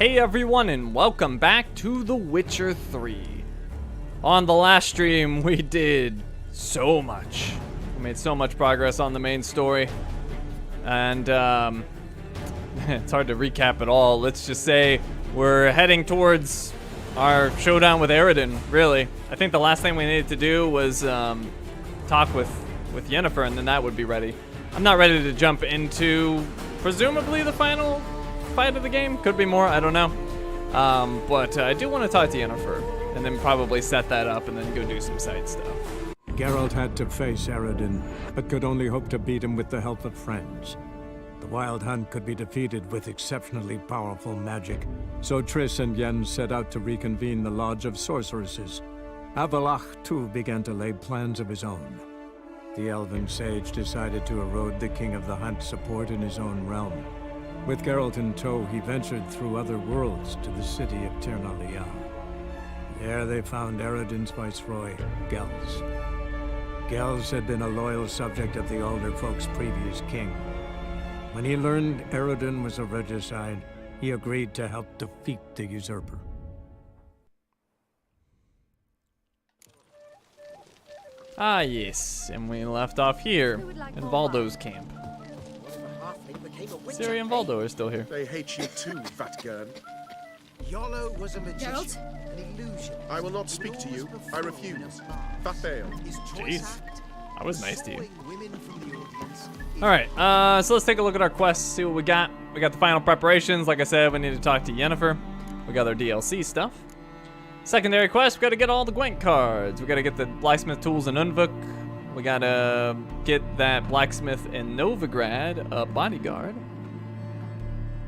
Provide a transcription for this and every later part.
Hey everyone, and welcome back to The Witcher 3. On the last stream, we did so much. We made so much progress on the main story. And, it's hard to recap it all. Let's just say we're heading towards our showdown with Eredin, really. I think the last thing we needed to do was talk with Yennefer, and then that would be ready. I'm not ready to jump into, presumably, the final fight of the game. Could be more, I don't know. But I do want to talk to Yennefer, and then probably set that up, and then go do some side stuff. Geralt had to face Eredin, but could only hope to beat him with the help of friends. The Wild Hunt could be defeated with exceptionally powerful magic, so Triss and Yen set out to reconvene the Lodge of Sorceresses. Avallac'h, too, began to lay plans of his own. The Elven Sage decided to erode the King of the Hunt's support in his own realm. With Geralt in tow, he ventured through other worlds to the city of Tirnalia. There they found Eredin's viceroy, Gels. Gels had been a loyal subject of the Alder Folk's previous king. When he learned Eredin was a regicide, he agreed to help defeat the usurper. Ah, yes, and we left off here in Valdo's camp. Ciri and Valdo are still here. They hate you too, Vatgern. Yolo was a magician, Geralt? an illusion. I will not speak to you. I refuse. Vatbael. Jeez, I was nice to you. Alright, so let's take a look at our quests, see what we got. We got the final preparations. Like I said, we need to talk to Yennefer. We got our DLC stuff. Secondary quest, we gotta get all the Gwent cards. We gotta get the Blacksmith tools in Unvuk. We gotta get that Blacksmith in Novigrad, a bodyguard.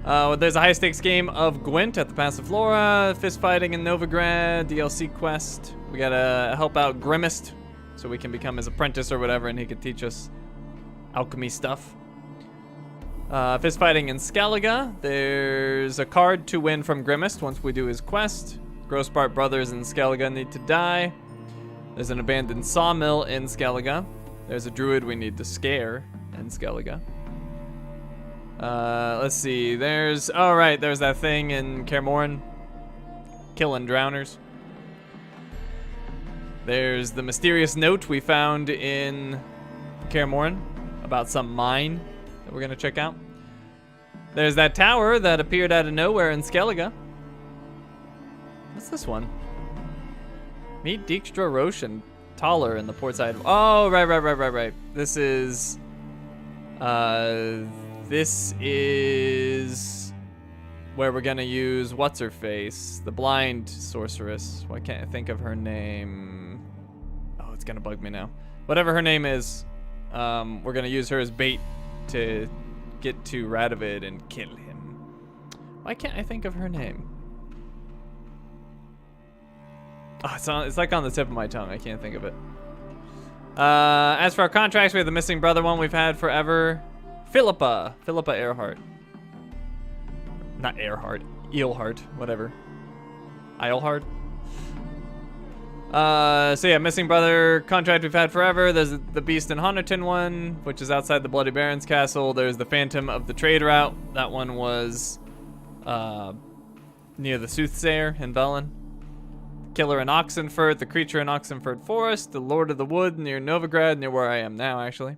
There's a high-stakes game of Gwent at the Passive Flora, fist fighting in Novigrad, DLC quest. We gotta help out Grimmist, so we can become his apprentice or whatever, and he could teach us alchemy stuff. Fist fighting in Skellige. There's a card to win from Grimmist once we do his quest. Grossbart brothers in Skellige need to die. There's an abandoned sawmill in Skellige. There's a druid we need to scare in Skellige. Let's see. There's that thing in Kaer Morhen, killing drowners. There's the mysterious note we found in Kaer Morhen about some mine that we're gonna check out. There's that tower that appeared out of nowhere in Skellige. What's this one? Meet Dijkstra Roche and Taller in the port side. Oh, right. This is where we're gonna use what's her face, the blind sorceress. Why can't I think of her name? Oh, it's gonna bug me now. Whatever her name is, we're gonna use her as bait to get to Radovid and kill him. Why can't I think of her name? Oh, it's like on the tip of my tongue. I can't think of it. As for our contracts, we have the missing brother one we've had forever. Philippa Earhart. Not Earhart. Eelhart. Whatever. Eilhart. So yeah, missing brother contract we've had forever. There's the Beast in Honiton one, which is outside the Bloody Baron's castle. There's the Phantom of the Trade Route. That one was near the Soothsayer in Velen. Killer in Oxenfurt, the Creature in Oxenfurt Forest, the Lord of the Wood near Novigrad, near where I am now, actually.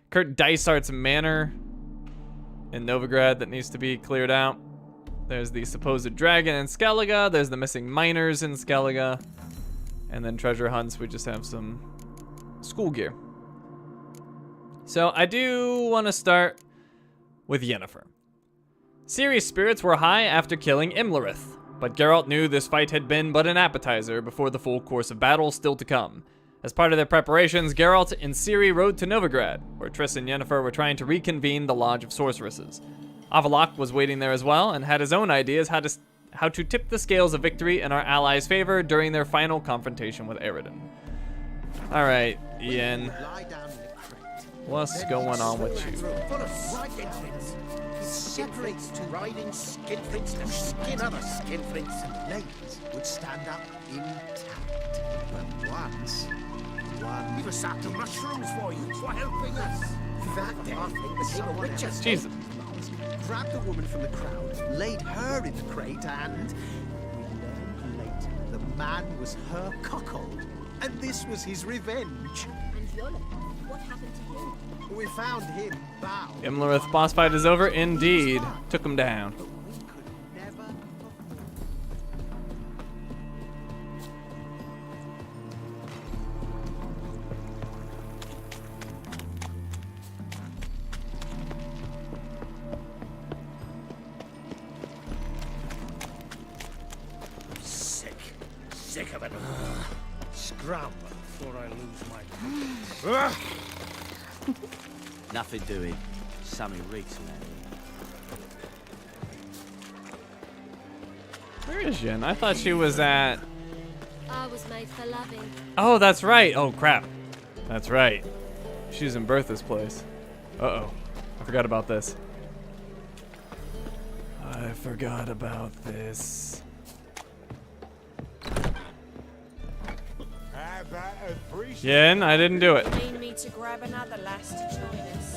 Kurt Dysart's manor in Novigrad that needs to be cleared out. There's the supposed dragon in Skellige. There's the missing miners in Skellige. And then treasure hunts, we just have some school gear. So I do want to start with Yennefer. Ciri's spirits were high after killing Imlerith. But Geralt knew this fight had been but an appetizer before the full course of battle still to come. As part of their preparations, Geralt and Ciri rode to Novigrad, where Triss and Yennefer were trying to reconvene the Lodge of Sorceresses. Avallac'h was waiting there as well, and had his own ideas how to tip the scales of victory in our allies' favor during their final confrontation with Eredin. Alright, Yen. What's going on with you? Skinflints to riding skinflints to skin other skinflints, and ladies would stand up intact. But once, we were sacking mushrooms for you for helping us. That day, became a witch's Jesus. grabbed the woman from the crowd, laid her in the crate, and we learned later the man was her cuckold, and this was his revenge. And Yola, what happened to him? We found him bound. Imlerith boss fight is over. Indeed. Took him down. But we could never. Sick of it. Scrum before I lose my. Nothing doing. Something reeks in there. Where is Yen? I thought she was at... I was made for loving. Oh, that's right. Oh, crap. That's right. She's in Bertha's place. Uh-oh. I forgot about this. I forgot about this. Yen, I didn't do it. Need me to grab another lass to join us?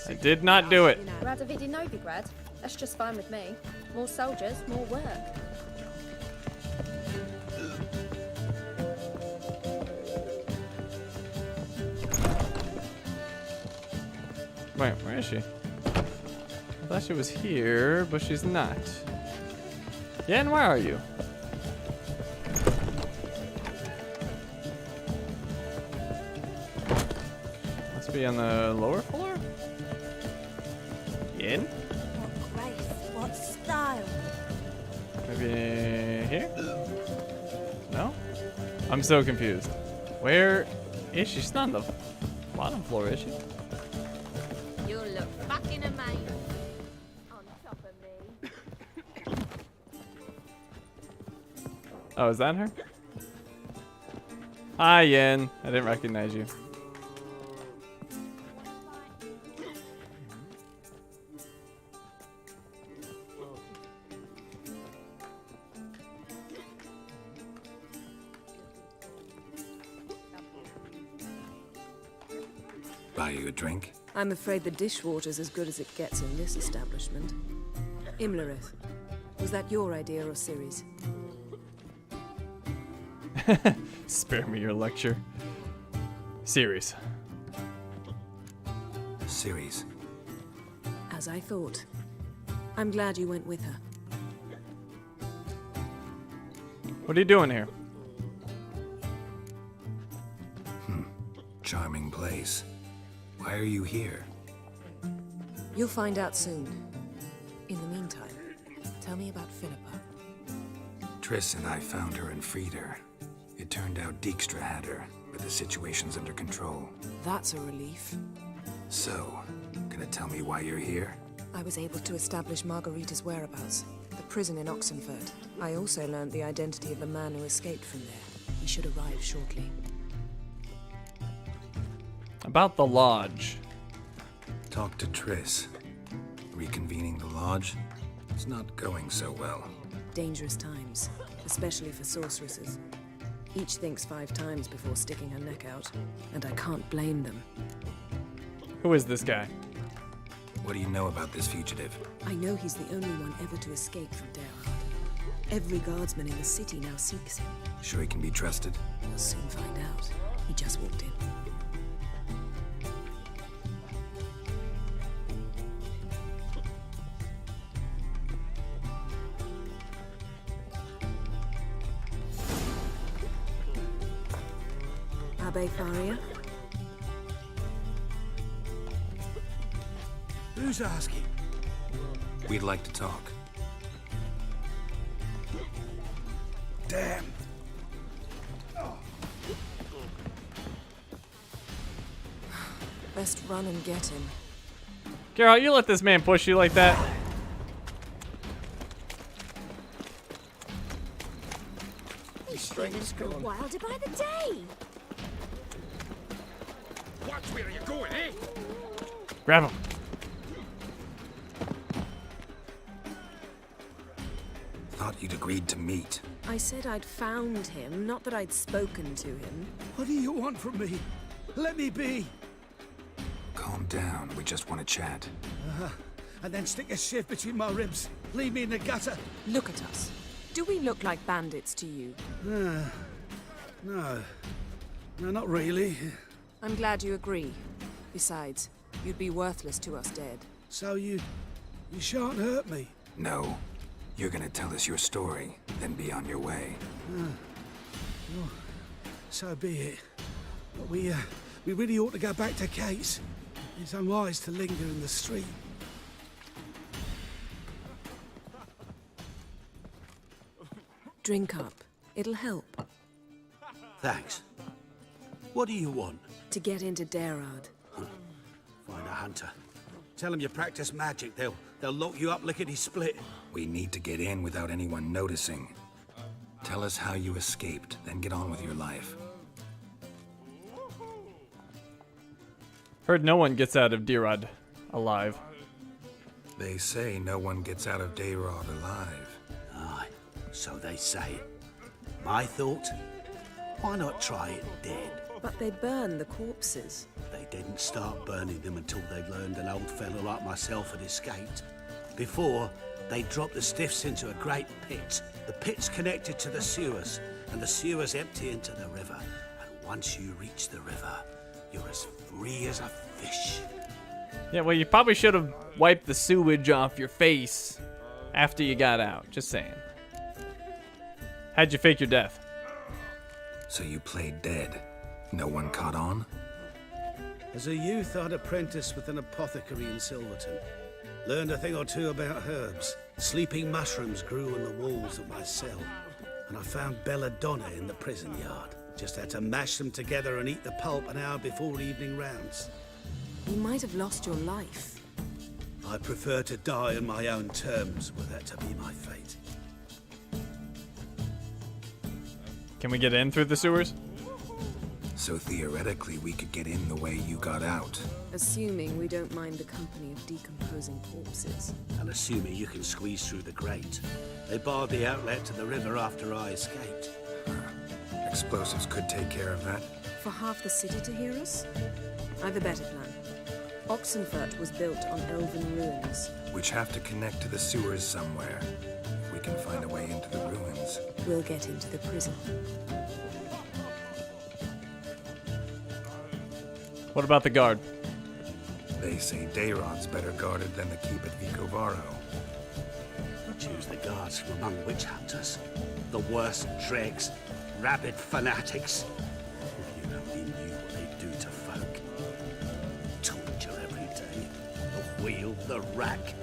I did not do it. Radovid in Novigrad. That's just fine with me. More soldiers, more work. Wait, where is she? I thought she was here, but she's not. Yen, where are you? Must be on the lower floor? Yen? What grace, what style? Maybe here? No? I'm so confused. Where is she? She's not on the bottom floor, is she? You'll look fucking amazing on top of me. Oh, is that her? Hi, Yen. I didn't recognize you. Buy you a drink? I'm afraid the dishwater's as good as it gets in this establishment. Imlerith, was that your idea or Ciri's? Spare me your lecture. Series. Ciri's. As I thought. I'm glad you went with her. What are you doing here? Charming place. Why are you here? You'll find out soon. In the meantime, tell me about Philippa. Triss and I found her and freed her. It turned out Dijkstra had her, but the situation's under control. That's a relief. So, gonna tell me why you're here? I was able to establish Margarita's whereabouts, the prison in Oxenford. I also learned the identity of the man who escaped from there. He should arrive shortly. About the lodge. Talk to Triss. Reconvening the lodge? It's not going so well. Dangerous times, especially for sorceresses. Each thinks 5 times before sticking her neck out, and I can't blame them. Who is this guy? What do you know about this fugitive? I know he's the only one ever to escape from Derehard. Every guardsman in the city now seeks him. Sure he can be trusted? We'll soon find out. He just walked in. Abbe Faria? Who's asking? We'd like to talk. Damn. Best run and get him. Geralt, you let this man push you like that? These humans grow wilder by the day. Watch where you're going, eh? Grab him. Thought you'd agreed to meet. I said I'd found him, not that I'd spoken to him. What do you want from me? Let me be. Calm down, we just want to chat. and then stick a shiv between my ribs. Leave me in the gutter. Look at us. Do we look like bandits to you? No, not really. I'm glad you agree. Besides, you'd be worthless to us dead. So you shan't hurt me. No. You're gonna tell us your story, then be on your way. Well, so be it. But we really ought to go back to Kate's. It's unwise to linger in the street. Drink up. It'll help. Thanks. What do you want? To get into Darad. Find a hunter. Tell them you practice magic. They'll lock you up lickety-split. We need to get in without anyone noticing. Tell us how you escaped, then get on with your life. Heard no one gets out of Darad alive. They say no one gets out of Darad alive. Aye, so they say. My thought? Why not try it dead? But they burn the corpses. They didn't start burning them until they'd learned an old fellow like myself had escaped. Before, they dropped the stiffs into a great pit. The pit's connected to the sewers, and the sewers empty into the river. And once you reach the river, you're as free as a fish. Yeah, well, you probably should have wiped the sewage off your face after you got out. Just saying. How'd you fake your death? So you played dead. No one caught on? As a youth, I'd apprenticed with an apothecary in Silverton. Learned a thing or two about herbs. Sleeping mushrooms grew on the walls of my cell. And I found belladonna in the prison yard. Just had to mash them together and eat the pulp an hour before evening rounds. You might have lost your life. I prefer to die on my own terms, were that to be my fate. Can we get in through the sewers? So theoretically, we could get in the way you got out. Assuming we don't mind the company of decomposing corpses. And assuming you can squeeze through the grate. They barred the outlet to the river after I escaped. Explosives could take care of that. For half the city to hear us? I've a better plan. Oxenfurt was built on elven ruins. Which have to connect to the sewers somewhere. If we can find a way into the ruins. We'll get into the prison. What about the guard? They say Dayrod's better guarded than the keep at Vicovaro. Choose the guards from among witch hunters. The worst dregs, rabid fanatics. If you only knew what they do to folk. Torture every day. The wheel, the rack.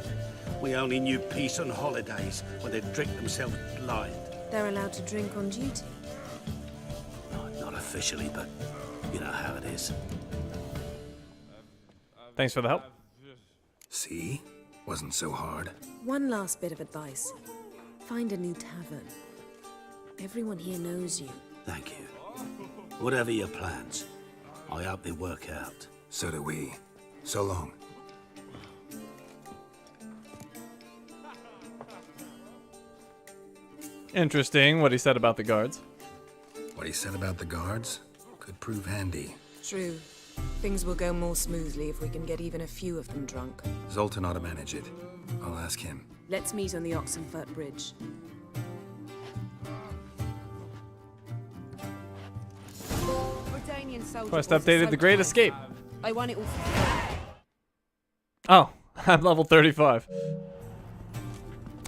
We only knew peace on holidays when they'd drink themselves blind. They're allowed to drink on duty? Not officially, but you know how it is. Thanks for the help. See? Wasn't so hard. One last bit of advice. Find a new tavern. Everyone here knows you. Thank you. Whatever your plans, I hope they work out. So do we. So long. Interesting what he said about the guards. What he said about the guards could prove handy. True. Things will go more smoothly if we can get even a few of them drunk. Zoltan ought to manage it. I'll ask him. Let's meet on the Oxenfurt Bridge. Quest updated, The Great Escape. I want it all. Oh, I'm level 35.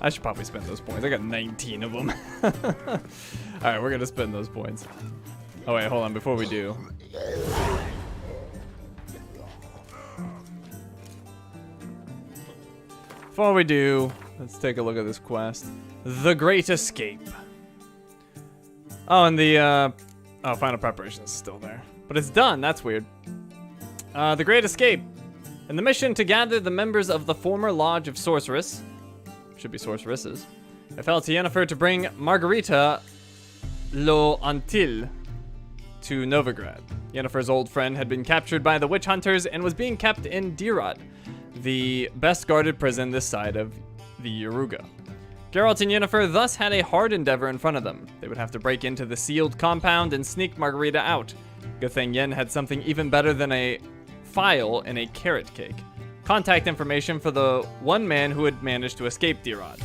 I should probably spend those points. I got 19 of them. Alright, we're gonna spend those points. Oh wait, hold on, before we do. Before we do, let's take a look at this quest. The Great Escape. Oh, and the, final preparation is still there. But it's done, that's weird. The Great Escape. In the mission to gather the members of the former Lodge of Sorceress, should be sorceresses, it fell to Yennefer to bring Margarita Lo Antil to Novigrad. Yennefer's old friend had been captured by the witch hunters and was being kept in Darad, the best guarded prison this side of the Yaruga. Geralt and Yennefer thus had a hard endeavor in front of them. They would have to break into the sealed compound and sneak Margarita out. Good thing Yen had something even better than a file and a carrot cake. contact information for the one man who had managed to escape D-Rod.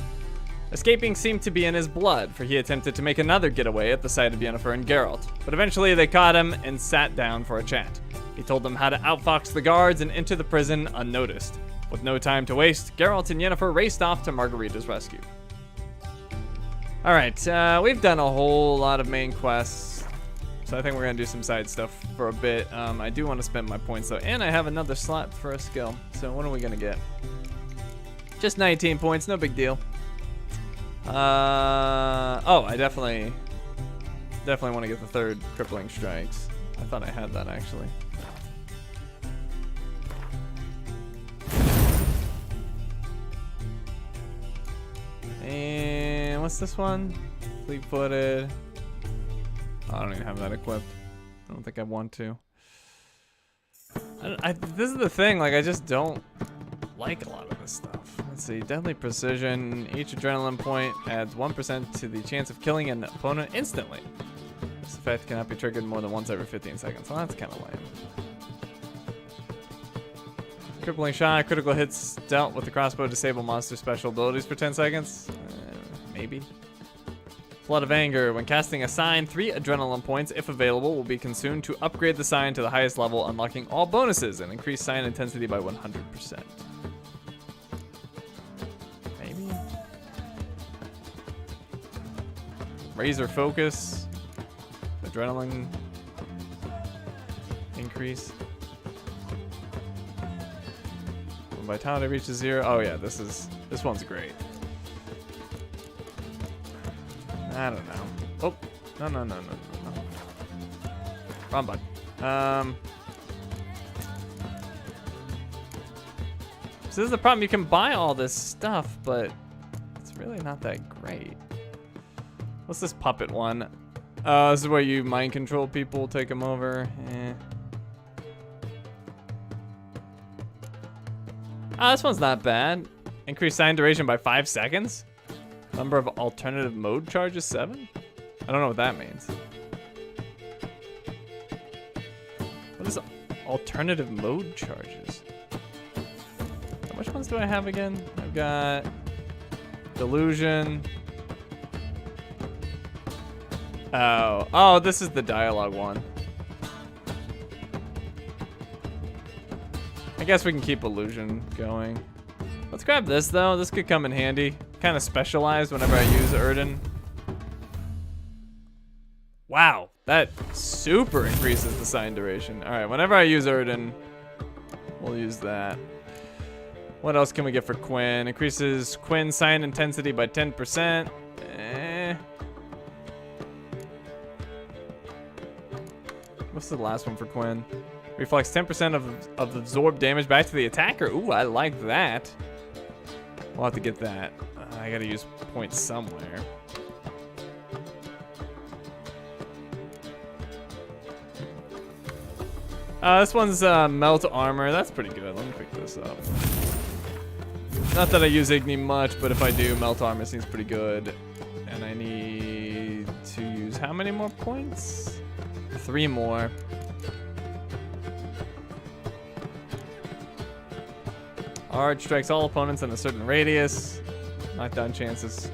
Escaping seemed to be in his blood, for he attempted to make another getaway at the sight of Yennefer and Geralt. But eventually they caught him and sat down for a chat. He told them how to outfox the guards and enter the prison unnoticed. With no time to waste, Geralt and Yennefer raced off to Margarita's rescue. Alright, we've done a whole lot of main quests, so I think we're going to do some side stuff for a bit. I do want to spend my points though, and I have another slot for a skill. So what are we going to get? Just 19 points, no big deal. Oh, I definitely want to get the third crippling strikes. I thought I had that actually. And what's this one? Fleet-footed. Oh, I don't even have that equipped. I don't think I want to. This is the thing, like I just don't like a lot of this stuff. Let's see, deadly precision. Each adrenaline point adds 1% to the chance of killing an opponent instantly. This effect cannot be triggered more than once every 15 seconds. Well, that's kind of lame. Crippling shot. Critical hits dealt with the crossbow disable monster special abilities for 10 seconds. Maybe. Flood of anger. When casting a sign, 3 adrenaline points, if available, will be consumed to upgrade the sign to the highest level, unlocking all bonuses and increase sign intensity by 100%. Maybe. Razor focus. Adrenaline increase. When vitality reaches 0. Oh yeah, this one's great. I don't know. Oh, no. Wrong button. So this is the problem. You can buy all this stuff, but it's really not that great. What's this puppet one? This is where you mind control people, take them over. This one's not bad. Increase sign duration by 5 seconds. Number of alternative mode charges 7? I don't know what that means. What is alternative mode charges? Which ones do I have again? I've got delusion. Oh, this is the dialogue one. I guess we can keep illusion going. Let's grab this though. This could come in handy. Kind of specialized whenever I use Erden. Wow, that super increases the sign duration. All right, whenever I use Erden, we'll use that. What else can we get for Quinn? Increases Quinn sign intensity by 10%. What's the last one for Quinn? Reflects 10% of absorbed damage back to the attacker. Ooh, I like that. We'll have to get that. I gotta use points somewhere. This one's melt armor. That's pretty good. Let me pick this up. Not that I use Igni much, but if I do, melt armor seems pretty good. And I need to use how many more points? 3 more. Arch strikes all opponents in a certain radius. Knockdown chances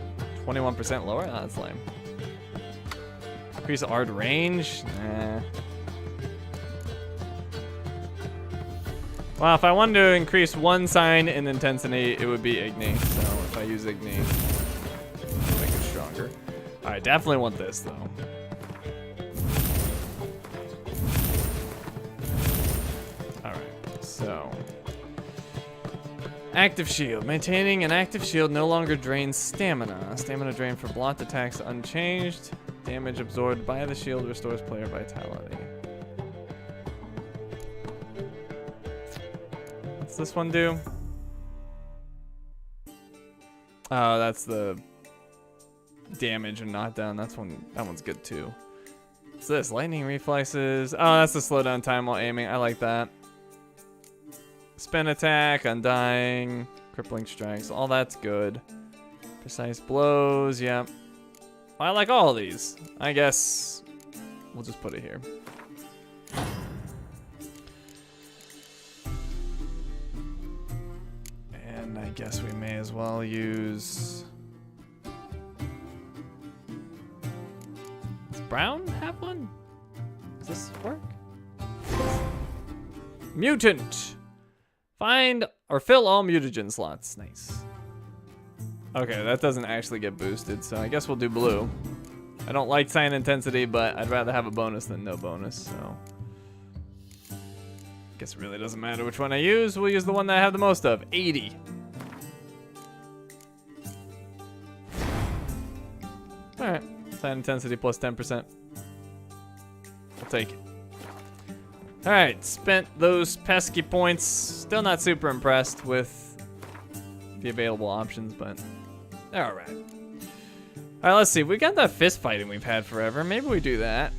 21% lower. Oh, that's lame. Increase Ard range. Nah. Well, if I wanted to increase one sign in intensity, it would be Igni. So if I use Igni, I'll make it stronger. All right, definitely want this though. All right, so. Active shield. Maintaining an active shield no longer drains stamina. Stamina drain for blocked attacks unchanged. Damage absorbed by the shield restores player vitality. What's this one do? Oh, that's the damage and knockdown. That one's good too. What's this? Lightning reflexes. Oh, that's the slowdown time while aiming. I like that. Spin attack, undying, crippling strikes, all that's good. Precise blows, yeah. Well, I like all of these. I guess we'll just put it here. And I guess we may as well use... Does Brown have one? Does this work? Mutant! Find or fill all mutagen slots. Nice. Okay, that doesn't actually get boosted, so I guess we'll do blue. I don't like sign intensity, but I'd rather have a bonus than no bonus, so... Guess it really doesn't matter which one I use. We'll use the one that I have the most of. 80. Alright. Sign intensity plus 10%. I'll take it. Alright, spent those pesky points. Still not super impressed with the available options, but they're alright. Alright, let's see. We got that fist fighting we've had forever. Maybe we do that.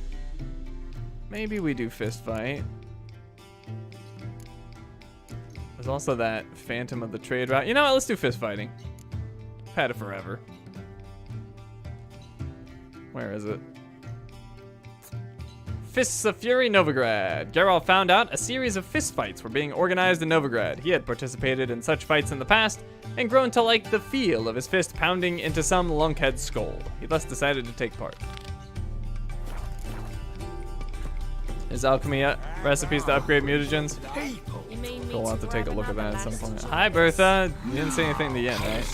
Maybe we do fist fight. There's also that Phantom of the Trade route. You know what? Let's do fist fighting. I've had it forever. Where is it? Fists of Fury, Novigrad. Geralt found out a series of fist fights were being organized in Novigrad. He had participated in such fights in the past and grown to like the feel of his fist pounding into some lunkhead's skull. He thus decided to take part. Is alchemy recipes to upgrade mutagens? We'll have to take a look at that at some point. Hi, Bertha. You didn't say anything to Yen, right?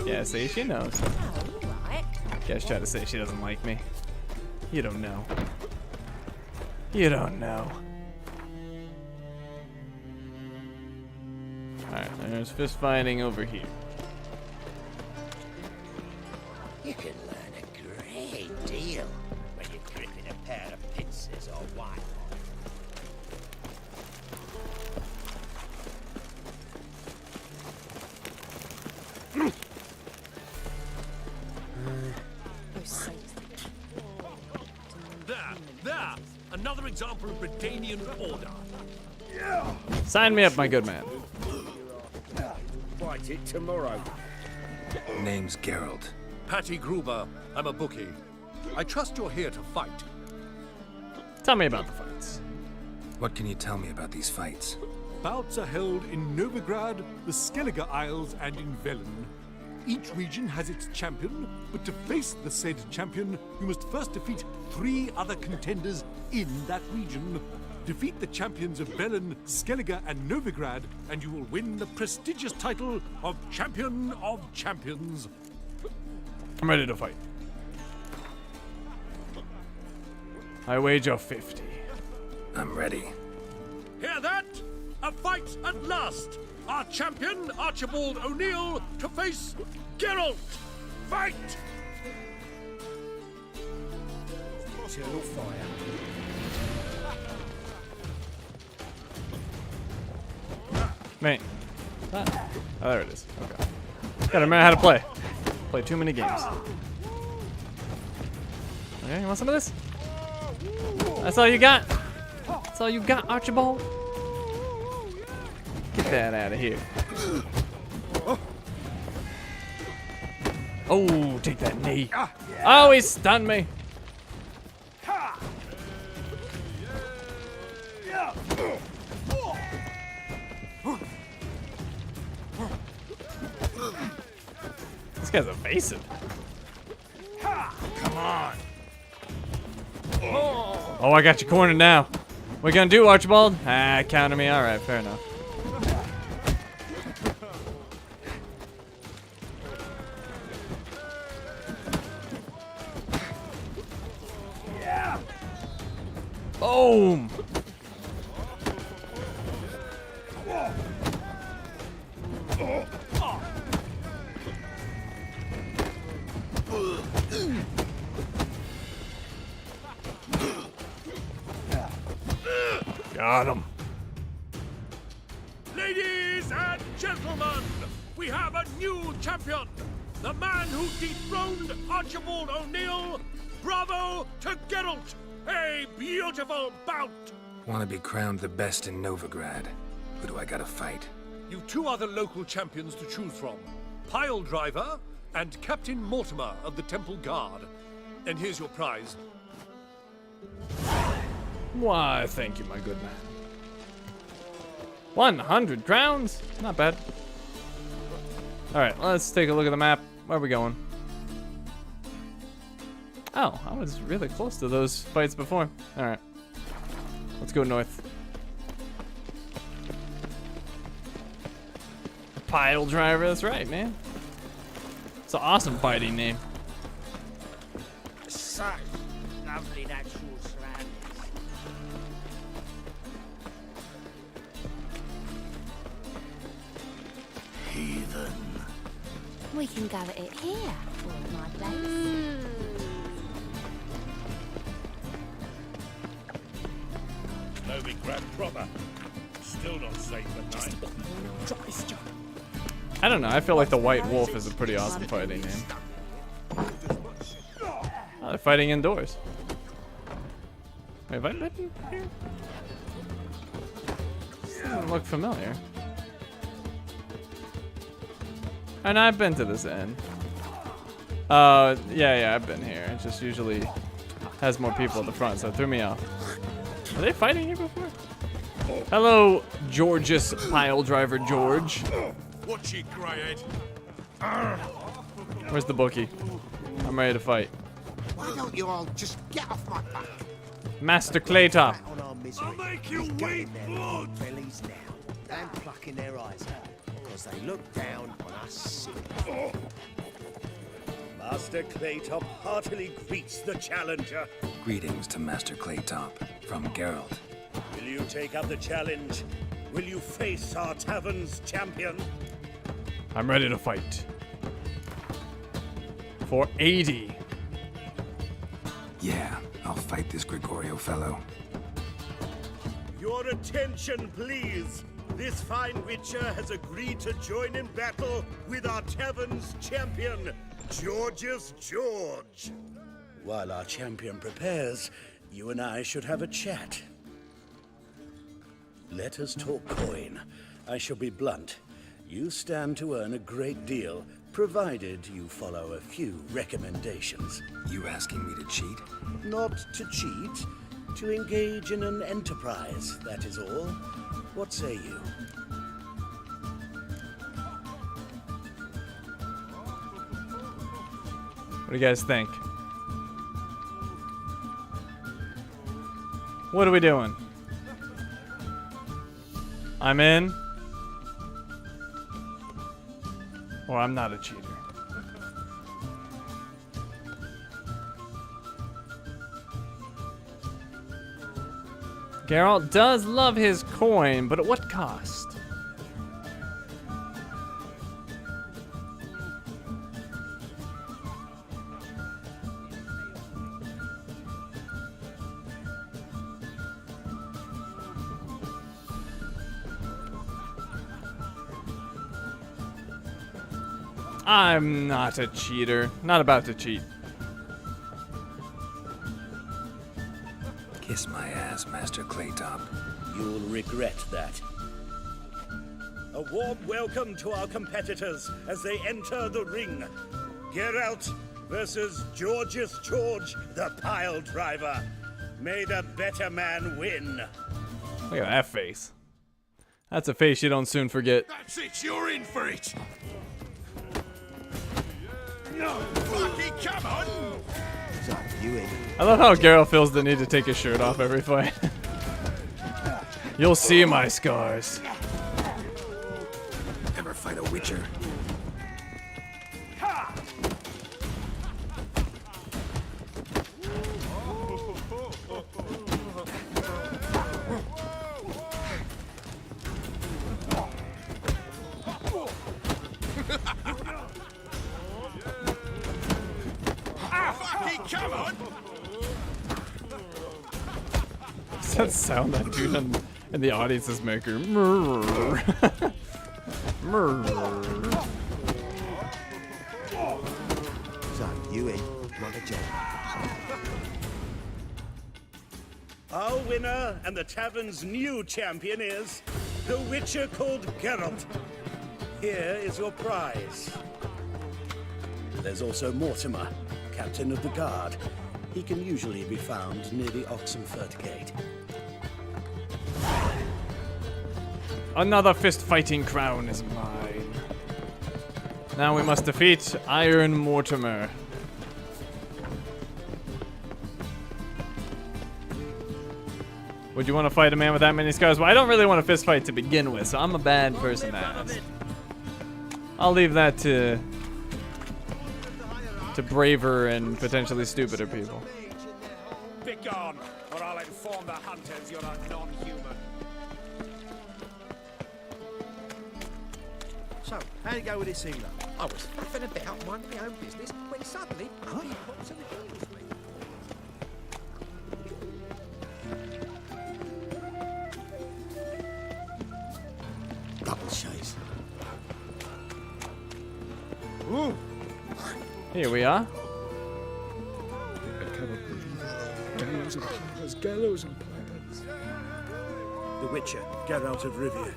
Yeah, see, she knows. Guess try to say she doesn't like me. You don't know. You don't know. Alright, there's fist fighting over here. You can learn a great deal when you're gripping a pair of pincers or wine. There! Another example of Britannian order. Sign me up, my good man. Fight it tomorrow. Name's Geralt. Patty Gruber, I'm a bookie. I trust you're here to fight. Tell me about the fights. What can you tell me about these fights? Bouts are held in Novigrad, the Skellige Isles, and in Velen. Each region has its champion, but to face the said champion, you must first defeat 3 other contenders in that region. Defeat the champions of Velen, Skellige, and Novigrad, and you will win the prestigious title of Champion of Champions. I'm ready to fight. I wager 50. I'm ready. Hear that? A fight at last! Our champion, Archibald O'Neill, to face Geralt! Fight! Eternal fire. Man. Oh, there it is. Okay. Gotta remember how to play. Play too many games. Okay, you want some of this? That's all you got? That's all you got, Archibald? Get that out of here. Oh, take that knee. Oh, he stunned me. This guy's evasive. Come on. Oh, I got you cornered now. What you gonna do, Archibald? Ah, counter me. All right, fair enough. Boom! Got him. Ladies and gentlemen, we have a new champion. The man who dethroned Archibald O'Neill. Bravo to Geralt. A beautiful bout. Want to be crowned the best in Novigrad. Who do I gotta fight? You've 2 other local champions to choose from. Pile Driver and Captain Mortimer of the Temple Guard. And here's your prize. Why, thank you, my good man. 100 crowns? Not bad. Alright, let's take a look at the map. Where are we going? Oh, I was really close to those fights before. Alright. Let's go north. Pile driver, that's right, man. It's an awesome fighting name. Such lovely natural surroundings. Heathen. We can go at it here, or at my place. Novigrad proper. Still not safe at night. Drop this job. I don't know, I feel like the White Wolf is a pretty awesome fighting name. Oh, they're fighting indoors. Wait, have I been here? This doesn't look familiar. And I've been to this end. Yeah, I've been here. It just usually has more people at the front, so it threw me off. Are they fighting here before? Hello, George's pile driver George. Watch it, greyhead. Where's the bookie? I'm ready to fight. Why don't you all just get off my back? Master Claytop. I'll make you weep blood. Bellies now, and plucking their eyes out, because they look down on us. Master Claytop heartily greets the challenger. Greetings to Master Claytop from Geralt. Will you take up the challenge? Will you face our tavern's champion? I'm ready to fight. For 80. Yeah, I'll fight this Gregorio fellow. Your attention, please. This fine witcher has agreed to join in battle with our tavern's champion, George's George. While our champion prepares, you and I should have a chat. Let us talk coin. I shall be blunt. You stand to earn a great deal, provided you follow a few recommendations. You asking me to cheat? Not to cheat, to engage in an enterprise, that is all. What say you? What do you guys think? What are we doing? I'm in. Or I'm not a cheater. Geralt does love his coin, but at what cost? I'm not a cheater. Not about to cheat. Kiss my ass, Master Claytop. You'll regret that. A warm welcome to our competitors as they enter the ring. Geralt versus George's George, the pile driver. May the better man win. Look at that face. That's a face you don't soon forget. That's it, you're in for it. No, fucking come on! So, you in? I love how Geralt feels the need to take his shirt off every fight. You'll see my scars. Ever fight a witcher? Come on! Does that sound that dude in the audience is making? So, you in? Want a job? Our winner and the tavern's new champion is the witcher called Geralt. Here is your prize. There's also Mortimer, captain of the guard. He can usually be found near the Oxenford Gate. Another fist fighting crown is mine. Now we must defeat Iron Mortimer. Would you want to fight a man with that many scars? Well, I don't really want a fist fight to begin with, so I'm a bad person to ask. I'll leave that to braver and potentially stupider people. Begone, or I'll inform the hunters you're a non-human. So, how'd it go with this healer? I was faffing about, minding my own business, when suddenly, he pops in the door with me. Double chase. Ooh. Here we are. I cannot believe gallows and pipers, gallows and pipers. The Witcher, Geralt of Rivia.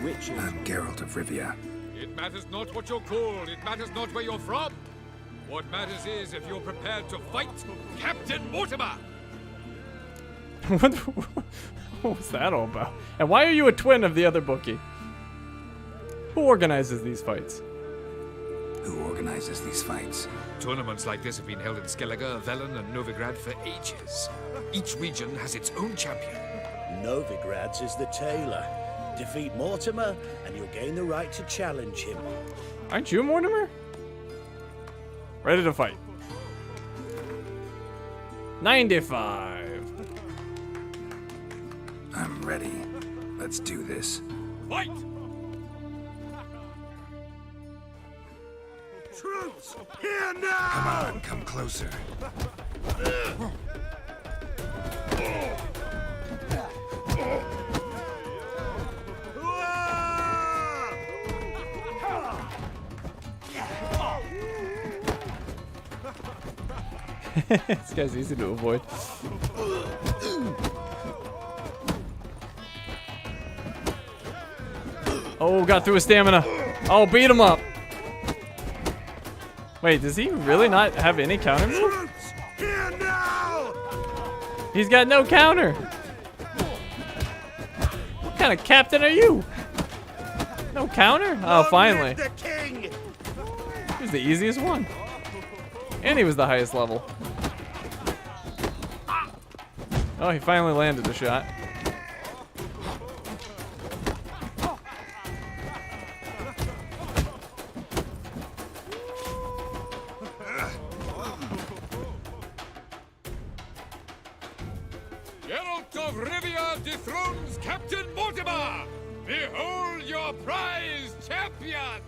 Witcher. I'm Geralt of Rivia. It matters not what you're called, it matters not where you're from. What matters is if you're prepared to fight Captain Mortimer. What was that all about? And why are you a twin of the other bookie? Who organizes these fights? Who organizes these fights? Tournaments like this have been held in Skellige, Velen, and Novigrad for ages. Each region has its own champion. Novigrad's is the tailor. Defeat Mortimer, and you'll gain the right to challenge him. Aren't you Mortimer? Ready to fight. 95. I'm ready. Let's do this. Fight! Troops, here now! Come on, come closer. This guy's easy to avoid. Oh, got through his stamina. Oh, beat him up. Wait, does he really not have any counter move? Here now! He's got no counter. What kind of captain are you? No counter? Oh, finally. The king! He was the easiest one. And he was the highest level. Oh, he finally landed a shot. Geralt of Rivia dethrones Captain Mortimer! Behold your prize champion!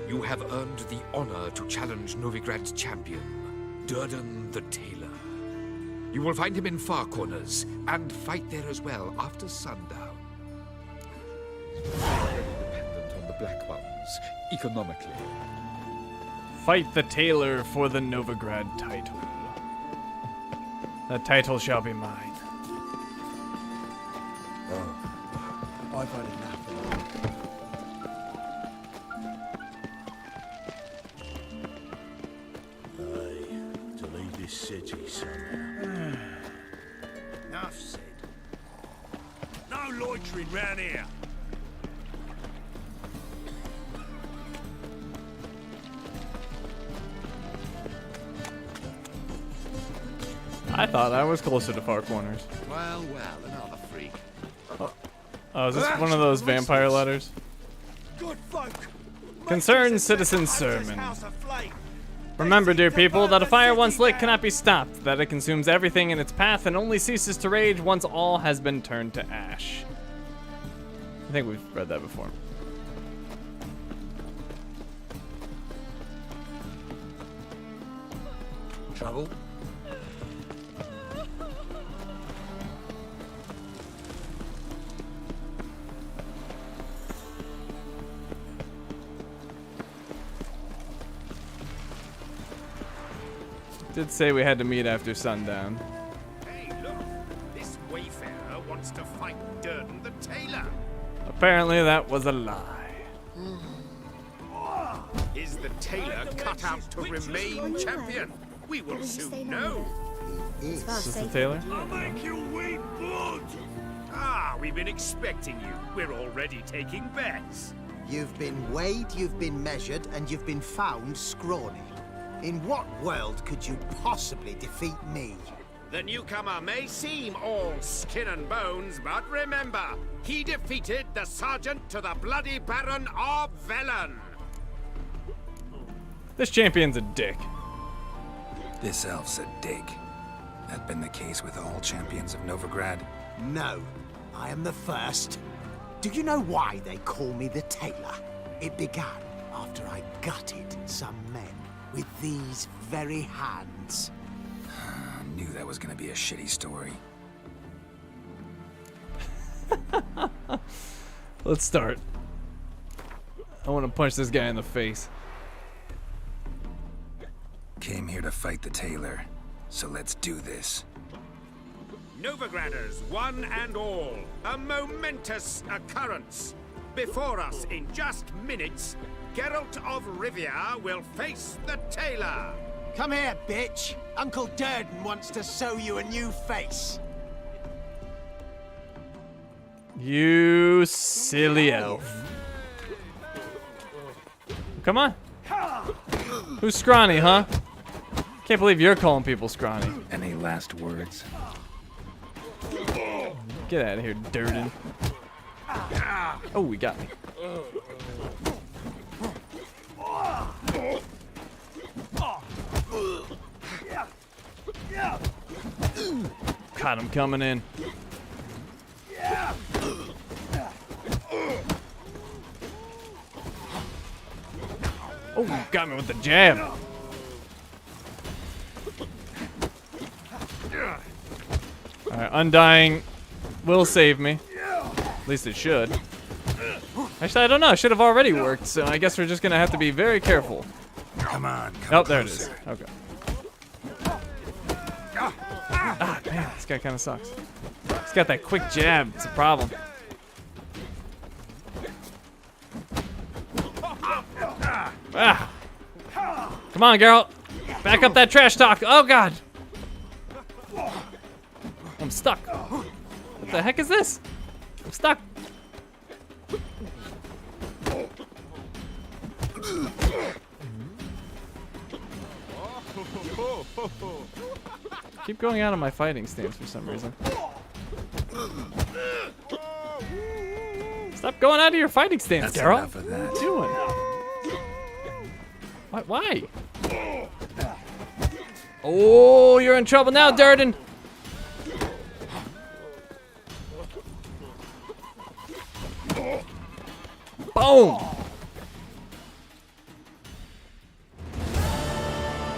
You have earned the honor to challenge Novigrad's champion, Durden the Tailor. You will find him in Far Corners, and fight there as well after sundown. Dependent on the Black Ones, economically. Fight the tailor for the Novigrad title. That title shall be mine. I've had enough of that. Aye, to leave this city somehow. Enough said. No loitering round here. I thought I was closer to Far Corners. Well, another freak. Oh, is this one of those vampire letters? Good folk. Concerned citizen sermon. Remember, dear people, that a fire once lit cannot be stopped, that it consumes everything in its path and only ceases to rage once all has been turned to ash. I think we've read that before. Trouble? Did say we had to meet after sundown. Hey, look! This wayfarer wants to fight Durden the Tailor! Apparently that was a lie. Is the Tailor cut out to remain champion? We will soon know. Is this the tailor? I'll make you weep blood! Ah, we've been expecting you. We're already taking bets. You've been weighed, you've been measured, and you've been found scrawny. In what world could you possibly defeat me? The newcomer may seem all skin and bones, but remember, he defeated the sergeant to the bloody Baron of Velen. This champion's a dick. This elf's a dick. That been the case with all champions of Novigrad? No, I am the first. Do you know why they call me the Tailor? It began after I gutted some men with these very hands. I knew that was gonna be a shitty story. Let's start. I want to punch this guy in the face. Came here to fight the tailor, so let's do this. Novigraders, one and all, a momentous occurrence. Before us, in just minutes, Geralt of Rivia will face the tailor. Come here, bitch. Uncle Durden wants to sew you a new face. You silly elf. Come on. Who's scrawny, huh? Can't believe you're calling people scrawny. Any last words? Get out of here, Durden. Oh, we got me. Caught him coming in. Oh, got me with the jab. Alright, Undying will save me. At least it should. Actually, I don't know. It should have already worked, so I guess we're just gonna have to be very careful. Come on, Oh, there it is. Okay. Ah, man, this guy kind of sucks. He's got that quick jab. It's a problem. Ah. Come on, Geralt. Back up that trash talk. Oh, God. I'm stuck. What the heck is this? I'm stuck. Keep going out of my fighting stance for some reason. Stop going out of your fighting stance, That's Geralt. enough of that. What are you doing? Why? Oh, you're in trouble now, Durden. Boom.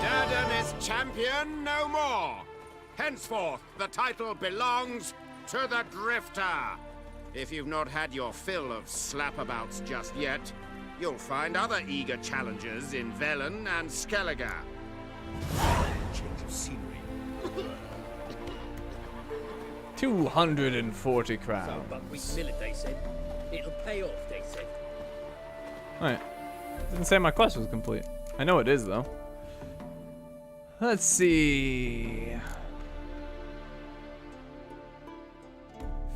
Durden is champion no more. Henceforth, the title belongs to the Drifter. If you've not had your fill of slapabouts just yet, you'll find other eager challengers in Velen and Skellige. Change of scenery. 240 crowns. So, but we mill it, they said. It'll pay off, they said. Alright. Didn't say my quest was complete. I know it is, though. Let's see.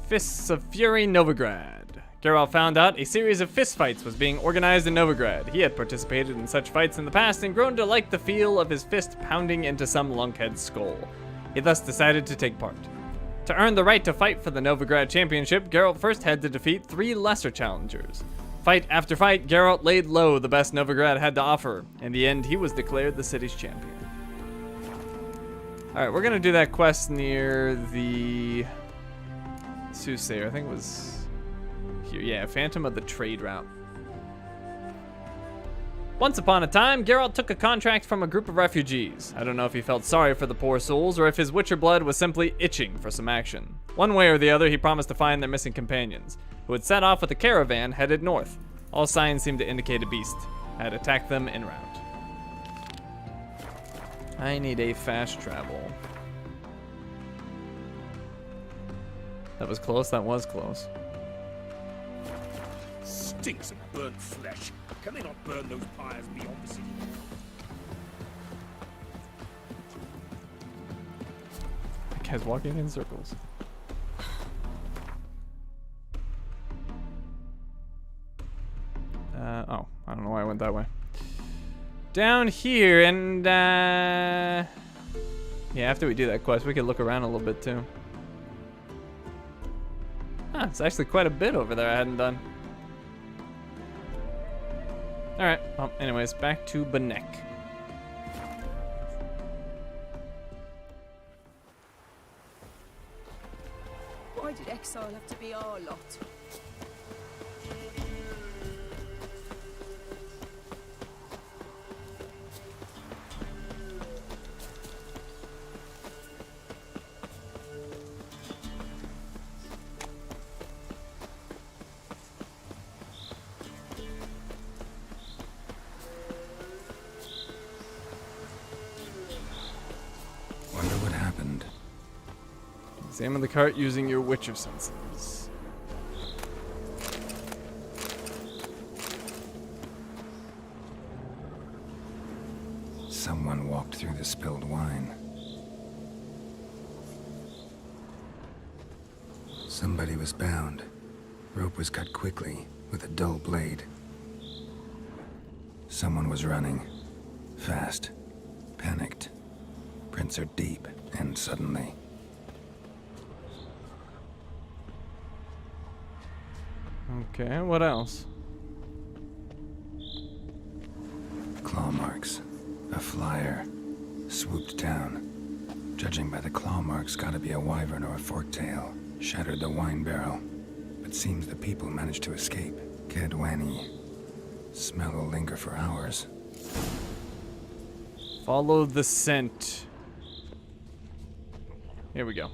Fists of Fury, Novigrad. Geralt found out a series of fistfights was being organized in Novigrad. He had participated in such fights in the past and grown to like the feel of his fist pounding into some lunkhead's skull. He thus decided to take part. To earn the right to fight for the Novigrad Championship, Geralt first had to defeat 3 lesser challengers. Fight after fight, Geralt laid low the best Novigrad had to offer. In the end, he was declared the city's champion. Alright, we're gonna do that quest near the Soothsayer. I think it was here. Yeah, Phantom of the Trade Route. Once upon a time, Geralt took a contract from a group of refugees. I don't know if he felt sorry for the poor souls or if his Witcher blood was simply itching for some action. One way or the other, he promised to find their missing companions, who had set off with a caravan headed north. All signs seemed to indicate a beast had attacked them en route. I need a fast travel. That was close, that was close. Stinks of burnt flesh. Can they not burn those pyres beyond the city? That guy's walking in circles. Oh, I don't know why I went that way. Down here, and yeah, after we do that quest, we can look around a little bit too. Huh, it's actually quite a bit over there I hadn't done. Alright, well, anyways, back to Benek. Why did exile have to be our lot? Wonder what happened. Examine the cart using your Witcher senses. Someone walked through the spilled wine. Somebody was bound. Rope was cut quickly with a dull blade. Someone was running. Fast. Panicked. Prints are deep, and suddenly. Okay, what else? Claw marks. A flyer. Swooped down. Judging by the claw marks, gotta be a wyvern or a forktail. Shattered the wine barrel. But seems the people managed to escape. Kedwani. Smell will linger for hours. Follow the scent. Here we go.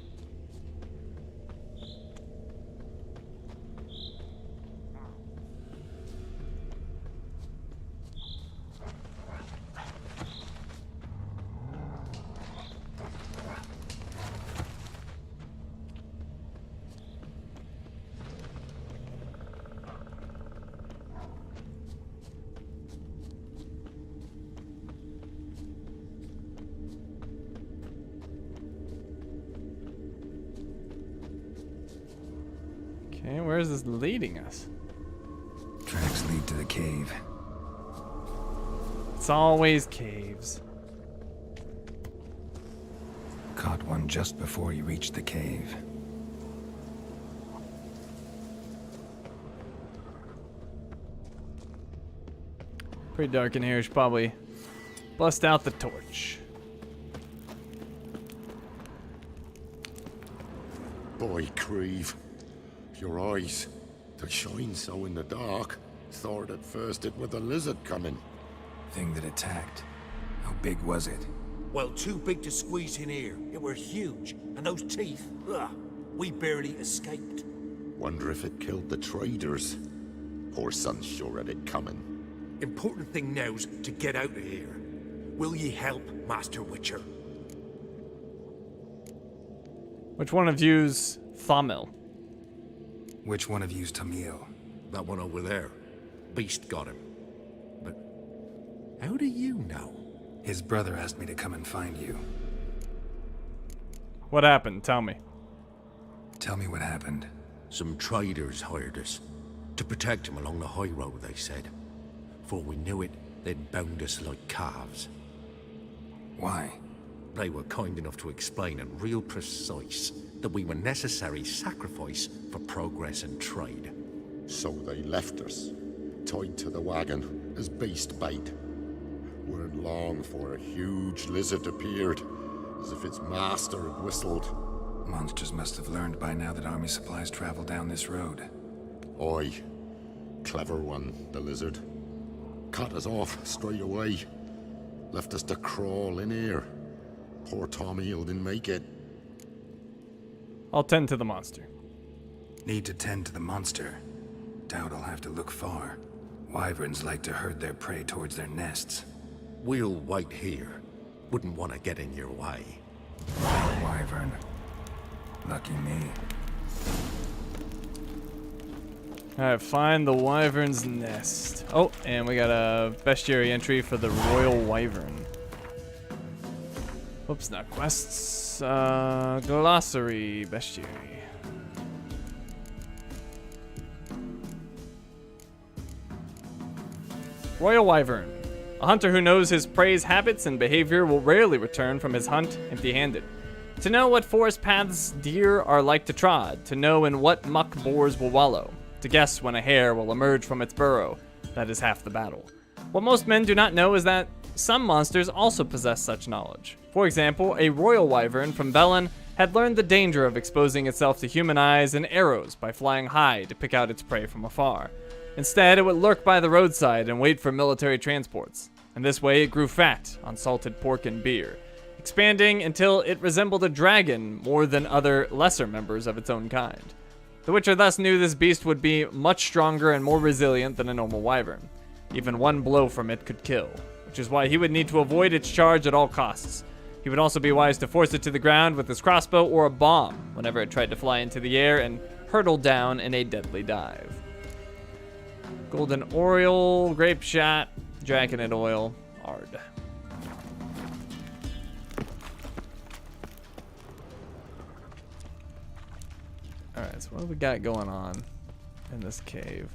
Okay, where is this leading us? Tracks lead to the cave. It's always caves. Caught one just before you reached the cave. Pretty dark in here. Should probably bust out the torch. Boy, Creve. Your eyes, they shine so in the dark. Thought at first it was a lizard coming. Thing that attacked. How big was it? Well, too big to squeeze in here. It were huge. And those teeth, ugh, we barely escaped. Wonder if it killed the traders. Poor son's sure had it coming. Important thing now's to get out of here. Will ye help, Master Witcher? Which one of you's sawmill? Which one of you's Tamil? That one over there. Beast got him. But how do you know? His brother asked me to come and find you. What happened? Tell me. Tell me what happened. Some traders hired us. To protect him along the high road, they said. Before we knew it, they'd bound us like calves. Why? They were kind enough to explain and real precise that we were necessary sacrifice for progress and trade. So they left us, tied to the wagon as beast bait. Weren't long for a huge lizard appeared, as if its master had whistled. Monsters must have learned by now that army supplies travel down this road. Oi. Clever one, the lizard. Cut us off straight away. Left us to crawl in here. Poor Tommy didn't make it. I'll tend to the monster. Need to tend to the monster. Doubt I'll have to look far. Wyverns like to herd their prey towards their nests. We'll wait here. Wouldn't want to get in your way. Wyvern. Lucky me. Alright, find the wyvern's nest. Oh, and we got a bestiary entry for the royal wyvern. Whoops, not quests. Glossary, bestiary. Royal Wyvern. A hunter who knows his prey's habits and behavior will rarely return from his hunt empty-handed. To know what forest paths deer are like to trod, to know in what muck boars will wallow, to guess when a hare will emerge from its burrow, that is half the battle. What most men do not know is that some monsters also possess such knowledge. For example, a royal wyvern from Velen had learned the danger of exposing itself to human eyes and arrows by flying high to pick out its prey from afar. Instead, it would lurk by the roadside and wait for military transports. And this way it grew fat on salted pork and beer, expanding until it resembled a dragon more than other lesser members of its own kind. The Witcher thus knew this beast would be much stronger and more resilient than a normal wyvern. Even one blow from it could kill, which is why he would need to avoid its charge at all costs. He would also be wise to force it to the ground with his crossbow or a bomb whenever it tried to fly into the air and hurtle down in a deadly dive. Golden Oriole, Grape Shot, Draconid Oil, Ard. Alright, so what do we got going on in this cave?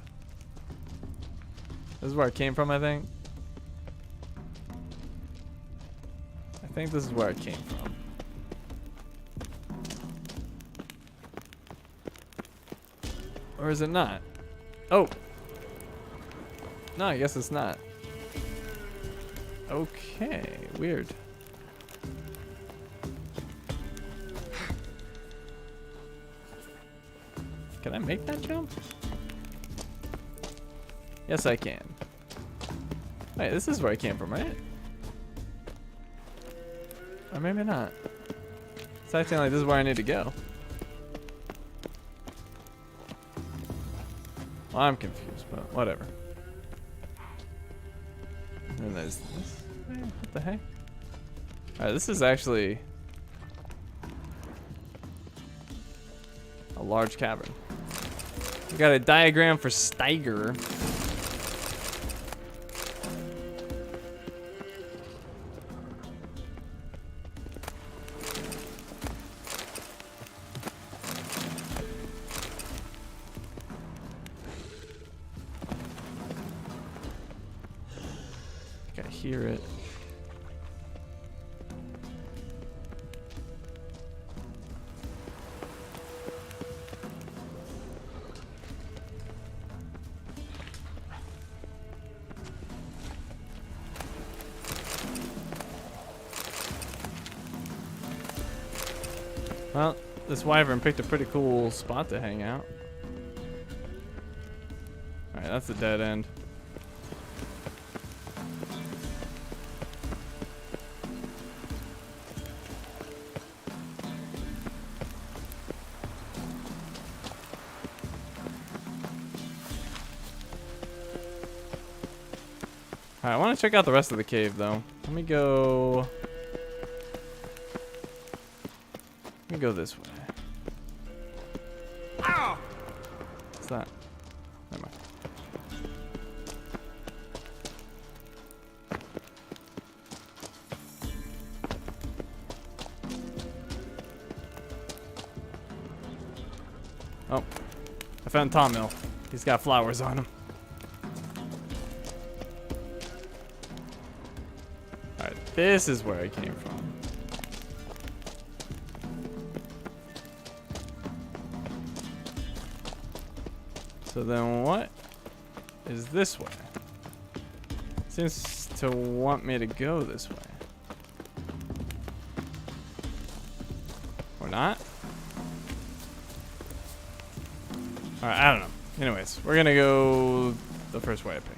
This is where it came from, I think. I think this is where it came from. Or is it not? Oh! No, I guess it's not. Okay, weird. Can I make that jump? Yes, I can. Wait, this is where I came from, right? Or maybe not. It's acting like this is where I need to go. Well, I'm confused, but whatever. And there's this. What the heck? Alright, this is actually a large cavern. We got a diagram for Steiger. I hear it. Well, this wyvern picked a pretty cool spot to hang out. Alright, that's a dead end. Alright, I want to check out the rest of the cave, though. Let me go this way. Ow! What's that? Never mind. Oh, I found sawmill. He's got flowers on him. Alright, this is where I came from. So then what is this way? Seems to want me to go this way. Or not? Alright, I don't know. Anyways, we're gonna go the first way I picked.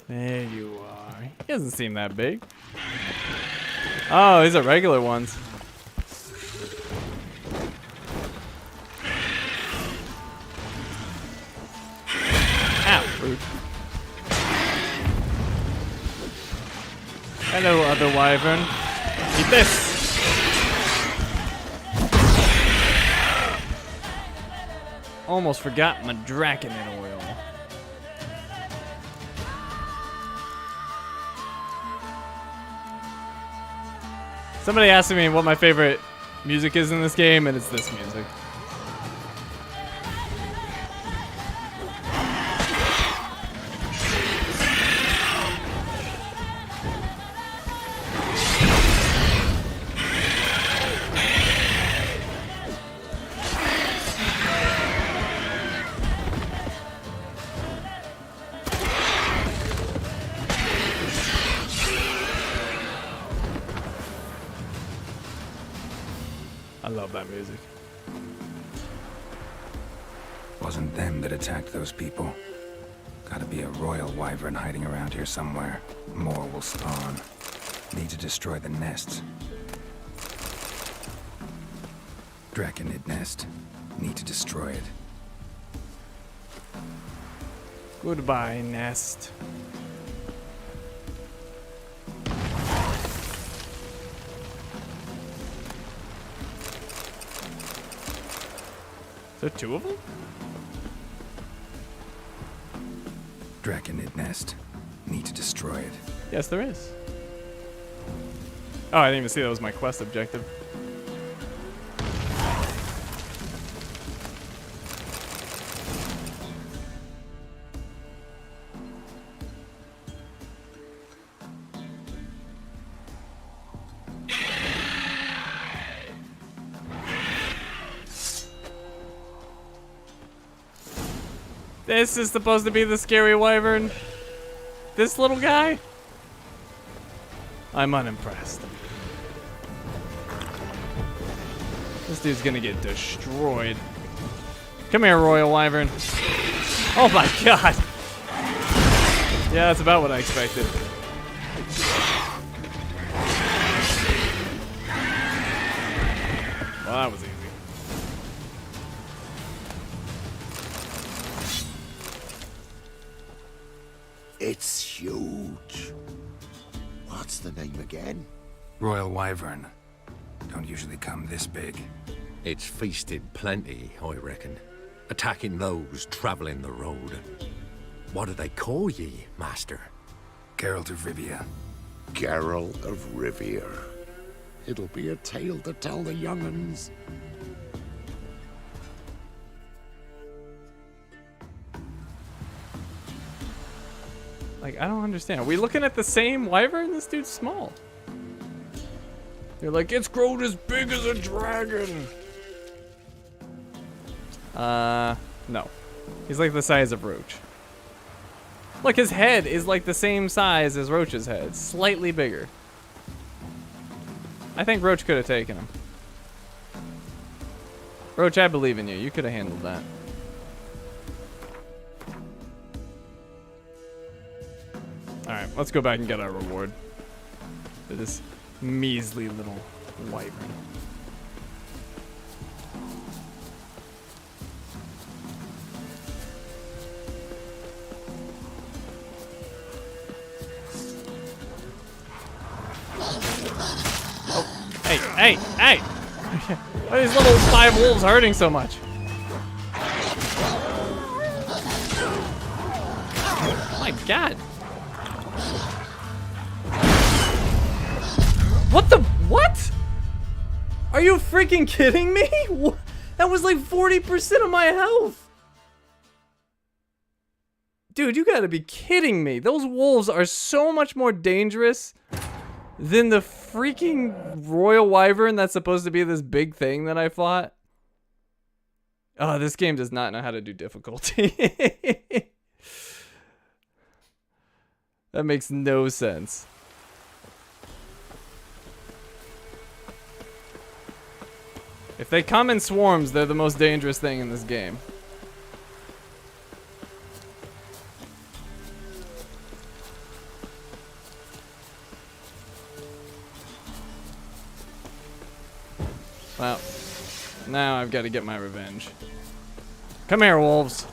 There you are. He doesn't seem that big. Oh, these are regular ones. Rude. Hello, other wyvern. Eat this! Almost forgot my draconid oil. Somebody asked me what my favorite music is in this game, and it's this music. I love that music. Wasn't them that attacked those people. Gotta be a royal wyvern hiding around here somewhere. More will spawn. Need to destroy the nests. Draconid nest. Need to destroy it. Goodbye, nest. Is there two of them? Draconid nest. Need to destroy it. Yes, there is. Oh, I didn't even see that was my quest objective. This is supposed to be the scary wyvern. This little guy? I'm unimpressed. This dude's gonna get destroyed. Come here, royal wyvern. Oh my god. Yeah, that's about what I expected. Well, that was easy. It's huge. What's the name again? Royal wyvern. Don't usually come this big. It's feasted plenty, I reckon. Attacking those traveling the road. What do they call ye, master? Geralt of Rivia. Geralt of Rivia. It'll be a tale to tell the young'uns. Like, I don't understand. Are we looking at the same wyvern? This dude's small. They're like, it's grown as big as a dragon. No. He's like the size of Roach. Look, his head is like the same size as Roach's head. Slightly bigger. I think Roach could have taken him. Roach, I believe in you. You could have handled that. Alright, let's go back and get our reward for this measly little wyvern. Oh, hey! Why are these little 5 wolves hurting so much? My god! What? Are you freaking kidding me? That was like 40% of my health. Dude, you gotta be kidding me. Those wolves are so much more dangerous than the freaking royal wyvern that's supposed to be this big thing that I fought. Oh, this game does not know how to do difficulty. That makes no sense. If they come in swarms, they're the most dangerous thing in this game. Well, now I've got to get my revenge. Come here, wolves.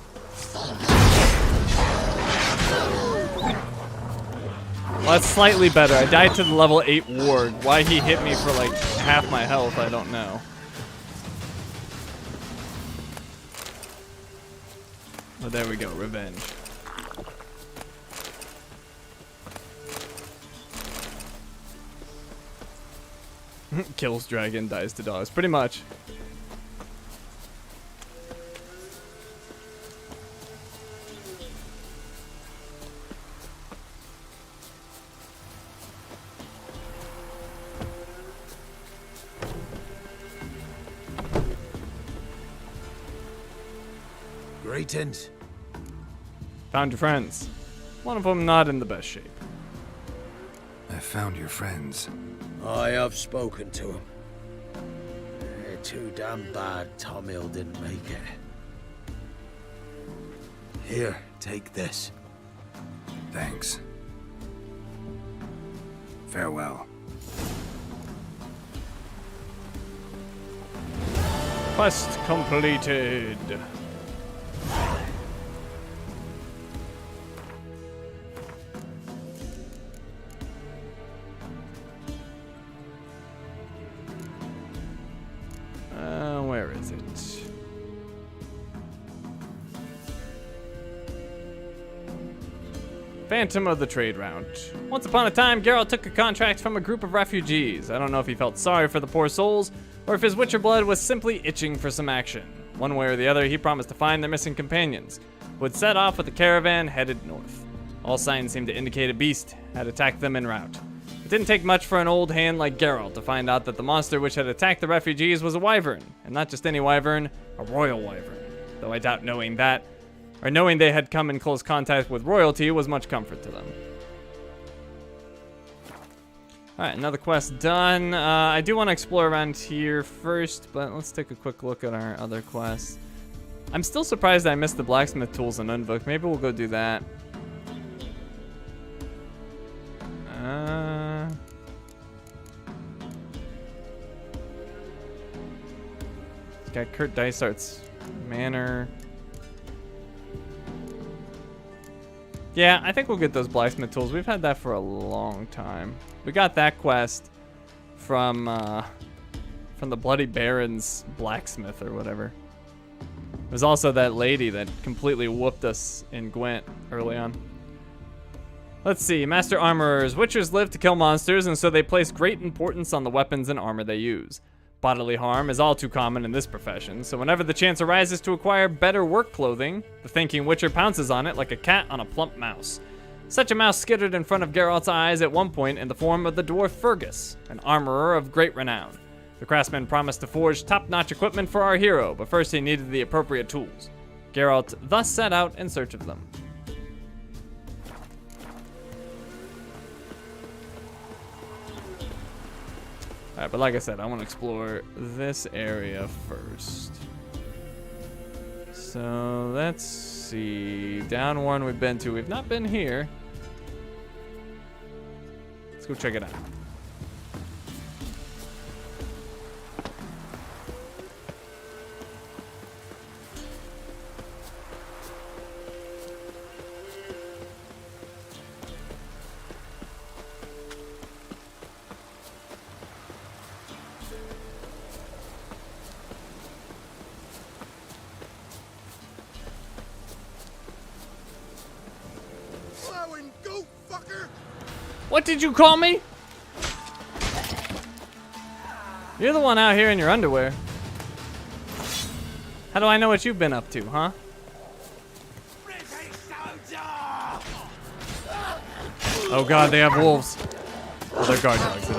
Well, that's slightly better. I died to the level 8 ward. Why he hit me for like half my health, I don't know. But there we go, revenge. Kills dragon, dies to dogs. Pretty much. Greetings. Found your friends. One of them not in the best shape. I found your friends. I have spoken to them. They're too damn bad Tom Hill didn't make it. Here, take this. Thanks. Farewell. Quest completed. Where is it? Phantom of the Trade Route. Once upon a time, Geralt took a contract from a group of refugees. I don't know if he felt sorry for the poor souls, or if his Witcher blood was simply itching for some action. One way or the other, he promised to find their missing companions, who would set off with the caravan headed north. All signs seemed to indicate a beast had attacked them en route. It didn't take much for an old hand like Geralt to find out that the monster which had attacked the refugees was a wyvern, and not just any wyvern, a royal wyvern. Though I doubt knowing they had come in close contact with royalty was much comfort to them. Alright, another quest done. I do want to explore around here first, but let's take a quick look at our other quests. I'm still surprised I missed the blacksmith tools in Unvuk. Maybe we'll go do that. Got Kurt Dysart's manor. Yeah, I think we'll get those blacksmith tools. We've had that for a long time. We got that quest from the Bloody Baron's blacksmith or whatever. There's also that lady that completely whooped us in Gwent early on. Let's see, Master Armorers. Witchers live to kill monsters, and so they place great importance on the weapons and armor they use. Bodily harm is all too common in this profession, so whenever the chance arises to acquire better work clothing, the thinking Witcher pounces on it like a cat on a plump mouse. Such a mouse skittered in front of Geralt's eyes at one point in the form of the dwarf Fergus, an armorer of great renown. The craftsman promised to forge top-notch equipment for our hero, but first he needed the appropriate tools. Geralt thus set out in search of them. Alright, but like I said, I want to explore this area first. So, let's see. Down one we've been to. We've not been here. Let's go check it out. What did you call me? You're the one out here in your underwear. How do I know what you've been up to, huh? Oh god, they have wolves. Oh, they're guard dogs.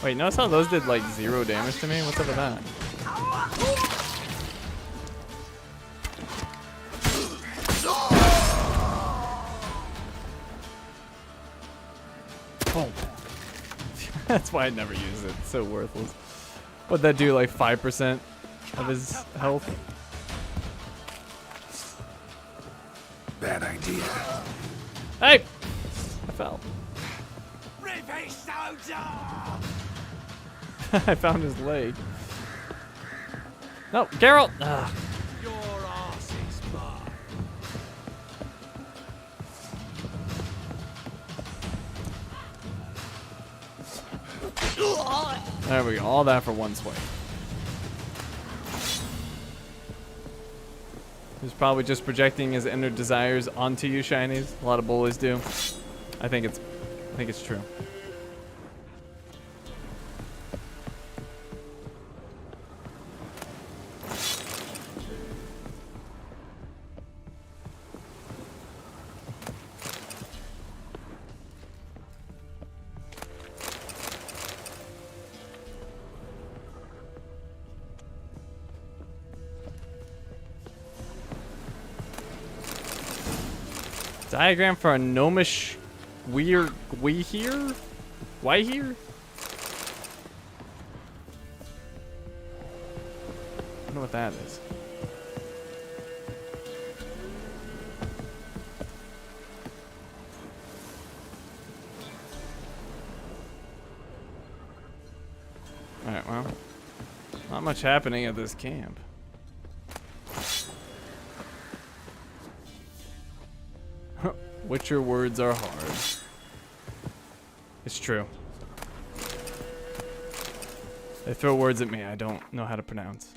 Wait, notice how those did like 0 damage to me? What's up with that? Oh. That's why I never use it. It's so worthless. What'd that do, like 5% of his health? Bad idea. Hey! I fell. I found his leg. No, Geralt! Ugh. Your ass is mine. There we go. All that for one swipe. He's probably just projecting his inner desires onto you, shinies. A lot of bullies do. I think it's true. Diagram for a gnomish weird here? Why here? I don't know what that is. Alright, well. Not much happening at this camp. Witcher words are hard. It's true. They throw words at me I don't know how to pronounce.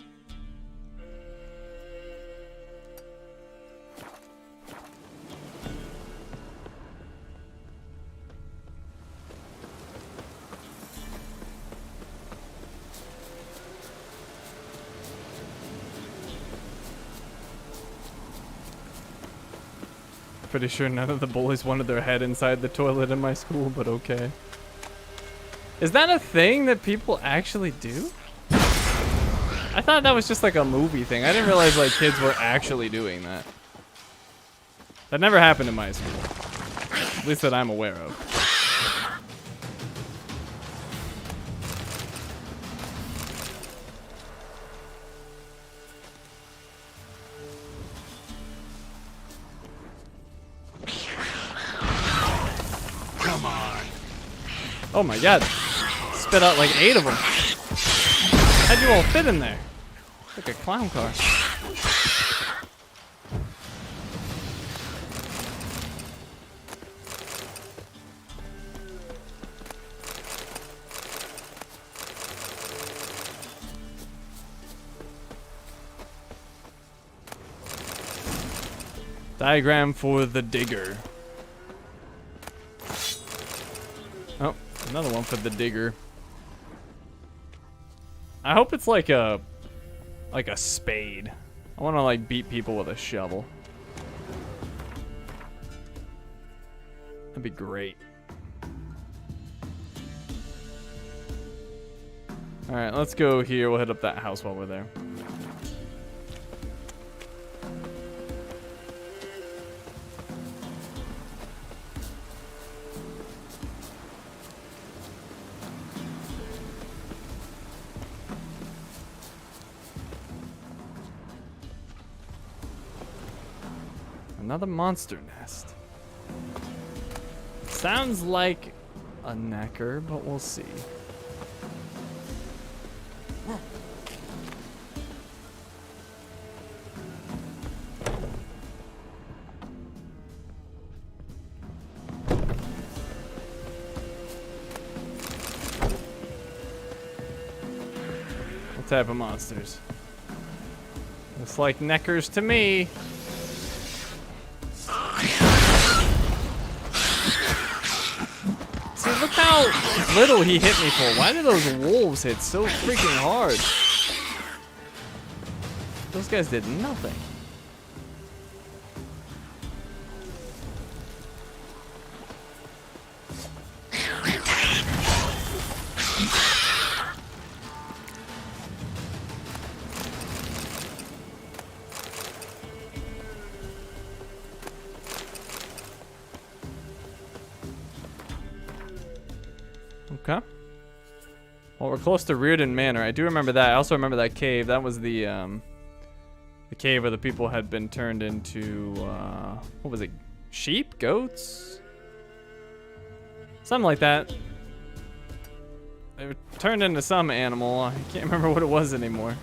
Pretty sure none of the bullies wanted their head inside the toilet in my school, but okay. Is that a thing that people actually do? I thought that was just like a movie thing. I didn't realize like kids were actually doing that. That never happened in my school. At least that I'm aware of. Oh my god. Spit out like 8 of them. How'd you all fit in there? Like a clown car. Diagram for the digger. Oh. Another one for the digger. I hope it's like a spade. I want to like beat people with a shovel. That'd be great. All right, let's go here. We'll hit up that house while we're there. Another monster nest. Sounds like a knacker, but we'll see. What type of monsters? Looks like neckers to me. Look how little he hit me for. Why do those wolves hit so freaking hard? Those guys did nothing. Okay. Well, we're close to Reardon Manor. I do remember that. I also remember that cave. That was the cave where the people had been turned into, what was it? Sheep? Goats? Something like that. They were turned into some animal. I can't remember what it was anymore.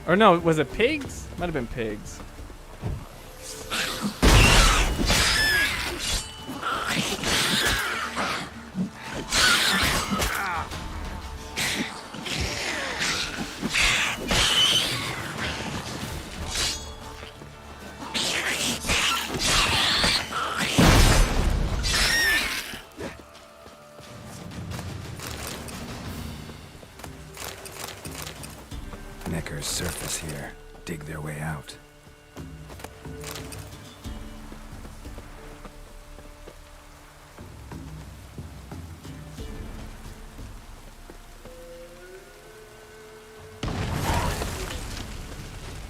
Or no, was it pigs? Might have been pigs. Knickers surface here, dig their way out.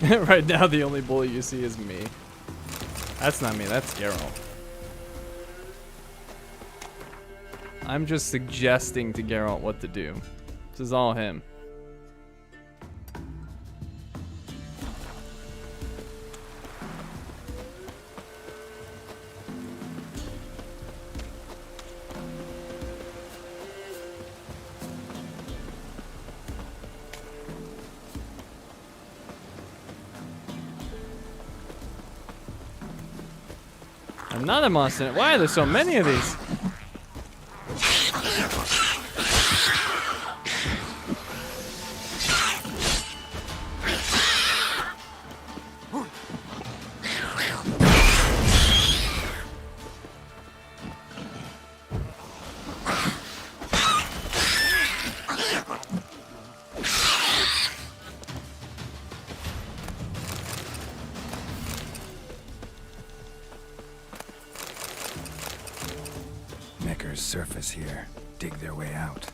Right now, the only bully you see is me. That's not me, that's Geralt. I'm just suggesting to Geralt what to do. This is all him. Another monster. Why are there so many of these? Surface here, dig their way out.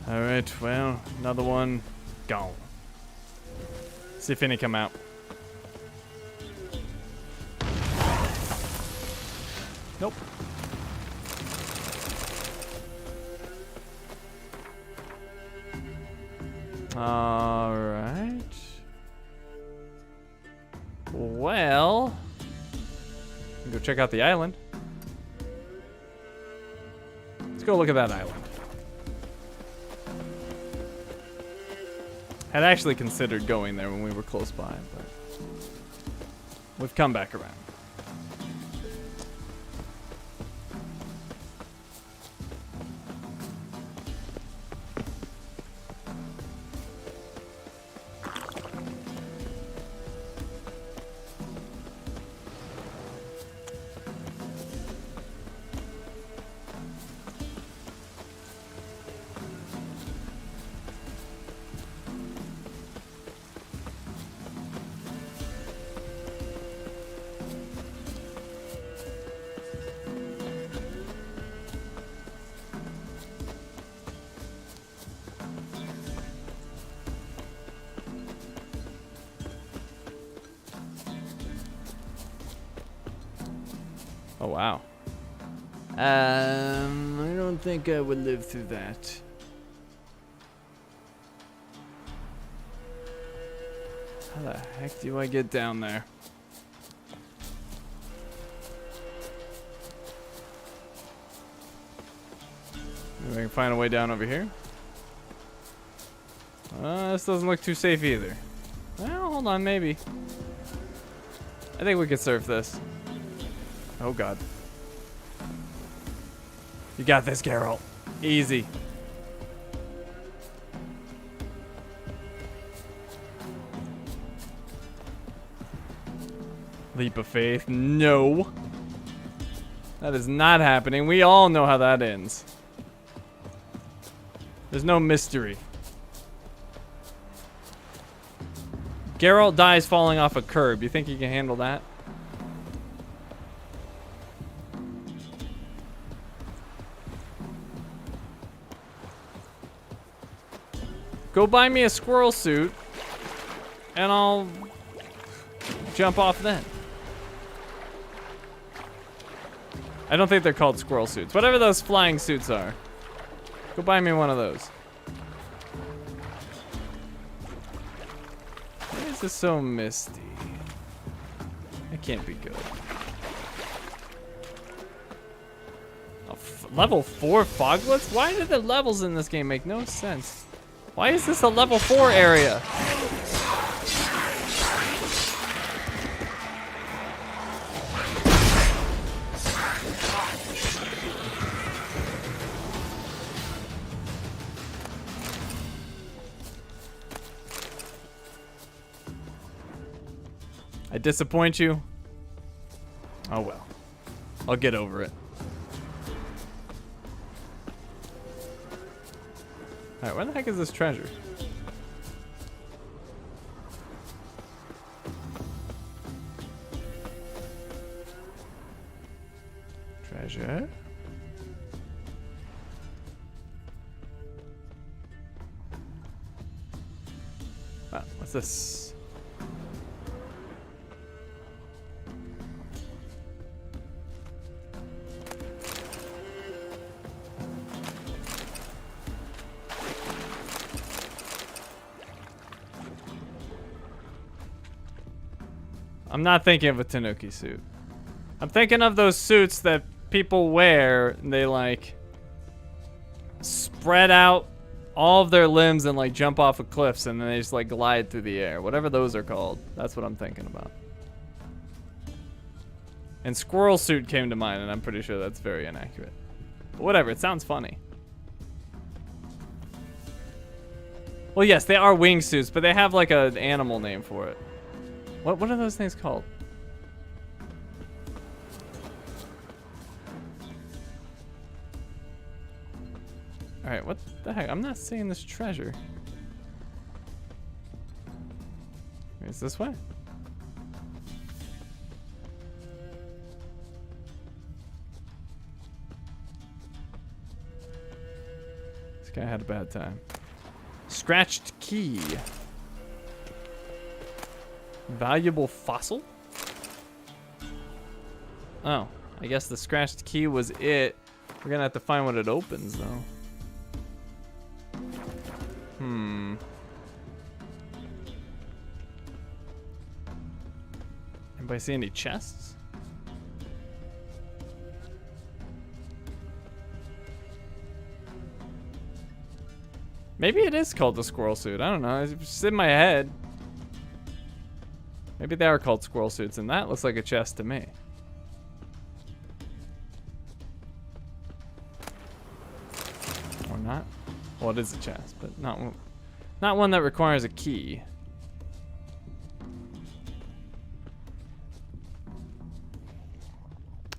All right, well, another one gone. See if any come out. Nope. All right. Well, go check out the island. Let's go look at that island. Had actually considered going there when we were close by, but we've come back around. Oh, wow. I don't think I would live through that. How the heck do I get down there? Maybe I can find a way down over here. This doesn't look too safe either. Well, hold on, maybe. I think we could surf this. Oh god. You got this, Geralt. Easy. Leap of faith. No. That is not happening. We all know how that ends. There's no mystery. Geralt dies falling off a curb. You think he can handle that? Go buy me a squirrel suit, and I'll jump off then. I don't think they're called squirrel suits. Whatever those flying suits are. Go buy me one of those. Why is this so misty? It can't be good. Level 4 foglets? Why did the levels in this game make no sense? Why is this a level 4 area? I disappoint you? Oh well. I'll get over it. Alright, where the heck is this treasure? Okay. Ah, what's this? I'm not thinking of a Tanuki suit. I'm thinking of those suits that people wear, and they like spread out all of their limbs and like jump off of cliffs, and then they just like glide through the air. Whatever those are called. That's what I'm thinking about. And squirrel suit came to mind, and I'm pretty sure that's very inaccurate. But whatever, it sounds funny. Well, yes, they are wingsuits, but they have like an animal name for it. What are those things called? Alright, what the heck? I'm not seeing this treasure. It's this way. This guy had a bad time. Scratched key. Valuable fossil? Oh, I guess the scratched key was it. We're gonna have to find what it opens, though. Anybody see any chests? Maybe it is called the squirrel suit. I don't know. It's just in my head. Maybe they are called squirrel suits, and that looks like a chest to me. Or not. Well, it is a chest, but not one that requires a key.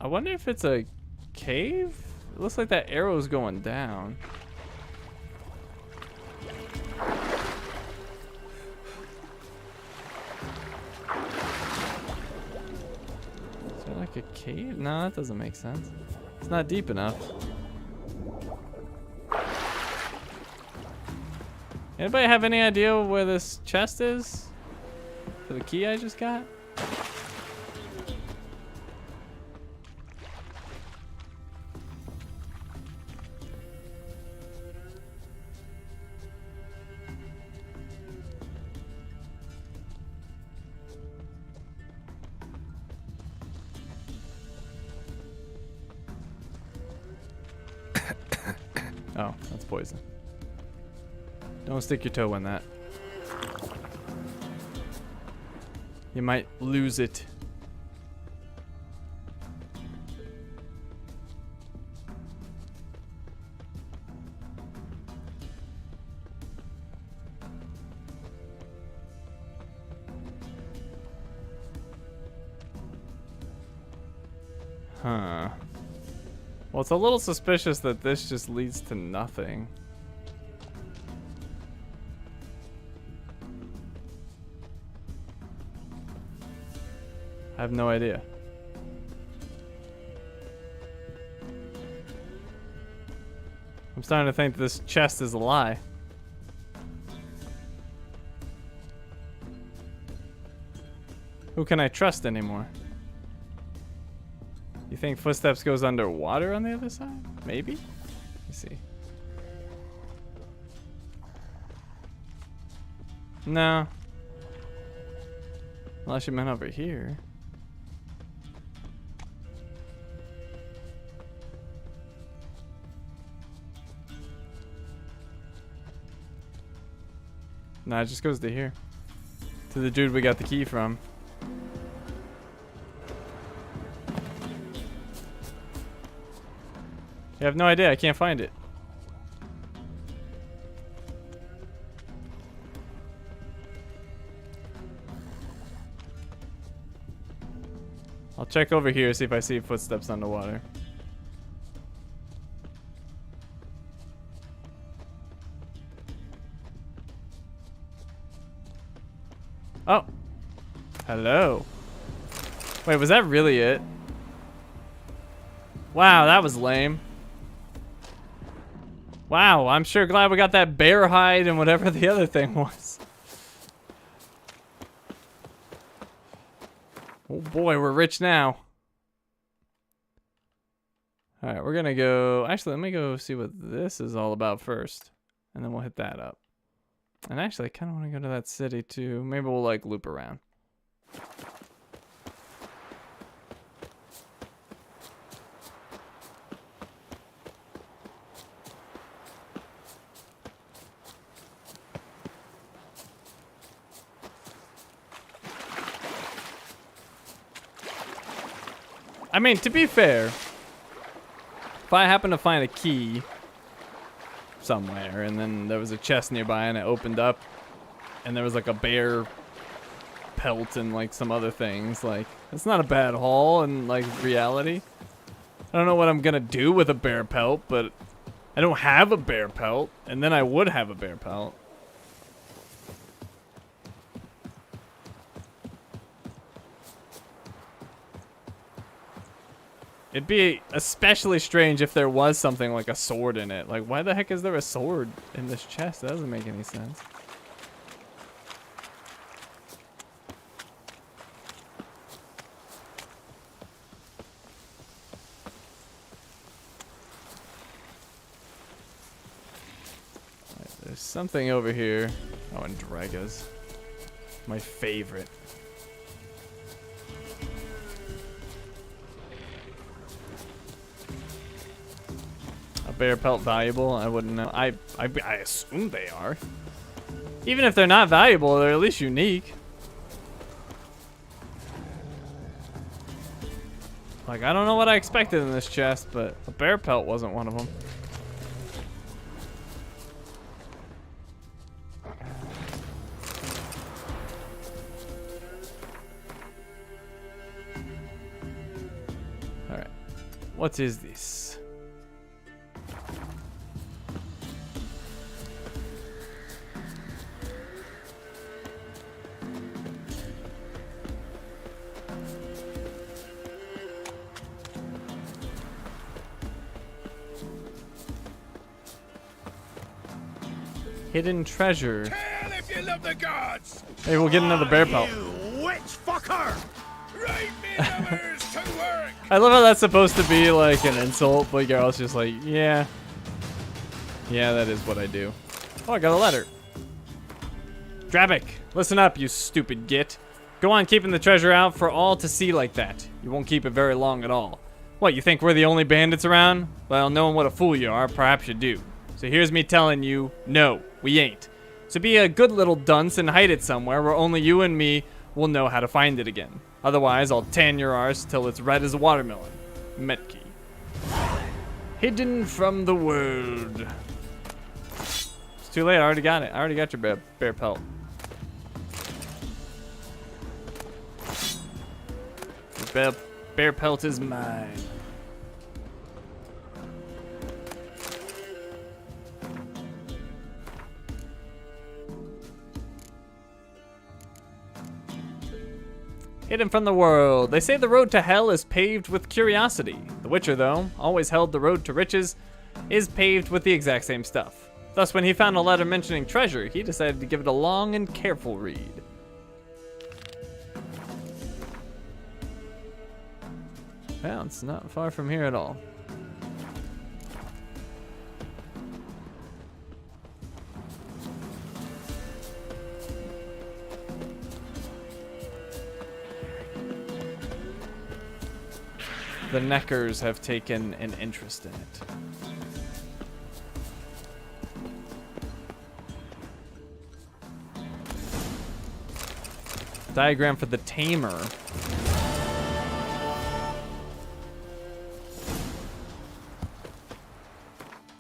I wonder if it's a cave? It looks like that arrow's going down. Is there like a cave? No, that doesn't make sense. It's not deep enough. Anybody have any idea where this chest is? For the key I just got? Oh, that's poison. Don't stick your toe in that. You might lose it. Huh. Well, it's a little suspicious that this just leads to nothing. I have no idea. I'm starting to think this chest is a lie. Who can I trust anymore? You think footsteps goes underwater on the other side? Maybe? Let's see. No. Unless you meant over here. Nah, it just goes to here. To the dude we got the key from. I have no idea. I can't find it. I'll check over here, see if I see footsteps underwater. Oh. Hello. Wait, was that really it? Wow, that was lame. Wow, I'm sure glad we got that bear hide and whatever the other thing was. Oh boy, we're rich now. Alright, we're gonna go... Actually, let me go see what this is all about first. And then we'll hit that up. And actually, I kind of want to go to that city too. Maybe we'll like loop around. I mean, to be fair, if I happen to find a key somewhere and then there was a chest nearby and it opened up and there was like a bear pelt and like some other things, like, it's not a bad haul in like reality. I don't know what I'm gonna do with a bear pelt, but I don't have a bear pelt, and then I would have a bear pelt. It'd be especially strange if there was something like a sword in it. Like, why the heck is there a sword in this chest? That doesn't make any sense. Right, there's something over here. Oh, and Dragas. My favorite. Bear pelt valuable? I wouldn't know. I assume they are. Even if they're not valuable, they're at least unique. Like, I don't know what I expected in this chest, but a bear pelt wasn't one of them. Alright. What is this? Hidden treasure. Tell if you love the gods. Hey, we'll get another bear pelt. You witch fucker! Right me lovers to work! I love how that's supposed to be like an insult, but Geralt's just like, yeah. Yeah, that is what I do. Oh, I got a letter. Drabik, listen up, you stupid git. Go on keeping the treasure out for all to see like that. You won't keep it very long at all. What, you think we're the only bandits around? Well, knowing what a fool you are, perhaps you do. So here's me telling you, no, we ain't. So be a good little dunce and hide it somewhere where only you and me will know how to find it again. Otherwise, I'll tan your arse till it's red as a watermelon. Metki. Hidden from the world. It's too late, I already got it. I already got your bear pelt. Your bear pelt is mine. Hidden from the world. They say the road to hell is paved with curiosity. The Witcher, though, always held the road to riches is paved with the exact same stuff. Thus, when he found a letter mentioning treasure, he decided to give it a long and careful read. Well, it's not far from here at all. The Neckers have taken an interest in it. Diagram for the Tamer.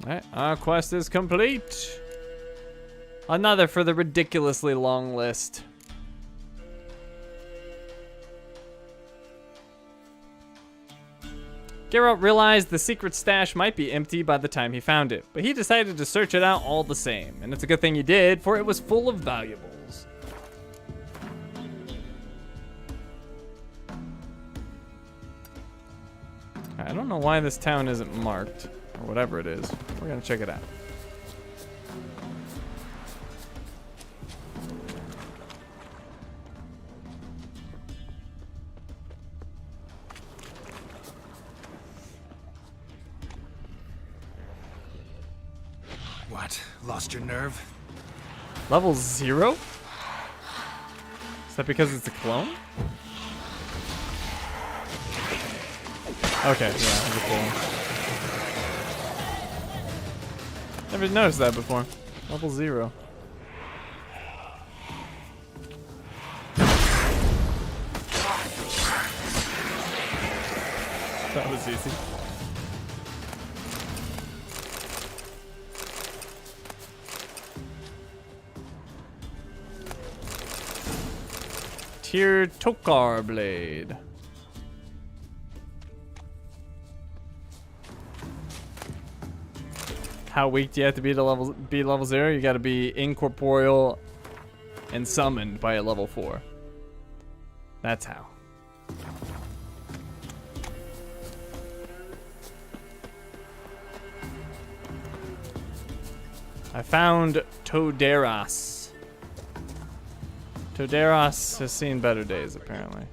Alright, our quest is complete. Another for the ridiculously long list. Geralt realized the secret stash might be empty by the time he found it, but he decided to search it out all the same, and it's a good thing he did, for it was full of valuables. I don't know why this town isn't marked, or whatever it is. We're gonna check it out. What? Lost your nerve? Level 0? Is that because it's a clone? Okay, yeah, it's a clone. Never noticed that before. Level 0. That was easy. Tier Tokar Blade. How weak do you have to be to be level 0? You gotta be incorporeal and summoned by a level 4. That's how. I found Toderas. Toderas has seen better days, apparently.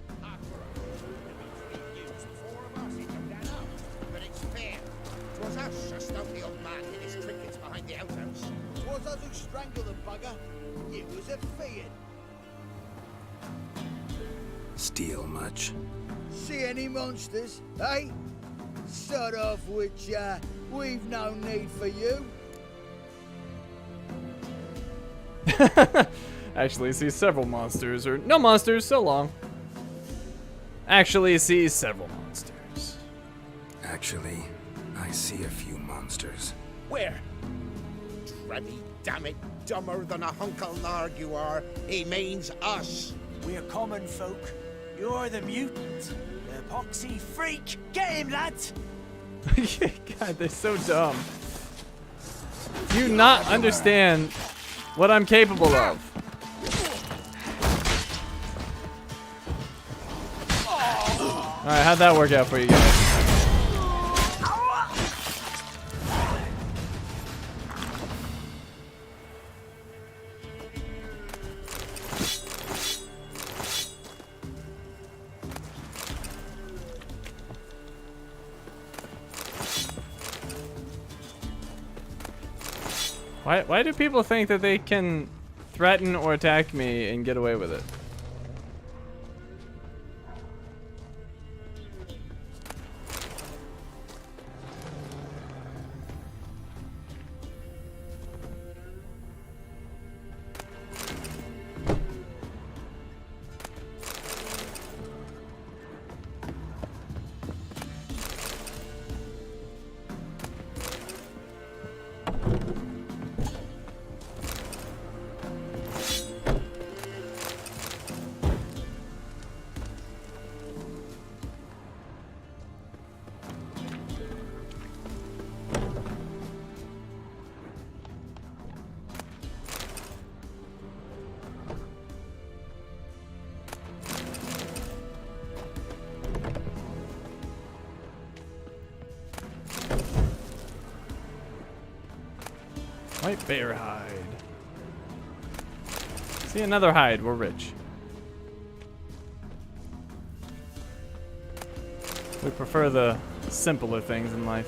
Steal much? See any monsters, eh? Sort of which, we've no need for you. Actually see several monsters, or no monsters, so long. Actually see several monsters. Actually, I see a few monsters. Where? Treddy, damn it, dumber than a hunkle narg you are. He means us. We're common folk. You're the mutant. The epoxy freak. Get him, lads! God, they're so dumb. Do you not understand what I'm capable of? Alright, how'd that work out for you guys? Why do people think that they can threaten or attack me and get away with it? White bear hide. See, another hide. We're rich. We prefer the simpler things in life.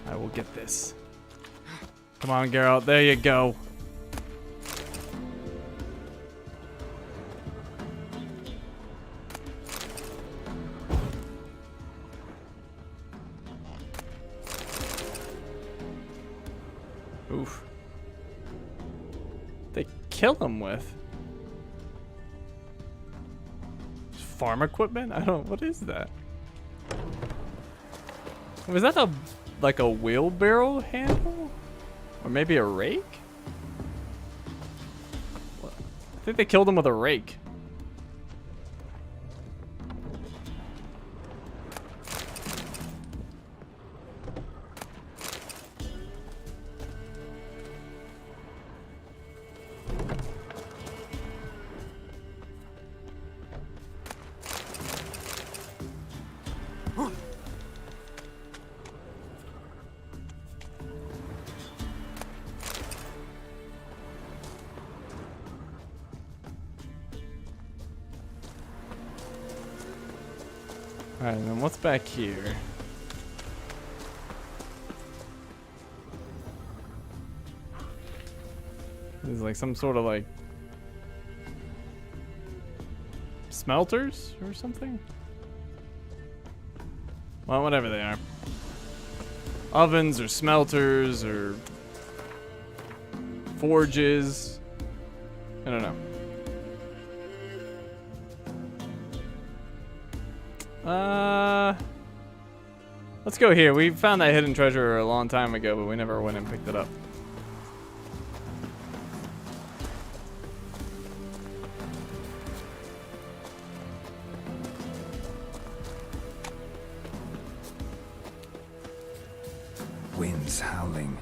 I will get this. Come on, Geralt. There you go. Oof. They kill him with. farm equipment? I don't. What is that? Was that like a wheelbarrow handle, or maybe a rake? I think they killed him with a rake. Alright, then what's back here? This is like some sort of like smelters or something? Well, whatever they are. Ovens or smelters or forges. I don't know. Let's go here. We found that hidden treasure a long time ago, but we never went and picked it up. Winds howling.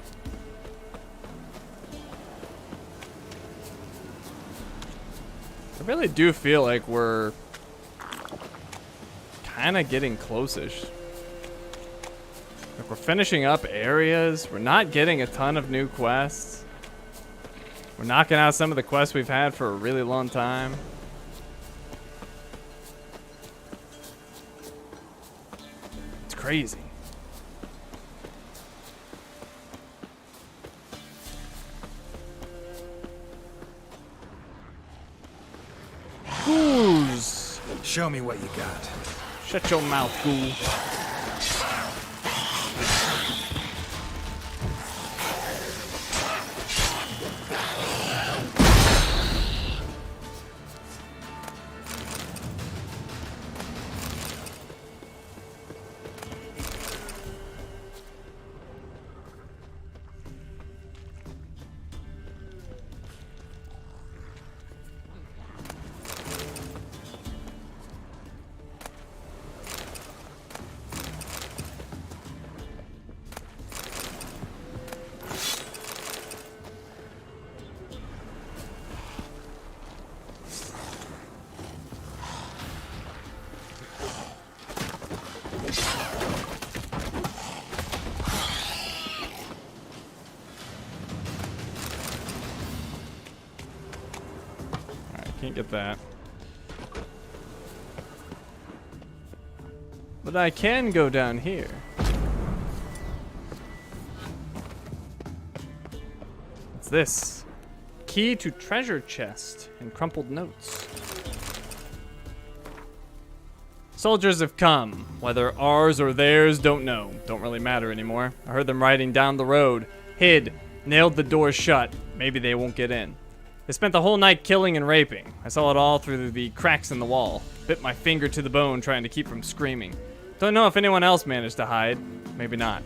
I really do feel like we're kind of getting close-ish. Like we're finishing up areas. We're not getting a ton of new quests. We're knocking out some of the quests we've had for a really long time. It's crazy. Ghouls. Show me what you got. Shut your mouth, ghoul. Can't get that. But I can go down here. What's this? Key to treasure chest and crumpled notes. Soldiers have come. Whether ours or theirs, don't know. Don't really matter anymore. I heard them riding down the road. Hid. Nailed the door shut. Maybe they won't get in. They spent the whole night killing and raping. I saw it all through the cracks in the wall. Bit my finger to the bone trying to keep from screaming. Don't know if anyone else managed to hide. Maybe not.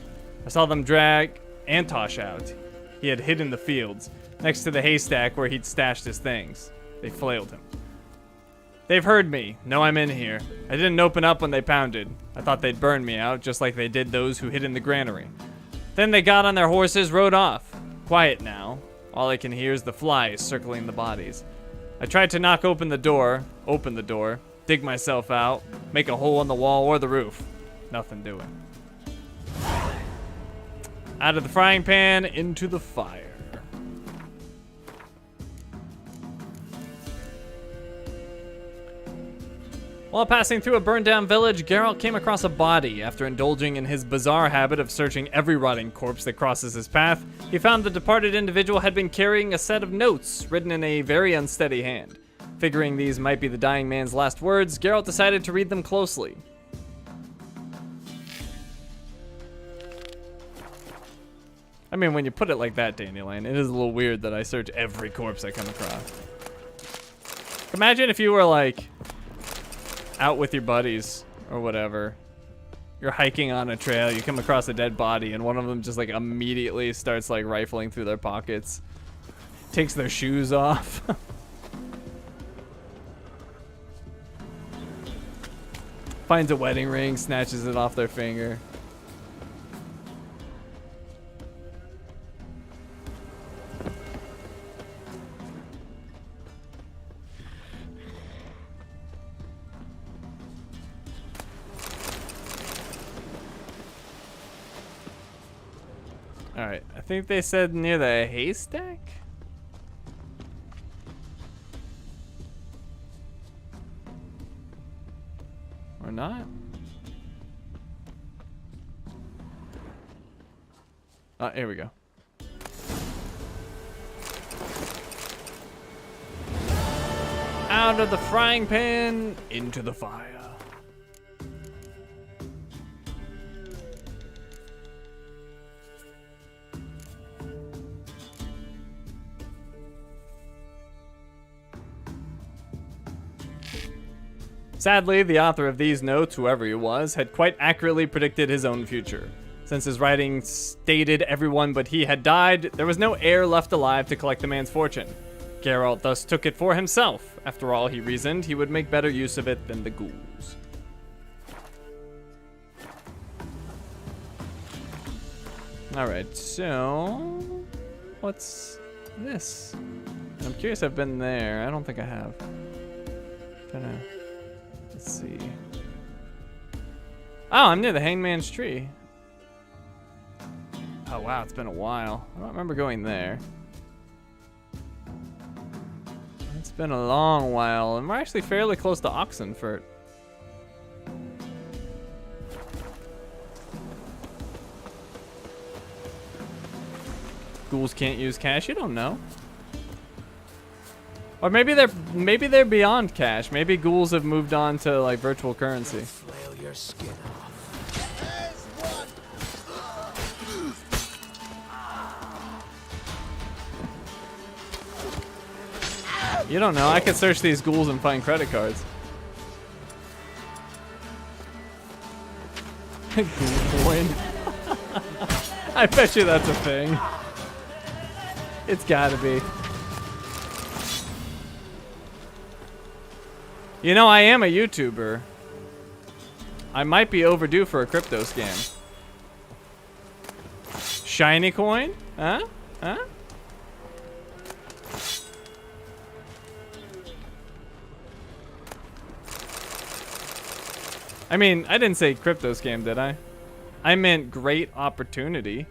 I saw them drag Antosh out. He had hid in the fields, next to the haystack where he'd stashed his things. They flailed him. They've heard me. Know I'm in here. I didn't open up when they pounded. I thought they'd burn me out, just like they did those who hid in the granary. Then they got on their horses, rode off. Quiet now. All I can hear is the flies circling the bodies. I tried to knock open the door, dig myself out, make a hole in the wall or the roof. Nothing doing. Out of the frying pan, into the fire. While passing through a burned-down village, Geralt came across a body. After indulging in his bizarre habit of searching every rotting corpse that crosses his path, he found the departed individual had been carrying a set of notes written in a very unsteady hand. Figuring these might be the dying man's last words, Geralt decided to read them closely. I mean, when you put it like that, Dandelion, it is a little weird that I search every corpse I come across. Imagine if you were like out with your buddies or whatever. You're hiking on a trail, you come across a dead body, and one of them just like immediately starts like rifling through their pockets. Takes their shoes off. Finds a wedding ring, snatches it off their finger. Alright, I think they said near the haystack? Or not? Here we go. Out of the frying pan, into the fire. Sadly, the author of these notes, whoever he was, had quite accurately predicted his own future. Since his writing stated everyone but he had died, there was no heir left alive to collect the man's fortune. Geralt thus took it for himself. After all, he reasoned he would make better use of it than the ghouls. Alright, so... what's this? I'm curious, I've been there. I don't think I have. Let's see. Oh, I'm near the hangman's tree. Oh wow, it's been a while. I don't remember going there. It's been a long while, and we're actually fairly close to Oxenfurt. Ghouls can't use cash, you don't know. Or maybe they're beyond cash. Maybe ghouls have moved on to like virtual currency. Flail your skin off. You don't know. I could search these ghouls and find credit cards. Ghoul coin. I bet you that's a thing. It's gotta be. You know, I am a YouTuber. I might be overdue for a crypto scam. Shiny coin? Huh? Huh? I mean, I didn't say crypto scam, did I? I meant great opportunity.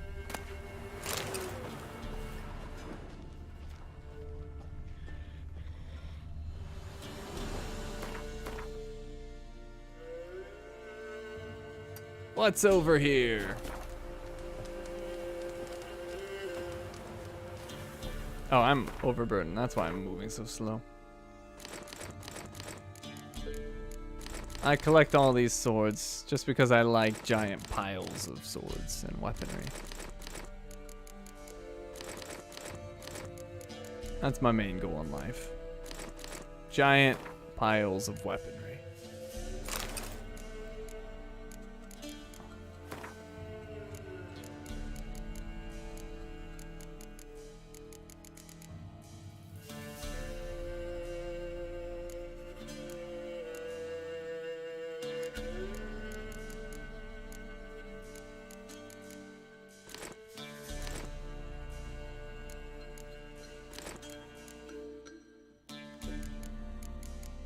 What's over here? Oh, I'm overburdened. That's why I'm moving so slow. I collect all these swords just because I like giant piles of swords and weaponry. That's my main goal in life. Giant piles of weaponry.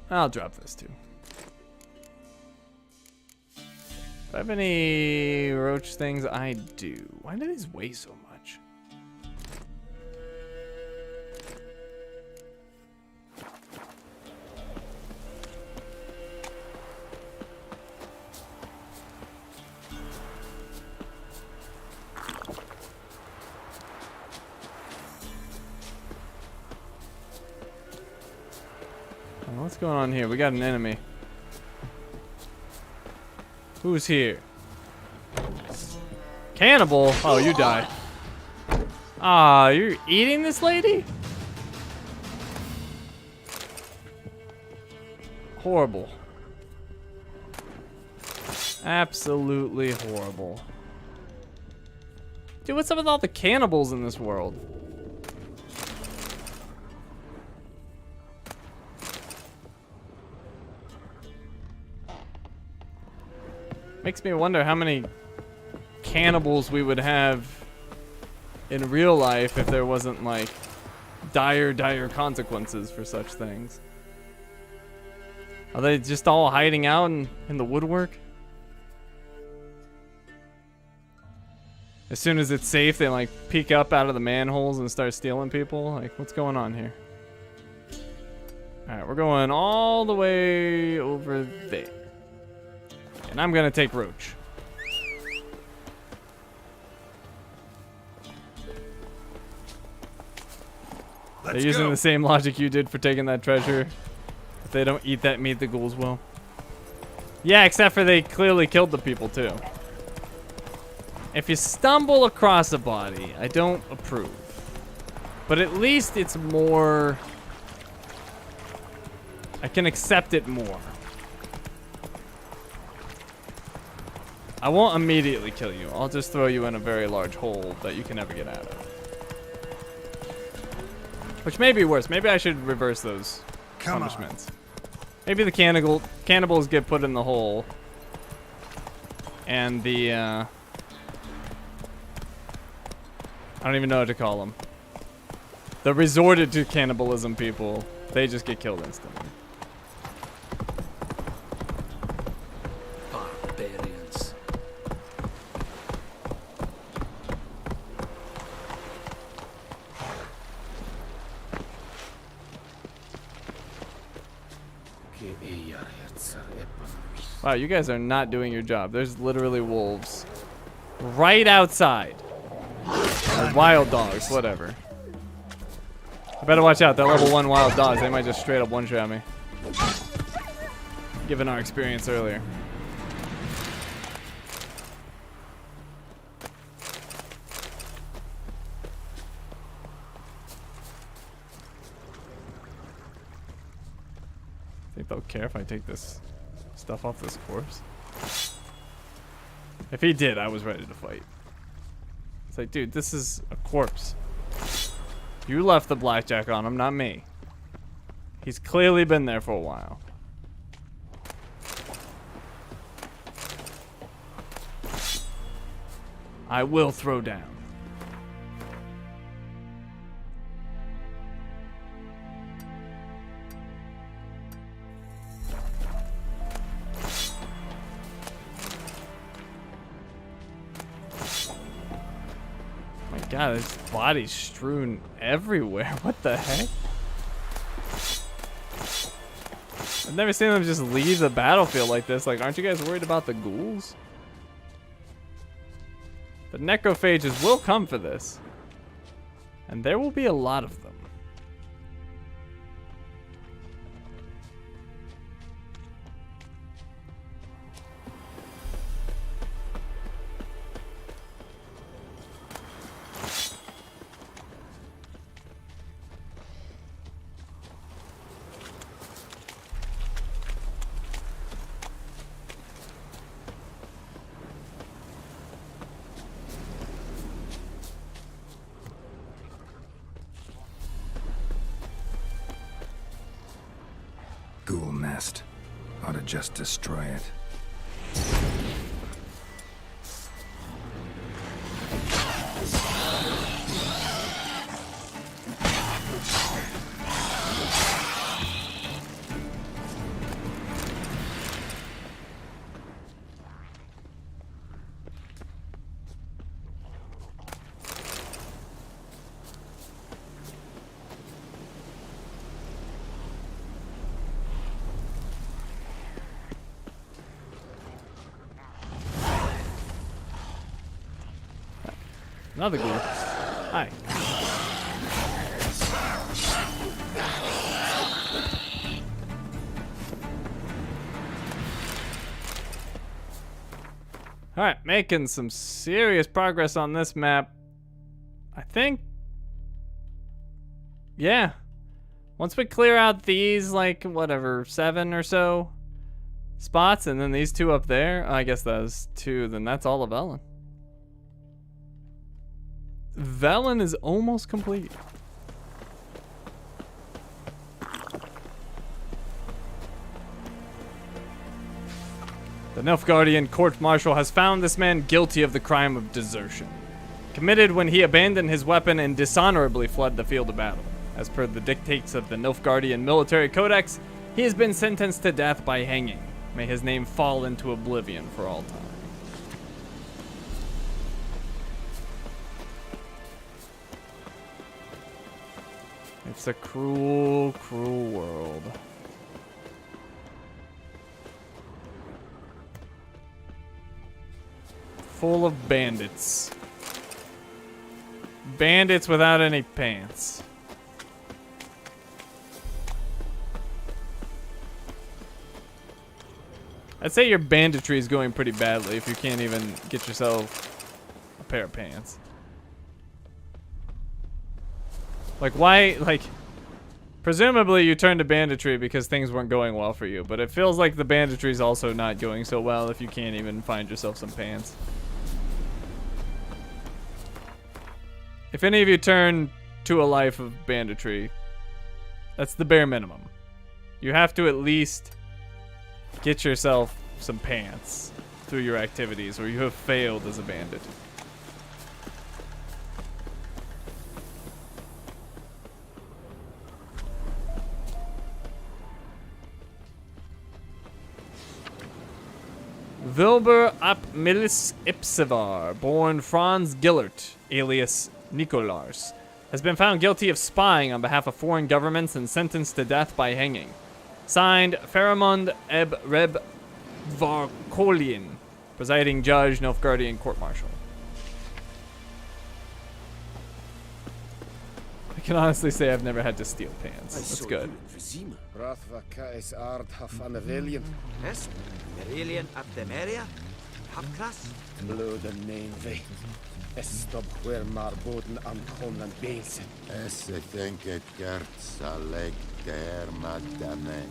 I'll drop this too. Do I have any roach things? I do. Why do these weigh so much? What's going on here? We got an enemy. Who's here? Cannibal? Oh, you die. Ah, you're eating this lady? Horrible. Absolutely horrible. Dude, what's up with all the cannibals in this world? Makes me wonder how many cannibals we would have in real life if there wasn't like dire consequences for such things. Are they just all hiding out in the woodwork? As soon as it's safe, they like peek up out of the manholes and start stealing people? Like, what's going on here? Alright, we're going all the way over there. And I'm gonna take Roach. They're using the same logic you did for taking that treasure. If they don't eat that meat, the ghouls will. Yeah, except for they clearly killed the people too. If you stumble across a body, I don't approve. But at least it's more... I can accept it more. I won't immediately kill you. I'll just throw you in a very large hole that you can never get out of. Which may be worse. Maybe I should reverse those punishments. Maybe the cannibals get put in the hole. And the, I don't even know what to call them. The resorted to cannibalism people, they just get killed instantly. Barbarians. Wow, you guys are not doing your job. There's literally wolves right outside. Or wild dogs, whatever. I better watch out. That level 1 wild dogs, they might just straight up one-shot me. Given our experience earlier. Think they'll care if I take this stuff off this corpse? If he did, I was ready to fight. It's like, dude, this is a corpse. You left the blackjack on him, not me. He's clearly been there for a while. I will throw down. God, there's bodies strewn everywhere. What the heck? I've never seen them just leave the battlefield like this. Like, aren't you guys worried about the ghouls? The necrophages will come for this. And there will be a lot of them. Ghoul nest. Ought to just destroy it. Another ghoul. Hi. Alright, making some serious progress on this map. I think... yeah. Once we clear out these, like, whatever, 7 or so, spots, and then these two up there. I guess that's two. Then that's all of Velen. Velen is almost complete. The Nilfgaardian court-martial has found this man guilty of the crime of desertion, committed when he abandoned his weapon and dishonorably fled the field of battle. As per the dictates of the Nilfgaardian military codex, he has been sentenced to death by hanging. May his name fall into oblivion for all time. It's a cruel, cruel world. Full of bandits. Bandits without any pants. I'd say your banditry is going pretty badly if you can't even get yourself a pair of pants. Like, why, like, presumably you turned to banditry because things weren't going well for you, but it feels like the banditry is also not going so well if you can't even find yourself some pants. If any of you turn to a life of banditry, that's the bare minimum. You have to at least get yourself some pants through your activities, or you have failed as a bandit. Wilbur ap Milis Ipsivar, born Franz Gillert, alias Nicolars, has been found guilty of spying on behalf of foreign governments and sentenced to death by hanging. Signed, Pharamond Eb Reb Varkolian, presiding judge, Nilfgaardian court-martial. I can honestly say I've never had to steal pants. That's good. Yes, Merilian at the Meria, Hapkras, Blood and main ve. Estop where marboden an Conland Basin. Esse thinket gert saleg der madame.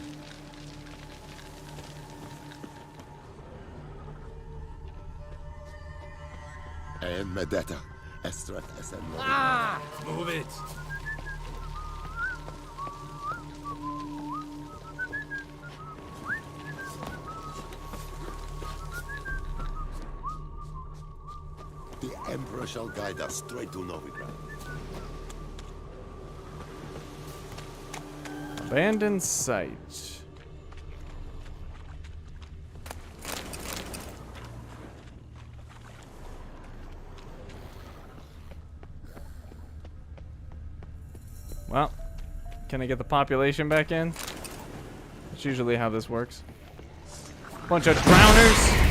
En medetta. Estrat esen. Ah! Move it! The Emperor shall guide us straight to Novigrad. Abandoned site. Well, can I get the population back in? That's usually how this works. Bunch of drowners.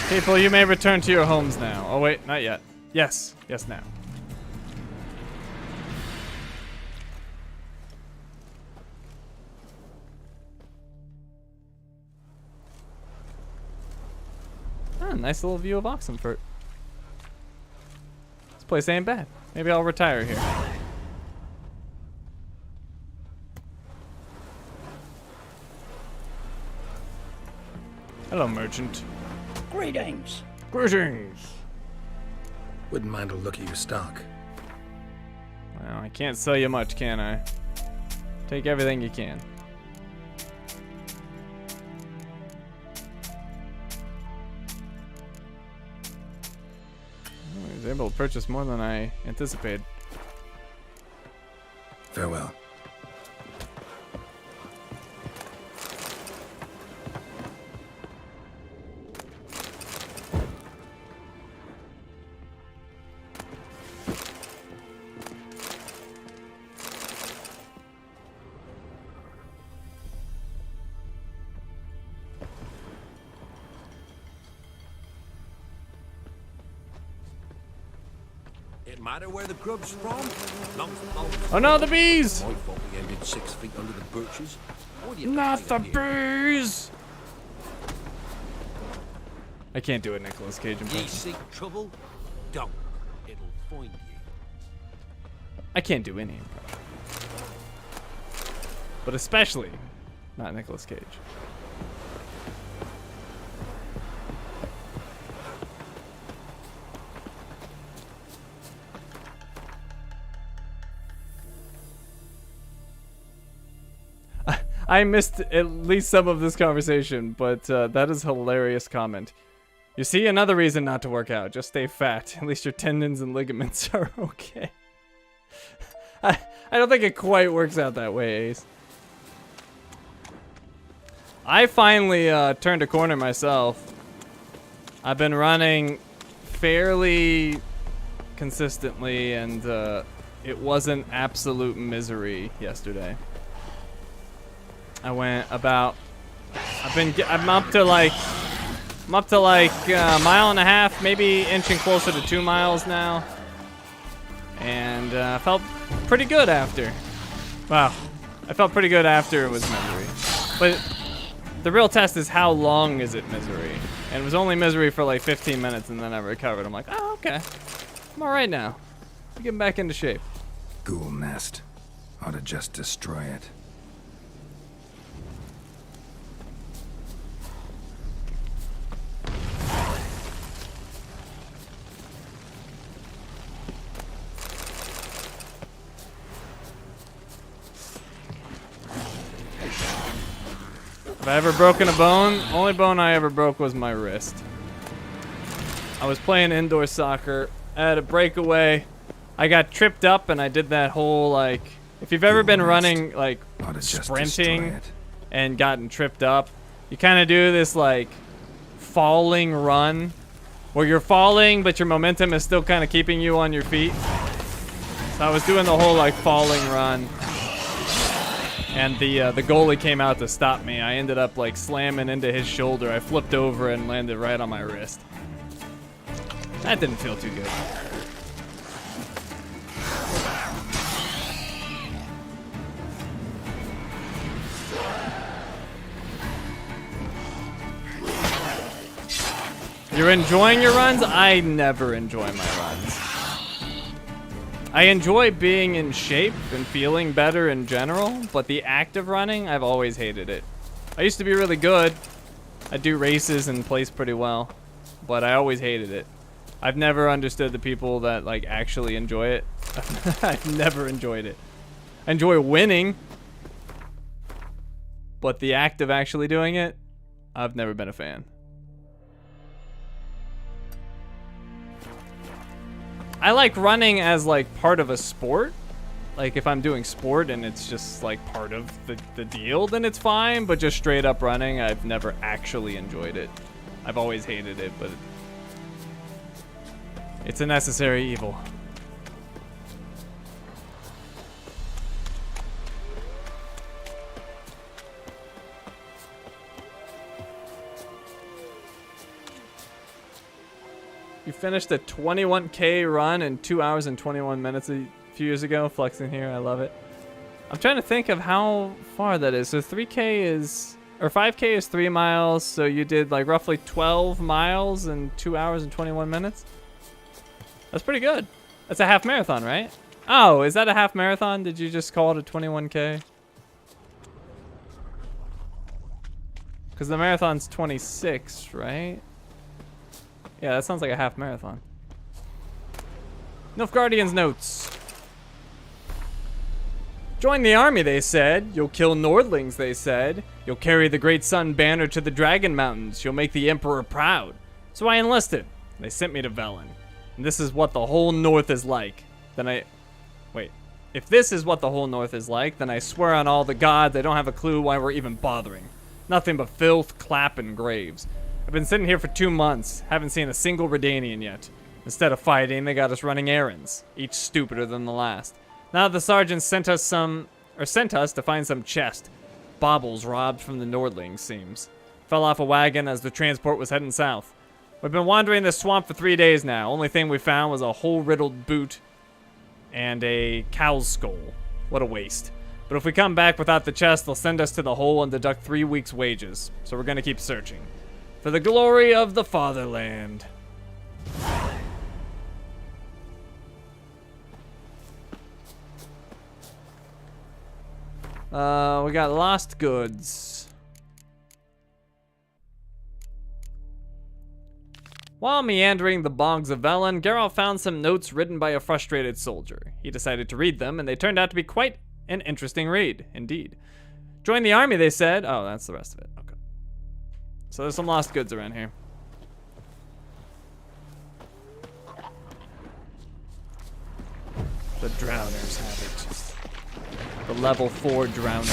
People, you may return to your homes now. Oh wait, not yet. Yes, yes now. Ah, nice little view of Oxenfurt. This place ain't bad. Maybe I'll retire here. Hello, merchant. Greetings. Greetings. Wouldn't mind a look at your stock. Well, I can't sell you much, can I? Take everything you can. Oh, he was able to purchase more than I anticipated. Farewell. Matter where the grub's from? Oh no, the bees! My fault we ended 6 feet under the birches. Not the bees! I can't do a Nicolas Cage Ye impression. seek trouble? Don't. It'll find you. I can't do any impression. But especially not Nicolas Cage. I missed at least some of this conversation, but that is a hilarious comment. You see, another reason not to work out. Just stay fat. At least your tendons and ligaments are okay. I don't think it quite works out that way, Ace. I finally turned a corner myself. I've been running fairly consistently, and it wasn't absolute misery yesterday. I went about. I'm up to like a mile and a half, maybe inching closer to 2 miles now, and felt pretty good after. Wow, I felt pretty good after it was misery. But the real test is how long is it misery, and it was only misery for like 15 minutes, and then I recovered. I'm like, oh okay, I'm all right now. I'm getting back into shape. Ghoul nest. Ought to just destroy it. Have I ever broken a bone? Only bone I ever broke was my wrist. I was playing indoor soccer. I had a breakaway. I got tripped up and I did that whole like, if you've ever been running like sprinting and gotten tripped up, you kind of do this like falling run where you're falling but your momentum is still kind of keeping you on your feet. So I was doing the whole like falling run. And the goalie came out to stop me. I ended up like slamming into his shoulder. I flipped over and landed right on my wrist. That didn't feel too good. You're enjoying your runs? I never enjoy my runs. I enjoy being in shape and feeling better in general, but the act of running, I've always hated it. I used to be really good. I do races and place pretty well, but I always hated it. I've never understood the people that like actually enjoy it. I've never enjoyed it. I enjoy winning, but the act of actually doing it, I've never been a fan. I like running as like part of a sport. Like if I'm doing sport and it's just like part of the deal, then it's fine. But just straight up running, I've never actually enjoyed it. I've always hated it, but it's a necessary evil. You finished a 21K run in 2 hours and 21 minutes a few years ago. Flexing here, I love it. I'm trying to think of how far that is. So 3K is, or 5K is 3 miles. So you did like roughly 12 miles in 2 hours and 21 minutes. That's pretty good. That's a half marathon, right? Oh, is that a half marathon? Did you just call it a 21K? Because the marathon's 26, right? Yeah, that sounds like a half marathon. Nilfgaardian's notes. Join the army, they said. You'll kill Nordlings, they said. You'll carry the Great Sun banner to the Dragon Mountains. You'll make the Emperor proud. So I enlisted. They sent me to Velen. And this is what the whole North is like. Wait. If this is what the whole North is like, then I swear on all the gods I don't have a clue why we're even bothering. Nothing but filth, clap, and graves. I've been sitting here for 2 months, haven't seen a single Redanian yet. Instead of fighting, they got us running errands, each stupider than the last. Now the sergeant sent us to find some chest. Baubles robbed from the Nordlings, seems. Fell off a wagon as the transport was heading south. We've been wandering this swamp for 3 days now. Only thing we found was a hole-riddled boot and a cow's skull. What a waste. But if we come back without the chest, they'll send us to the hole and deduct 3 weeks' wages. So we're gonna keep searching. For the glory of the fatherland. We got lost goods. While meandering the bogs of Velen, Geralt found some notes written by a frustrated soldier. He decided to read them, and they turned out to be quite an interesting read, indeed. Join the army, they said. Oh, that's the rest of it. Okay. So there's some lost goods around here. The drowners have it. The level 4 drowners.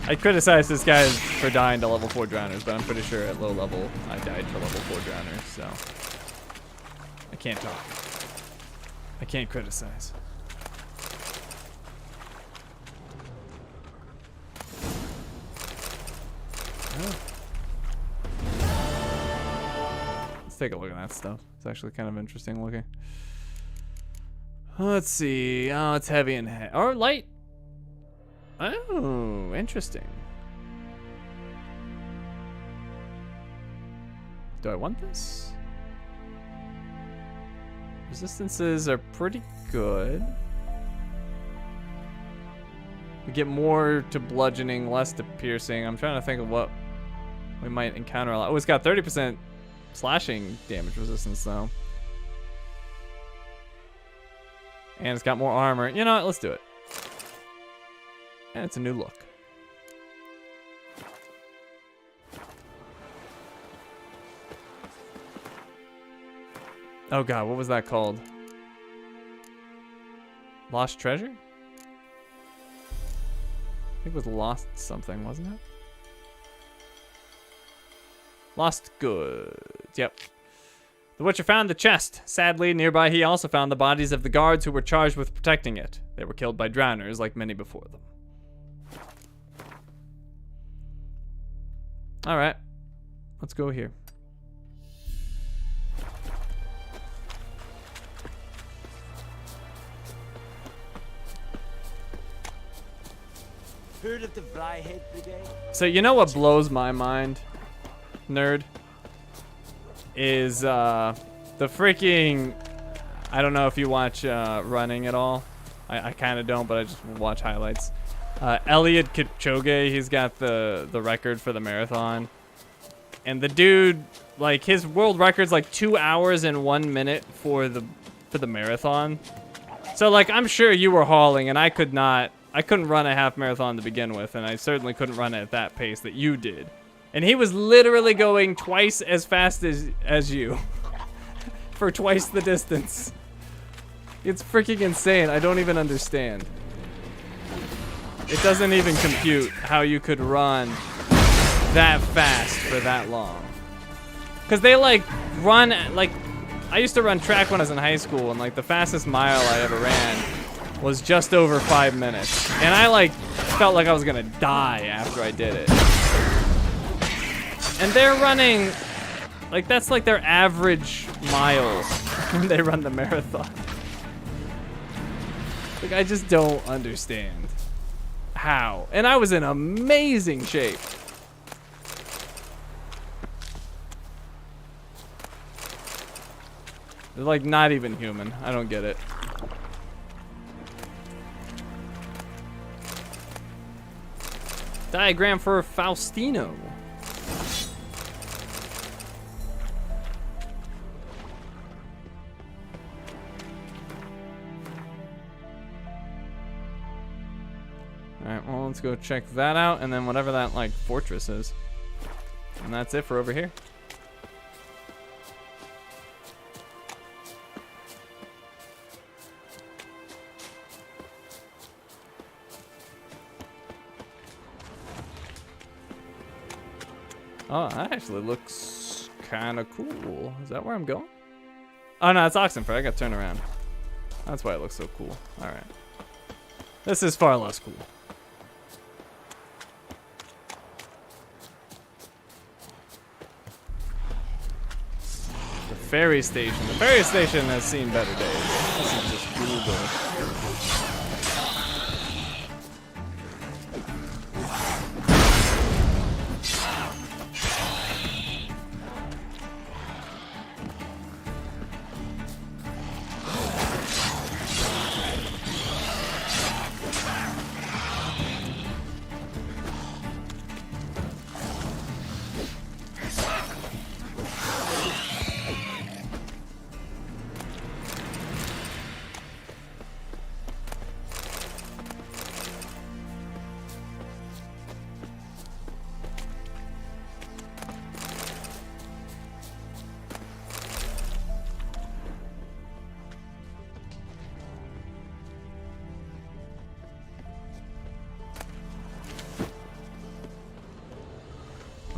I criticized this guy for dying to level 4 drowners, but I'm pretty sure at low level I died to level 4 drowners, so I can't talk. I can't criticize. Oh. Let's take a look at that stuff. It's actually kind of interesting looking. Let's see. Oh, it's heavy and or light. Oh, interesting. Do I want this? Resistances are pretty good. We get more to bludgeoning, less to piercing. I'm trying to think of what we might encounter a lot. Oh, it's got 30% slashing damage resistance though. And it's got more armor. You know what? Let's do it. And it's a new look. Oh god, what was that called? Lost treasure? I think it was lost something, wasn't it? Lost goods. Yep. The Witcher found the chest. Sadly, nearby he also found the bodies of the guards who were charged with protecting it. They were killed by drowners like many before them. Alright. Let's go here. Heard of the Flyhead Brigade? So you know what blows my mind, nerd? Is the freaking, I don't know if you watch running at all. I kind of don't, but I just watch highlights. Eliud Kipchoge, he's got the record for the marathon. And the dude, like his world record's like 2 hours and 1 minute for the marathon. So like I'm sure you were hauling and I couldn't run a half marathon to begin with, and I certainly couldn't run it at that pace that you did. And he was literally going twice as fast as you for twice the distance. It's freaking insane. I don't even understand. It doesn't even compute how you could run that fast for that long. Because they like run, like, I used to run track when I was in high school, and like the fastest mile I ever ran was just over 5 minutes. And I like felt like I was gonna die after I did it. And they're running, like that's like their average mile when they run the marathon. Like I just don't understand how. And I was in amazing shape. They're like not even human. I don't get it. Diagram for Faustino. Alright, well, let's go check that out, and then whatever that, like, fortress is. And that's it for over here. Oh, that actually looks kind of cool. Is that where I'm going? Oh, no, it's Oxenford. I got to turn around. That's why it looks so cool. All right. This is far less cool. The ferry station. The ferry station has seen better days. This is just Google.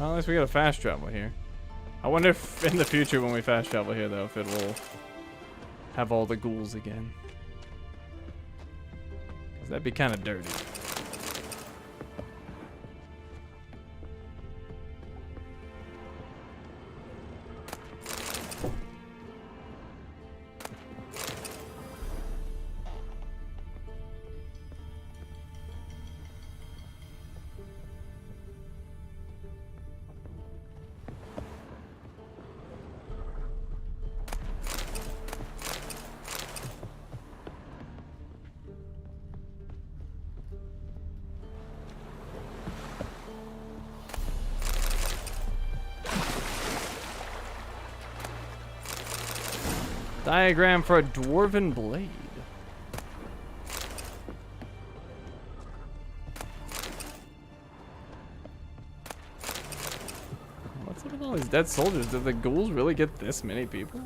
Well, at least we got a fast travel here. I wonder if in the future when we fast travel here, though, if it will have all the ghouls again. Because that'd be kind of dirty. Diagram for a dwarven blade. What's up with all these dead soldiers? Did the ghouls really get this many people?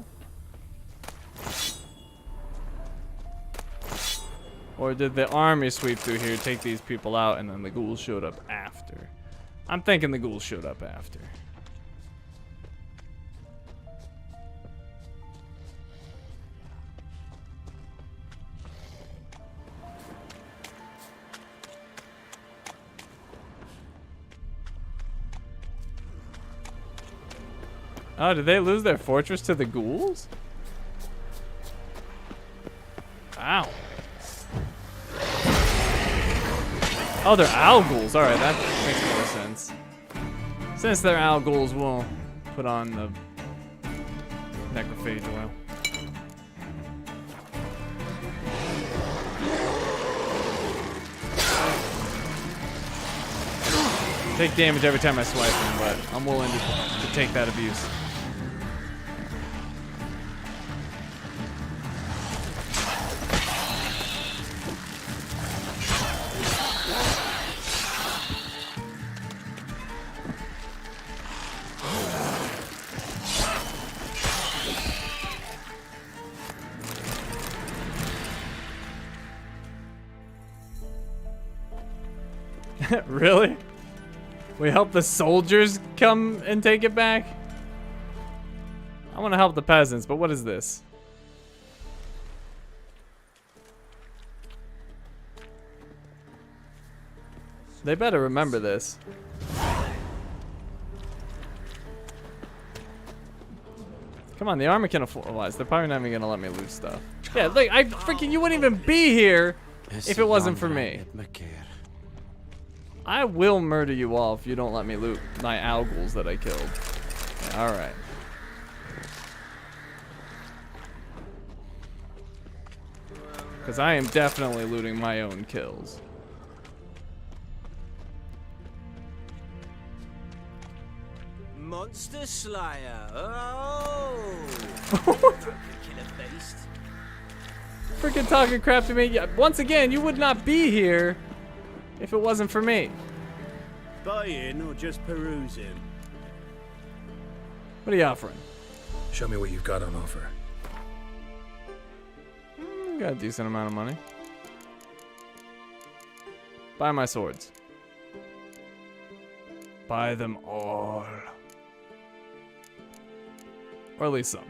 Or did the army sweep through here, take these people out, and then the ghouls showed up after? I'm thinking the ghouls showed up after. Oh, did they lose their fortress to the ghouls? Ow. Oh, they're owl ghouls. Alright, that makes more sense. Since they're owl ghouls, we'll put on the necrophage oil. Take damage every time I swipe him, but I'm willing to take that abuse. Really? We help the soldiers come and take it back? I want to help the peasants, but what is this? They better remember this. Come on, the army can afford wise. They're probably not even gonna let me loot stuff. Yeah, like I freaking you wouldn't even be here if it wasn't for me. I will murder you all if you don't let me loot my owl ghouls that I killed. Yeah, alright. Because I am definitely looting my own kills. Monster Slayer. Oh! Killer beast. Freaking talking crap to me. Yeah, once again, you would not be here if it wasn't for me. Buying or just perusing? What are you offering? Show me what you've got on offer. Got a decent amount of money. Buy my swords. Buy them all. Or at least some.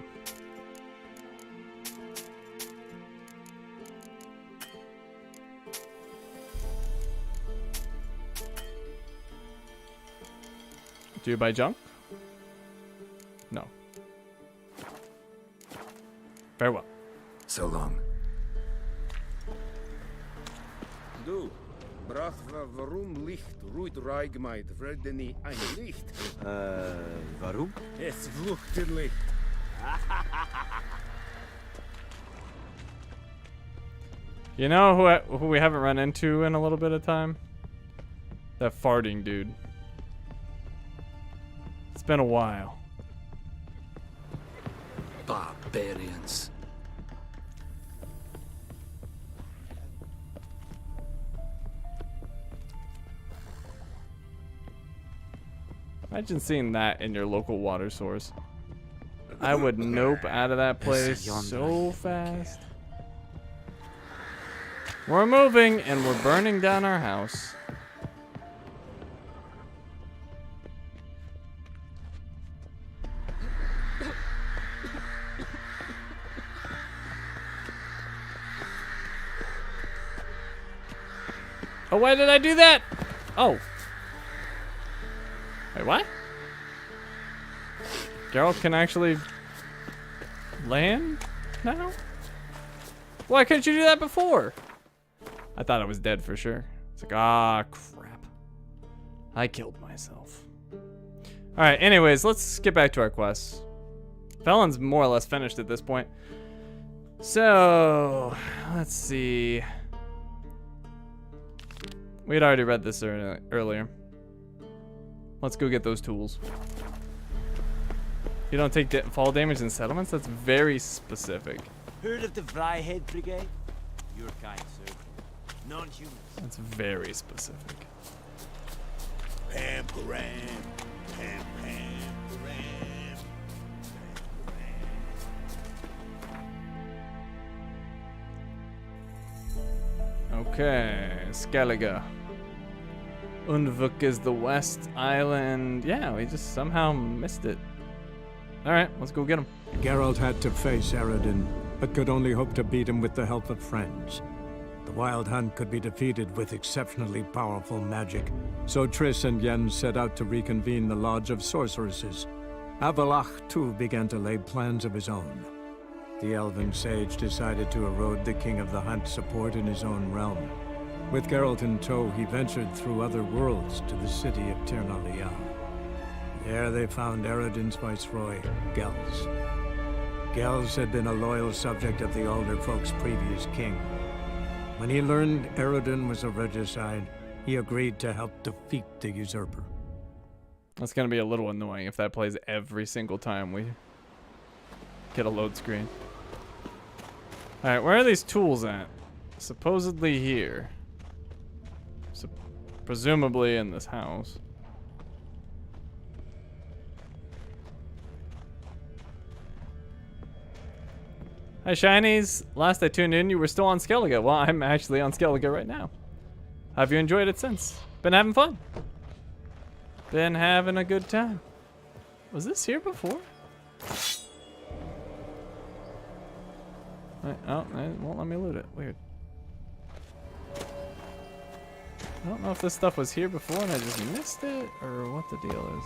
Do you buy junk? No. Very well. So long. Du, brachva warum licht ruit reigmeid verdeni ein licht? Warum? Es vluchterlich. You know who we haven't run into in a little bit of time? That farting dude. It's been a while. Barbarians. Imagine seeing that in your local water source. I would nope out of that place so fast. We're moving and we're burning down our house. Oh, why did I do that? Oh. Wait, what? Geralt can actually land now? Why couldn't you do that before? I thought I was dead for sure. It's like, ah, crap. I killed myself. All right, anyways, let's get back to our quests. Velen's more or less finished at this point. So, let's see. We had already read this earlier. Let's go get those tools. You don't take fall damage in settlements? That's very specific. Heard of the Vryhead Brigade? Your kind, sir. Non-humans. That's very specific. Pam, param, pam, pam, param, Okay, Skellige. Undvuk is the west island. Yeah, we just somehow missed it. All right, let's go get him. Geralt had to face Eredin, but could only hope to beat him with the help of friends. The Wild Hunt could be defeated with exceptionally powerful magic, so Triss and Yen set out to reconvene the Lodge of Sorceresses. Avalach, too, began to lay plans of his own. The elven sage decided to erode the King of the Hunt's support in his own realm. With Geralt in tow, he ventured through other worlds to the city of Tirnalia. There they found Eredin's viceroy, Gels. Gels had been a loyal subject of the Alder Folk's previous king. When he learned Eredin was a regicide, he agreed to help defeat the usurper. That's gonna be a little annoying if that plays every single time we get a load screen. All right, where are these tools at? Supposedly here. Presumably in this house. Hi, Shinies. Last I tuned in, you were still on Skellige. Well, I'm actually on Skellige right now. Have you enjoyed it since? Been having fun. Been having a good time. Was this here before? Oh, it won't let me loot it. Weird. I don't know if this stuff was here before and I just missed it, or what the deal is.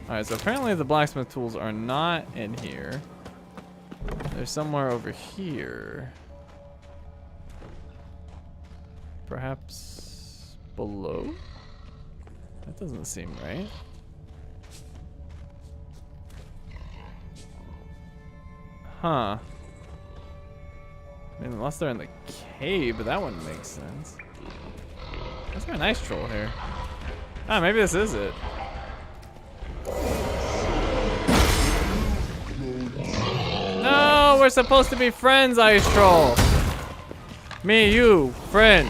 Alright, so apparently the blacksmith tools are not in here. They're somewhere over here. Perhaps below? That doesn't seem right. Huh. I mean, unless they're in the cave, but that wouldn't make sense. Is there a nice troll here? Ah, maybe this is it. No, we're supposed to be friends, Ice Troll. Me, you, friend.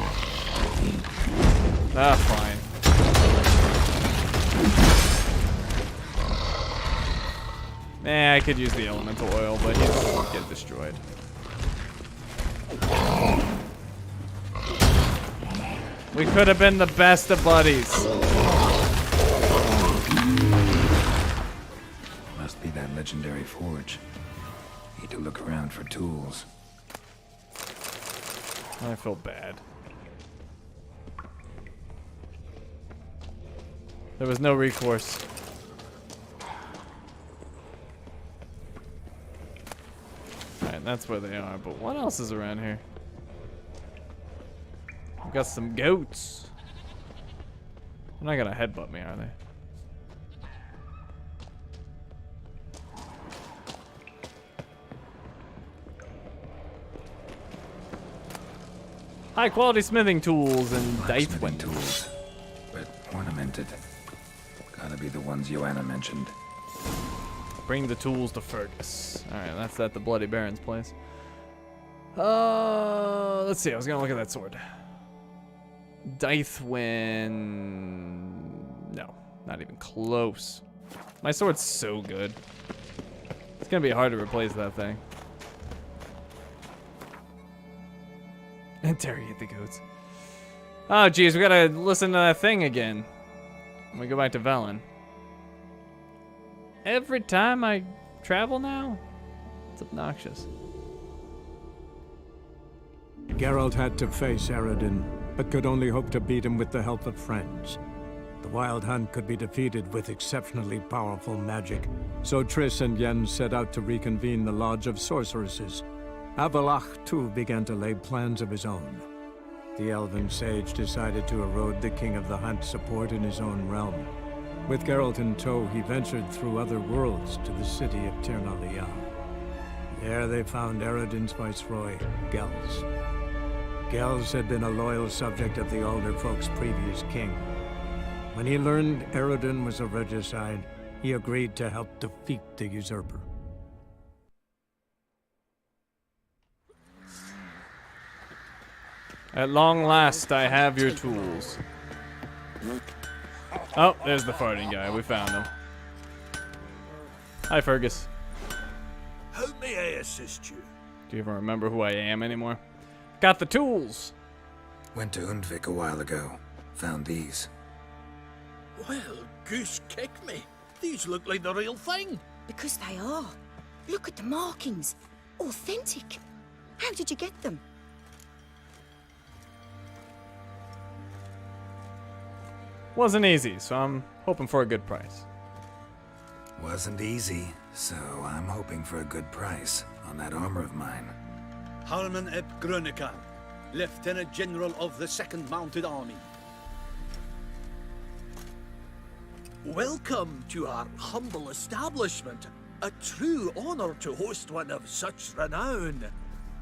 Ah, fine. Nah, I could use the elemental oil, but he'll get destroyed. We could have been the best of buddies. Must be that legendary forge. Need to look around for tools. I feel bad. There was no recourse. Alright, that's where they are, but what else is around here? We've got some goats. They're not gonna headbutt me, are they? High quality smithing tools and Dithwin tools, but ornamented. Gotta be the ones Joanna mentioned. Bring the tools to Fergus. Alright, that's at the Bloody Baron's place. Let's see, I was gonna look at that sword. Dithwin. No, not even close. My sword's so good. It's gonna be hard to replace that thing. Interrogate the goats. Oh, geez, we gotta listen to that thing again. When we go back to Velen. Every time I travel now, it's obnoxious. Geralt had to face Eredin, but could only hope to beat him with the help of friends. The Wild Hunt could be defeated with exceptionally powerful magic, so Triss and Yen set out to reconvene the Lodge of Sorceresses. Avalach, too, began to lay plans of his own. The elven sage decided to erode the King of the Hunt's support in his own realm. With Geralt in tow, he ventured through other worlds to the city of Tir na Liah. There they found Eredin's viceroy, Gels. Gels had been a loyal subject of the Alder Folk's previous king. When he learned Eredin was a regicide, he agreed to help defeat the usurper. At long last, I have your tools. Oh, there's the farting guy. We found him. Hi, Fergus. How may I assist you? Do you even remember who I am anymore? Got the tools. Went to Undvik a while ago. Found these. Well, goose kick me. These look like the real thing. Because they are. Look at the markings. Authentic. How did you get them? Wasn't easy, so I'm hoping for a good price. Wasn't easy, so I'm hoping for a good price on that armor of mine. Harman eb Grönekan, Lieutenant General of the 2nd Mounted Army. Welcome to our humble establishment. A true honor to host one of such renown.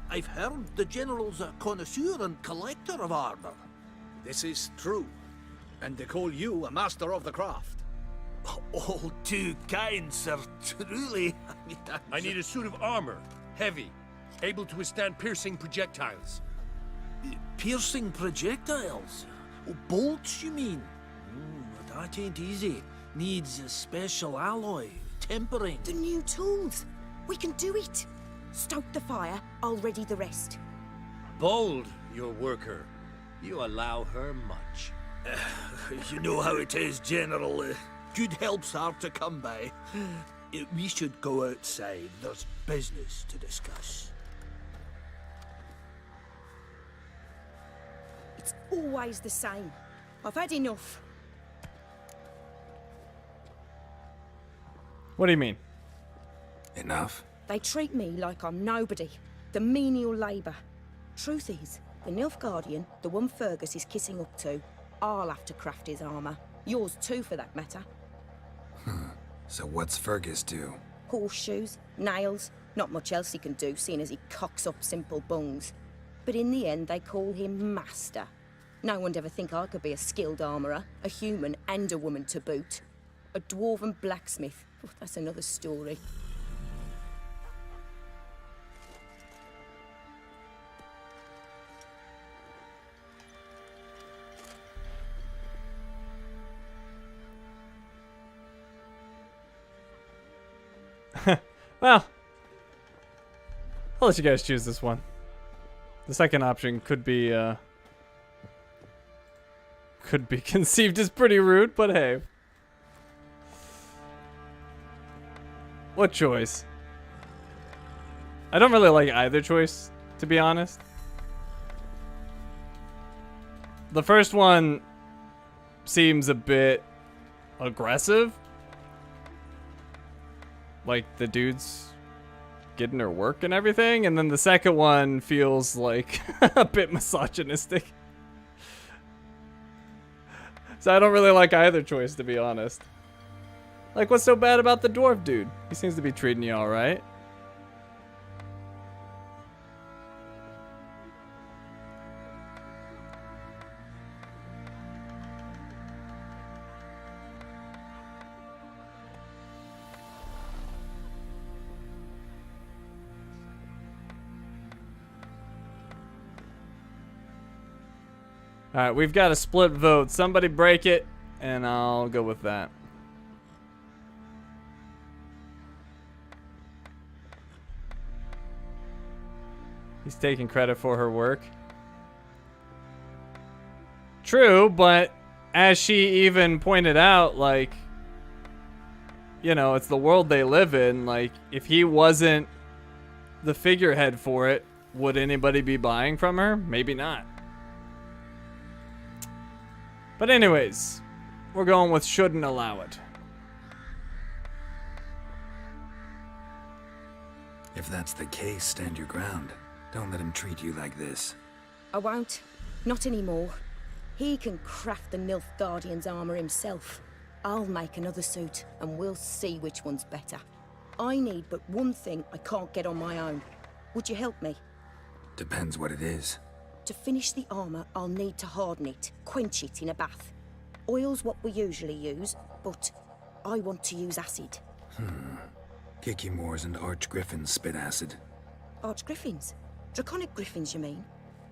I've heard the General's a connoisseur and collector of armor. This is true, and they call you a master of the craft. All too kind, sir. Truly. I need a suit of armor, heavy, able to withstand piercing projectiles. Piercing projectiles? Oh, bolts, you mean? That ain't easy. Needs a special alloy, tempering. The new tools. We can do it. Stoke the fire, I'll ready the rest. Bold, your worker. You allow her much. You know how it is, General. Good help's hard to come by. We should go outside. There's business to discuss. It's always the same. I've had enough. What do you mean? Enough? They treat me like I'm nobody. The menial labour. Truth is, the Nilfgaardian, the one Fergus is kissing up to, I'll have to craft his armour. Yours too, for that matter. So what's Fergus do? Horseshoes, nails, not much else he can do, seeing as he cocks up simple bungs. But in the end, they call him Master. No one'd ever think I could be a skilled armourer, a human and a woman to boot. A dwarven blacksmith. Oh, that's another story. Well, I'll let you guys choose this one. The second option could be conceived as pretty rude, but hey. What choice? I don't really like either choice, to be honest. The first one seems a bit aggressive. Like the dude's getting her work and everything, and then the second one feels like a bit misogynistic. So I don't really like either choice, to be honest. Like, what's so bad about the dwarf dude? He seems to be treating you alright. Alright, we've got a split vote. Somebody break it, and I'll go with that. He's taking credit for her work. True, but as she even pointed out, like, you know, it's the world they live in. Like, if he wasn't the figurehead for it, Would anybody be buying from her? Maybe not. But anyways, we're going with shouldn't allow it. If that's the case, stand your ground. Don't let him treat you like this. I won't. Not anymore. He can craft the Nilfgaardian's armor himself. I'll make another suit, and we'll see which one's better. I need but one thing I can't get on my own. Would you help me? Depends what it is. To finish the armor, I'll need to harden it, quench it in a bath. Oil's what we usually use, but I want to use acid. Kicky Moors and Arch-Griffins spit acid. Arch-Griffins? Draconic Griffins, you mean?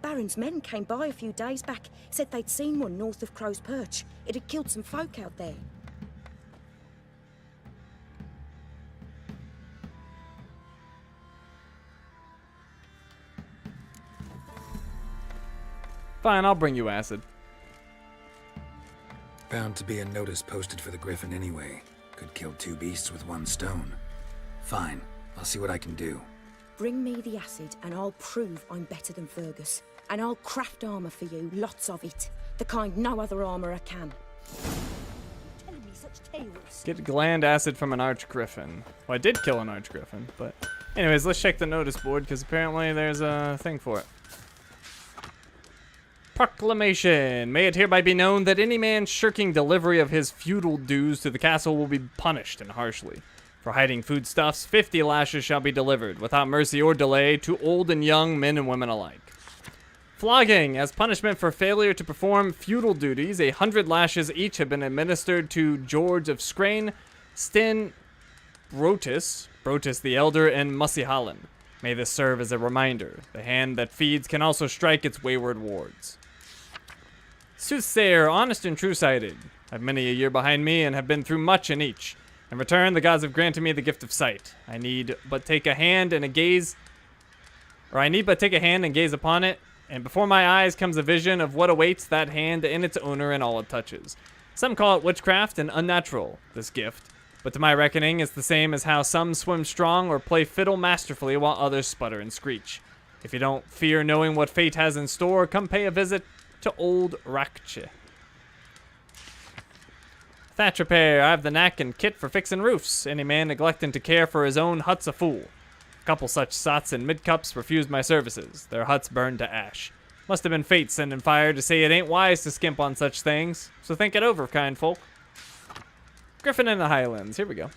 Baron's men came by a few days back, said they'd seen one north of Crow's Perch. It had killed some folk out there. Fine, I'll bring you acid. Bound to be a notice posted for the Griffin anyway. Could kill 2 beasts with 1 stone. Fine, I'll see what I can do. Bring me the acid and I'll prove I'm better than Fergus. And I'll craft armor for you, lots of it. The kind no other armorer can. Telling me such tales. Get gland acid from an Arch-Griffin. Well, I did kill an Arch-Griffin, but... Anyways, let's check the notice board, because apparently there's a thing for it. Proclamation. May it hereby be known that any man shirking delivery of his feudal dues to the castle will be punished, and harshly. For hiding foodstuffs, 50 lashes shall be delivered, without mercy or delay, to old and young, men and women alike. Flogging. As punishment for failure to perform feudal duties, 100 lashes each have been administered to George of Scrain, Sten Brotus the Elder, and Mussyhallen. May this serve as a reminder. The hand that feeds can also strike its wayward wards. Soothsayer, honest and true-sighted. I've many a year behind me and have been through much in each. In return, the gods have granted me the gift of sight. I need but take a hand and gaze upon it, and before my eyes comes a vision of what awaits that hand and its owner and all it touches. Some call it witchcraft and unnatural, this gift, but to my reckoning it's the same as how some swim strong or play fiddle masterfully while others sputter and screech. If you don't fear knowing what fate has in store, come pay a visit to old Rakche. Thatch repair. I have the knack and kit for fixing roofs. Any man neglecting to care for his own hut's a fool. A couple such sots in mid-cups refused my services. Their huts burned to ash. Must have been fate sending fire to say it ain't wise to skimp on such things. So think it over, kind folk. Griffin in the Highlands. Here we go.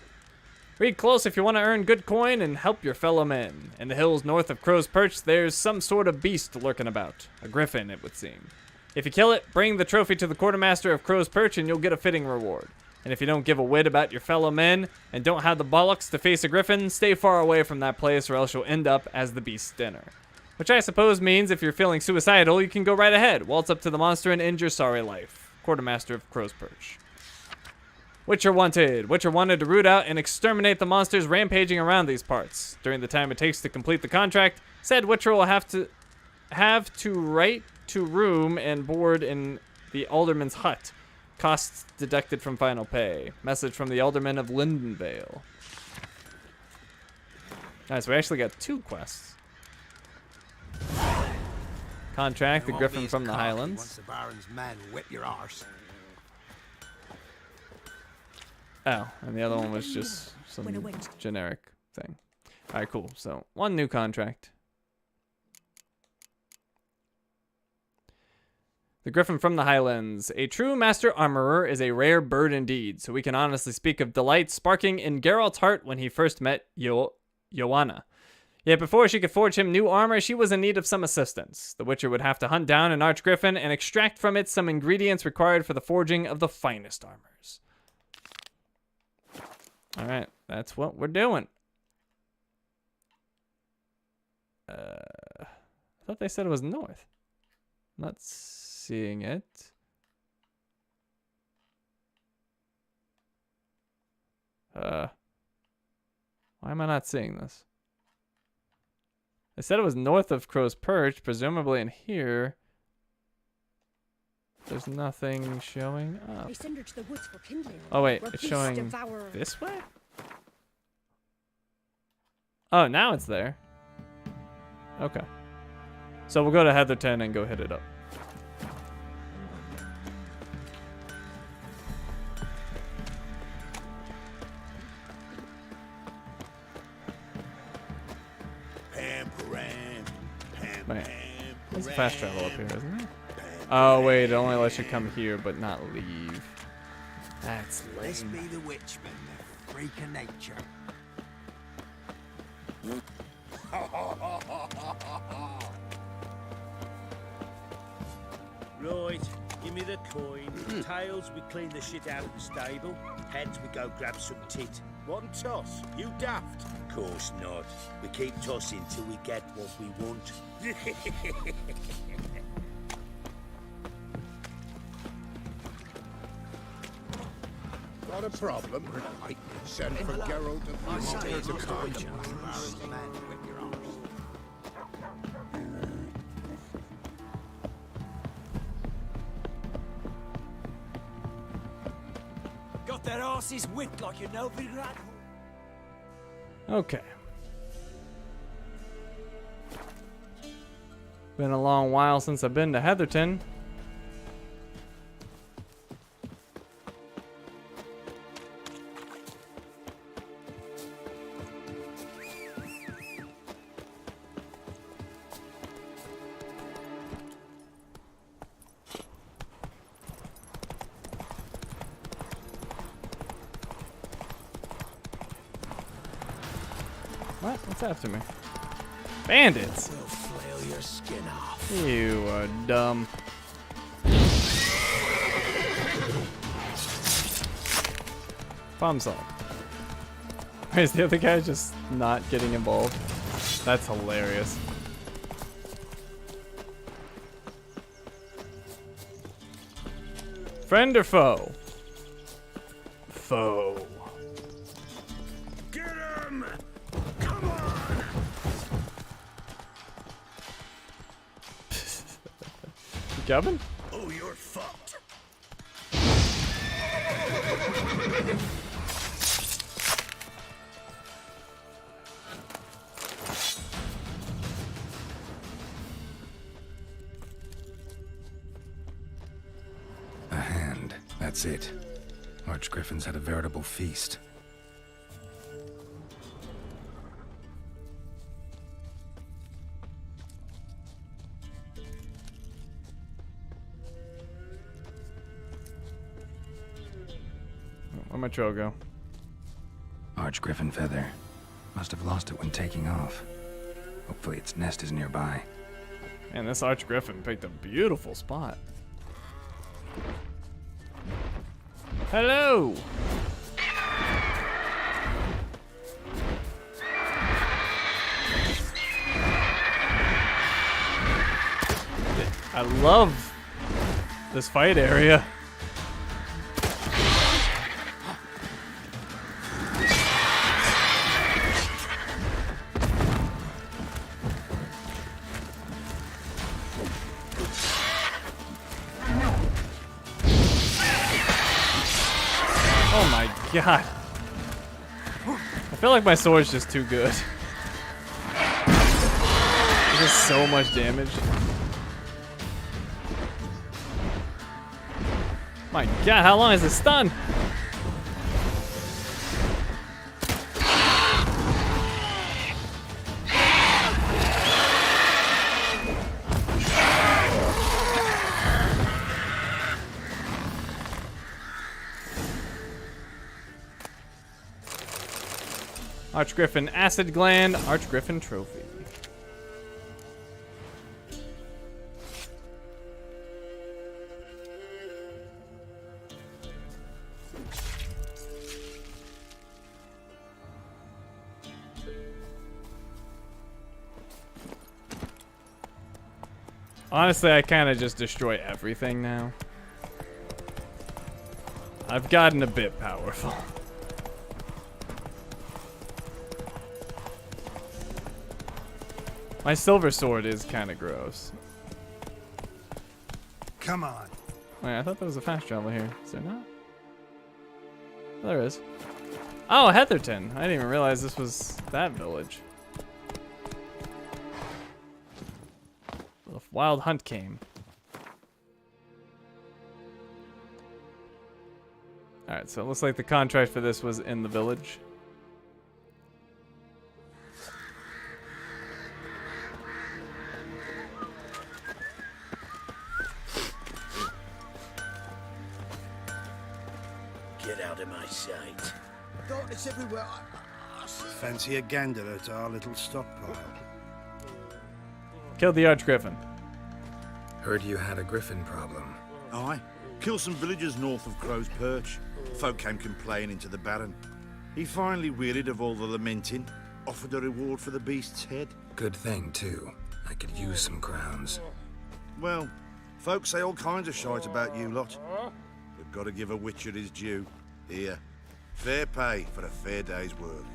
Read close if you want to earn good coin and help your fellow men. In the hills north of Crow's Perch, there's some sort of beast lurking about. A griffin, it would seem. If you kill it, bring the trophy to the quartermaster of Crow's Perch and you'll get a fitting reward. And if you don't give a whit about your fellow men and don't have the bollocks to face a griffin, stay far away from that place or else you'll end up as the beast's dinner. Which I suppose means if you're feeling suicidal, you can go right ahead, waltz up to the monster and end your sorry life. Quartermaster of Crow's Perch. Witcher wanted. Witcher wanted to root out and exterminate the monsters rampaging around these parts. During the time it takes to complete the contract, said Witcher will have to write to room and board in the alderman's hut. Costs deducted from final pay. Message from the alderman of Lindenvale. Alright, so we actually got 2 quests. Contract the Griffin from the Highlands. Once the Baron's men whip your arse. Oh, and the other one was just some generic thing. Alright, cool. So, 1 new contract. The Griffin from the Highlands. A true master armorer is a rare bird indeed, so we can honestly speak of delight sparking in Geralt's heart when he first met Joanna. Yet before she could forge him new armor, she was in need of some assistance. The Witcher would have to hunt down an Arch-Griffin and extract from it some ingredients required for the forging of the finest armors. Alright, that's what we're doing. I thought they said it was north. I'm not seeing it. Why am I not seeing this? They said it was north of Crow's Perch, presumably in here. There's nothing showing up. They send her to the woods for kindling. Oh wait, it's showing this way? Oh, now it's there. Okay. So we'll go to Heatherton and go hit it up. Wait, there's fast travel up here, isn't it? Oh wait, it only lets you come here but not leave. That's lame. This be the witchman, the freak of nature. Right, give me the coin. Tails, we clean the shit out of the stable. Heads, we go grab some tit. One toss, you daft? Of course not. We keep tossing till we get what we want. Got a problem? Right. Send for Geralt and the carriage. Got their asses whipped like you know, Novigrad. Okay. Been a long while since I've been to Heatherton. What? What's after me? Bandits! We'll flail your skin off. You are dumb. Problem solved. Is the other guy just not getting involved? That's hilarious. Friend or foe? Foe. Get him! Come on! You coming? Oh, you're fucked. A hand. That's it. Archgriffin's had a veritable feast. Where'd my trail go? Archgriffin feather. Must have lost it when taking off. Hopefully its nest is nearby. Man, this Archgriffin picked a beautiful spot. Hello! I love this fight area. Oh my god. I feel like my sword's just too good. It does so much damage. My god, how long is this stun? Archgriffin Acid Gland, Archgriffin Trophy. Honestly, I kind of just destroy everything now. I've gotten a bit powerful. My silver sword is kind of gross. Come on. Wait, I thought there was a fast travel here. Is there not? Oh, there is. Oh, Heatherton. I didn't even realize this was that village. Wild hunt came. Alright, so it looks like the contract for this was in the village. Get out of my sight. Darkness everywhere. Fancy a gander at our little stockpile. Killed the Arch-Griffin. Heard you had a Griffin problem. Aye. Killed some villagers north of Crow's Perch. Folk came complaining to the Baron. He finally wearied of all the lamenting, offered a reward for the beast's head. Good thing, too. I could use some crowns. Well, folks say all kinds of shite about you lot. But gotta give a witcher his due. Here, fair pay for a fair day's work.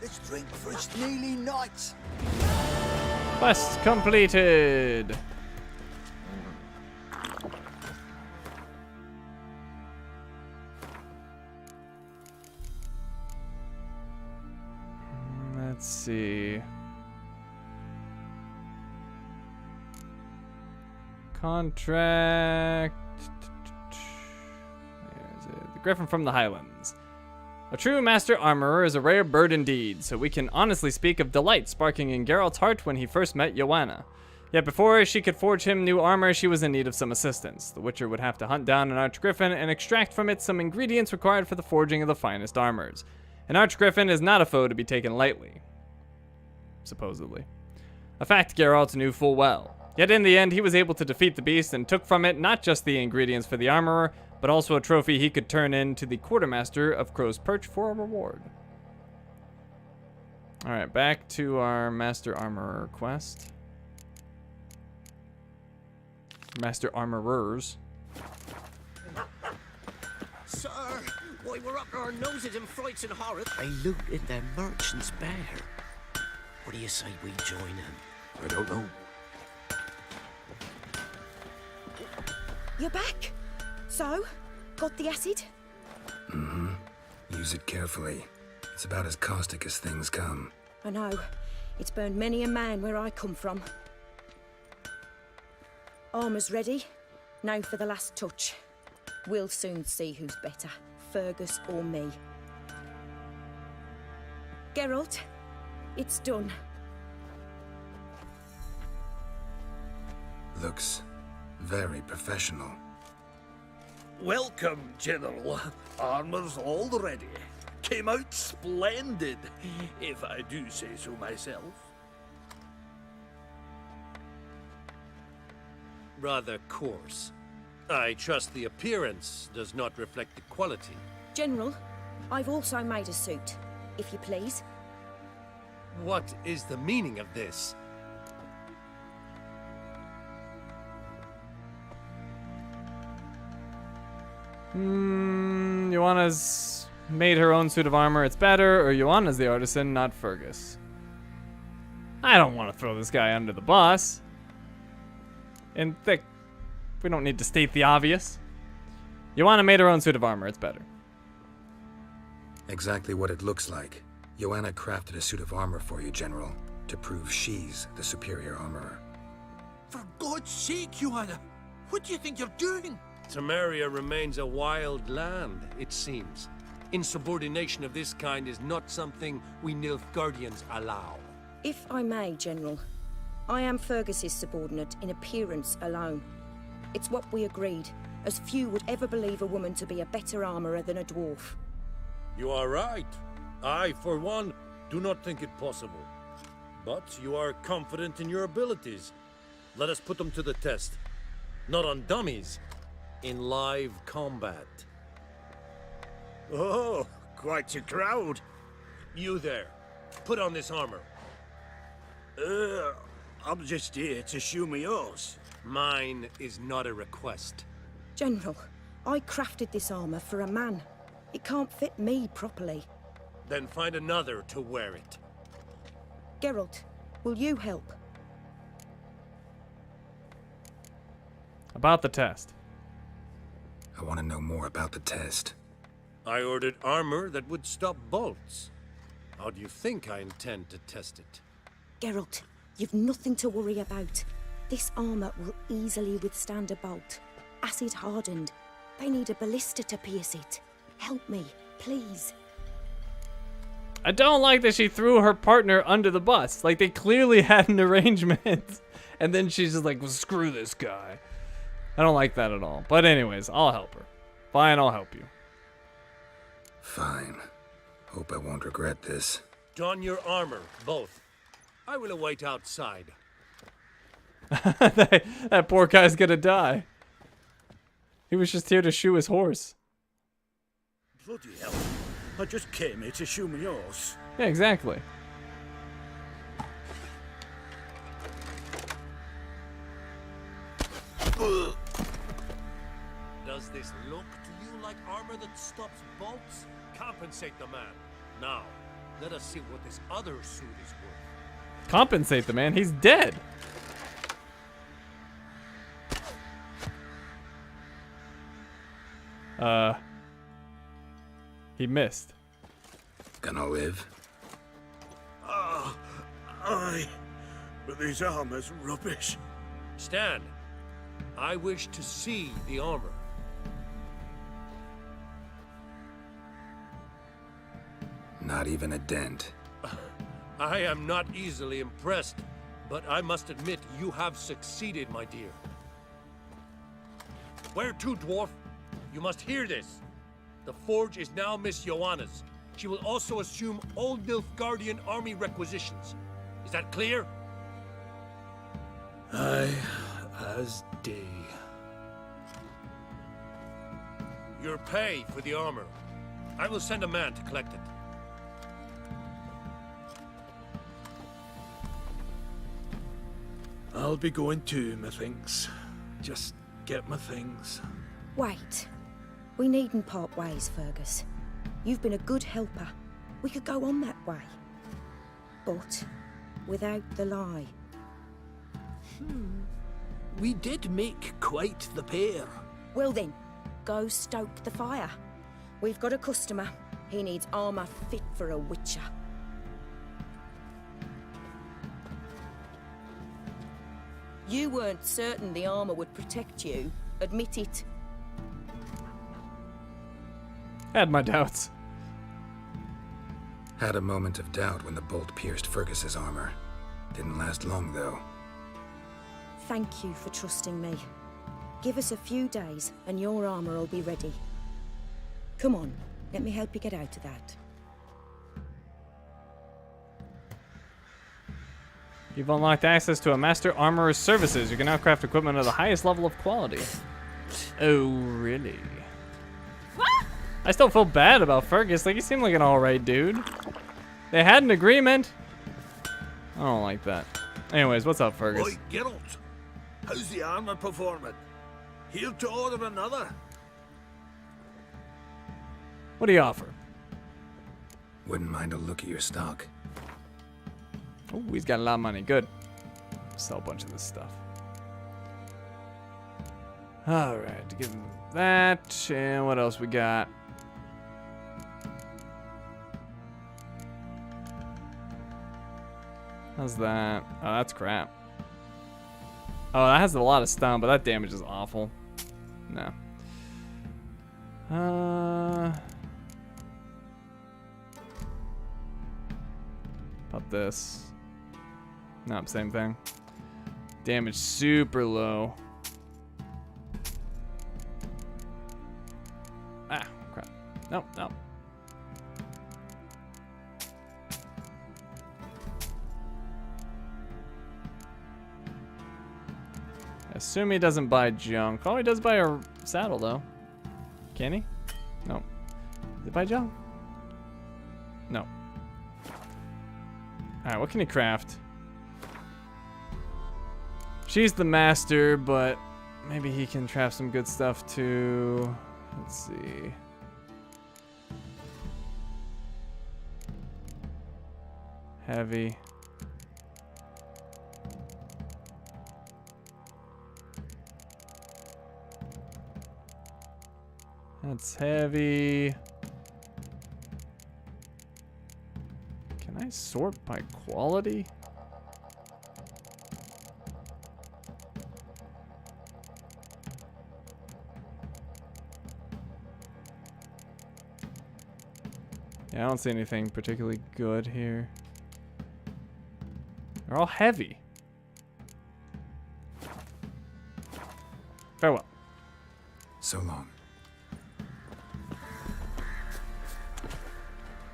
Let's drink for it's nearly night. Quest completed. Let's see. Contract. Where is it? The Griffin from the Highlands. A true master armorer is a rare bird indeed, so we can honestly speak of delight sparking in Geralt's heart when he first met Joanna. Yet before she could forge him new armor, she was in need of some assistance. The Witcher would have to hunt down an Arch-Griffin and extract from it some ingredients required for the forging of the finest armors. An Arch-Griffin is not a foe to be taken lightly. Supposedly. A fact Geralt knew full well. Yet in the end, he was able to defeat the beast and took from it not just the ingredients for the armorer, but also a trophy he could turn in to the quartermaster of Crow's Perch for a reward. Alright, back to our Master Armorer quest. Master Armorers. Sir, why we're up our noses in frights and horror. I looted the merchant's bar. What do you say we join him? I don't know. You're back? So, got the acid? Mm-hmm. Use it carefully. It's about as caustic as things come. I know. It's burned many a man where I come from. Armour's ready. Now for the last touch. We'll soon see who's better, Fergus or me. Geralt, it's done. Looks very professional. Welcome, General. Armor's all ready. Came out splendid, if I do say so myself. Rather coarse. I trust the appearance does not reflect the quality. General, I've also made a suit, if you please. What is the meaning of this? Joanna's made her own suit of armor. It's better, or Joanna's the artisan, not Fergus. I don't want to throw this guy under the bus. And we don't need to state the obvious. Joanna made her own suit of armor. It's better. Exactly what it looks like. Joanna crafted a suit of armor for you, General, to prove she's the superior armorer. For God's sake, Joanna, what do you think you're doing? Temeria remains a wild land, it seems. Insubordination of this kind is not something we Nilfgaardians allow. If I may, General, I am Fergus's subordinate in appearance alone. It's what we agreed, as few would ever believe a woman to be a better armorer than a dwarf. You are right. I, for one, do not think it possible. But you are confident in your abilities. Let us put them to the test. Not on dummies, in live combat. Oh, quite a crowd. You there, put on this armor. I'm just here to show me yours. Mine is not a request. General, I crafted this armor for a man. It can't fit me properly. Then find another to wear it. Geralt, will you help? About the test. I want to know more about the test. I ordered armor that would stop bolts. How do you think I intend to test it? Geralt, You've nothing to worry about. This armor will easily withstand a bolt. Acid hardened. They need a ballista to pierce it. Help me, please. I don't like that she threw her partner under the bus. Like, they clearly had an arrangement. And then she's just like, well, screw this guy. I don't like that at all. But anyways, I'll help her. Fine, I'll help you. Fine. Hope I won't regret this. Don your armor, both. I will await outside. that poor guy's gonna die. He was just here to shoe his horse. Bloody hell. I just came here to shoe my horse. Yeah, exactly. Does this look to you like armor that stops bolts? Compensate the man. Now, let us see what this other suit is worth. Compensate the man. He's dead. He missed. Gonna live? Aye. But this armor's rubbish. Stand. I wish to see the armor. Not even a dent. I am not easily impressed, but I must admit you have succeeded, my dear. Where to, dwarf? You must hear this. The forge is now Miss Joanna's. She will also assume Old Nilfgaardian army requisitions. Is that clear? Aye, as day. Your pay for the armor. I will send a man to collect it. I'll be going too, methinks. Just get my things. Wait. We needn't part ways, Fergus. You've been a good helper. We could go on that way. But without the lie. We did make quite the pair. Well then, go stoke the fire. We've got a customer. He needs armor fit for a witcher. You weren't certain the armor would protect you. Admit it. Had my doubts. Had a moment of doubt when the bolt pierced Fergus's armor. Didn't last long, though. Thank you for trusting me. Give us a few days and your armor will be ready. Come on, let me help you get out of that. You've unlocked access to a master armorer's services. You can now craft equipment of the highest level of quality. Oh, really? I still feel bad about Fergus. Like, he seemed like an alright dude. They had an agreement. I don't like that. Anyways, what's up, Fergus? Oi, Geralt. How's the armor performing? Here to order another? What do you offer? Wouldn't mind a look at your stock. Oh, he's got a lot of money. Good. Sell a bunch of this stuff. Alright, give him that. And what else we got? How's that? Oh, that's crap. Oh, that has a lot of stun, but that damage is awful. No. About this. Nope, same thing. Damage super low. Ah, crap. Nope, nope. Assume he doesn't buy junk. Oh, he does buy a saddle, though. Can he? No. Does he buy junk? No. Alright, what can he craft? She's the master, but maybe he can craft some good stuff, too. Let's see. Heavy. That's heavy. Can I sort by quality? Yeah, I don't see anything particularly good here. They're all heavy. Farewell. So long.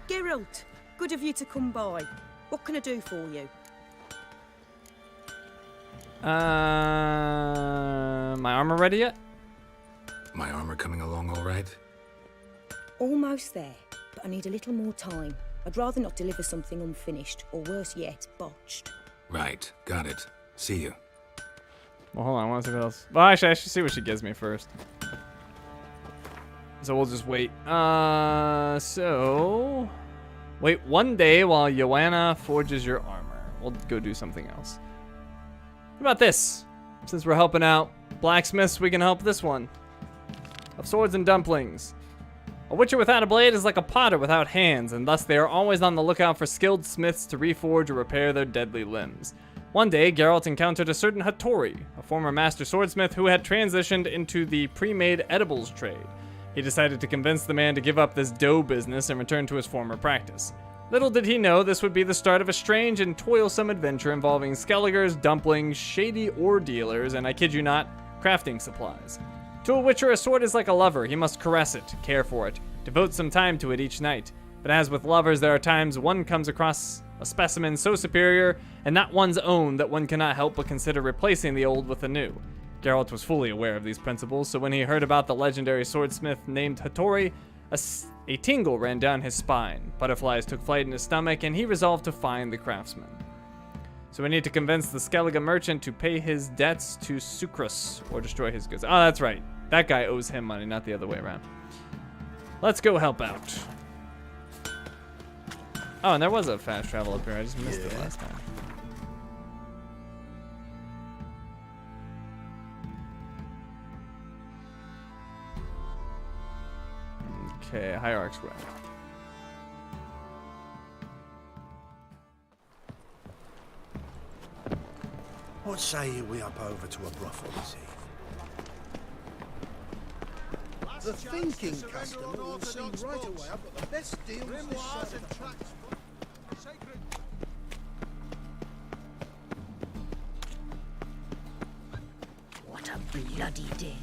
Geralt, good of you to come by. What can I do for you? My armor ready yet? My armor coming along all right? Almost there, but I need a little more time. I'd rather not deliver something unfinished, or worse yet, botched. Right, got it. See you. Well, hold on, I want to see what else. Well, actually, I should see what she gives me first. So we'll just wait. So... Wait 1 day while Joanna forges your armor. We'll go do something else. What about this? Since we're helping out blacksmiths, we can help this one. Of swords and dumplings. A witcher without a blade is like a potter without hands, and thus they are always on the lookout for skilled smiths to reforge or repair their deadly limbs. One day, Geralt encountered a certain Hattori, a former master swordsmith who had transitioned into the pre-made edibles trade. He decided to convince the man to give up this dough business and return to his former practice. Little did he know this would be the start of a strange and toilsome adventure involving skelligers, dumplings, shady ore dealers, and I kid you not, crafting supplies. To a witcher, a sword is like a lover. He must caress it, care for it, devote some time to it each night. But as with lovers, there are times one comes across a specimen so superior and not one's own that one cannot help but consider replacing the old with the new. Geralt was fully aware of these principles, so when he heard about the legendary swordsmith named Hattori, a tingle ran down his spine. Butterflies took flight in his stomach, and he resolved to find the craftsman. So we need to convince the Skellige merchant to pay his debts to Sucrus, or destroy his goods. Oh, that's right. That guy owes him money, not the other way around. Let's go help out. Oh, and there was a fast travel up here. I just missed it last time. Okay, Hierarch Square. What say you we up over to a brothel this eve? The thinking customer will see right away I've got the best deals this side of the What a bloody day.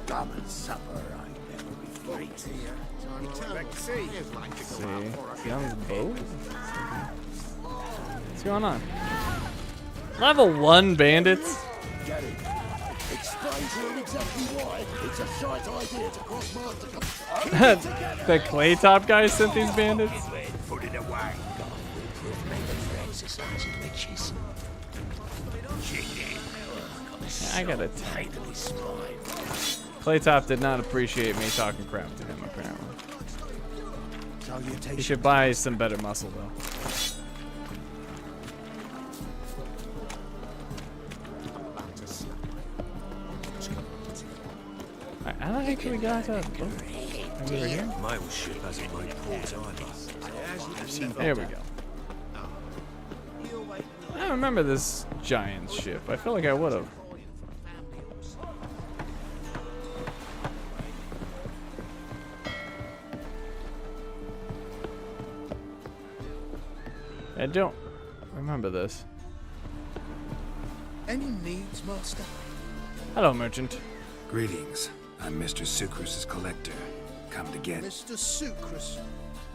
Come and supper, I never be great here. See, on the boat? What's going on? Level 1 bandits? Get it. Explain to him exactly why it's a shite idea to cross master. The clay top guy sent these bandits? Put it away. I got a Claytop did not appreciate me talking crap to him, apparently. He should buy some better muscle, though. Alright, how the heck do we get out of that boat? Are we over here? Mail ship hasn't made port either. There we go. I don't remember this giant ship. I feel like I would have. I don't remember this. Any needs, master? Hello, merchant. Greetings. I'm Mr. Sucrus's collector. Come to get... Mr. Sucrus,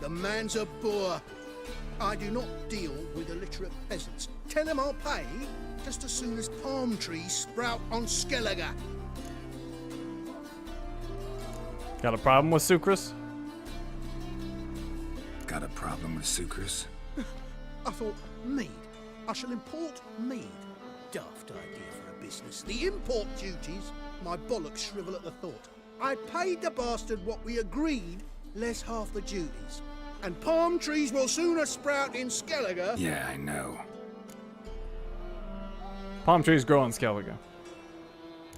the man's a boor. I do not deal with illiterate peasants. Tell him I'll pay just as soon as palm trees sprout on Skellige. Got a problem with Sucrus? Got a problem with Sucrus? I thought, mead. I shall import mead. Daft idea for a business. The import duties, my bollocks shrivel at the thought. I paid the bastard what we agreed, less half the duties. And palm trees will sooner sprout in Skellige. Yeah, I know. Palm trees grow on Skellige.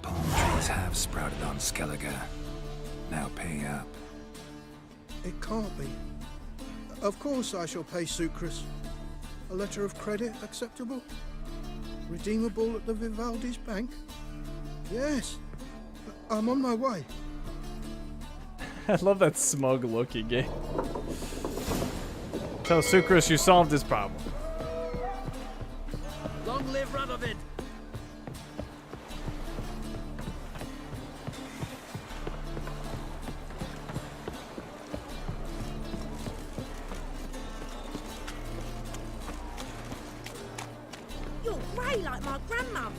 Palm trees have sprouted on Skellige. Now pay up. It can't be. Of course I shall pay Sucrus. A letter of credit acceptable? Redeemable at the Vivaldi's bank? Yes. I'm on my way. I love that smug look he gave. Tell Sucrose you solved his problem. Long live Radovid! You're grey like my grandmum.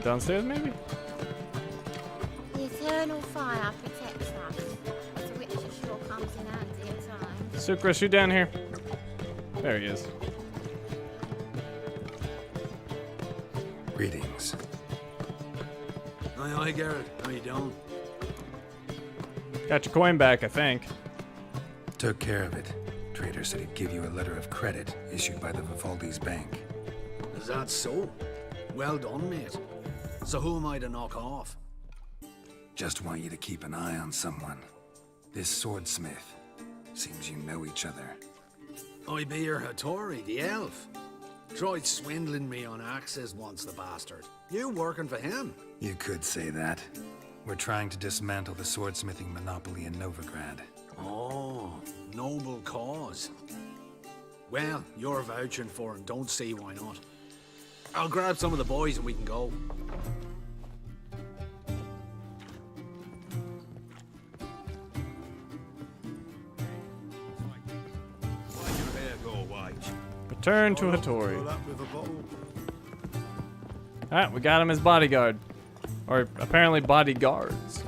Downstairs, maybe? The eternal fire protects us, to which it sure comes in handy at times. Sucrose, you down here? There he is. Greetings. Aye, Garrett. How you doing? Got your coin back, I think. Took care of it. Trader said he'd give you a letter of credit issued by the Vivaldi's bank. Is that so? Well done, mate. So who am I to knock off? Just want you to keep an eye on someone. This swordsmith. Seems you know each other. I be your Hattori, the elf. Tried swindling me on axes once, the bastard. You working for him? You could say that. We're trying to dismantle the swordsmithing monopoly in Novigrad. Oh, noble cause. Well, you're vouching for it, don't see why not. I'll grab some of the boys and we can go. Return to Hattori. Alright, we got him as bodyguard. Or apparently bodyguards.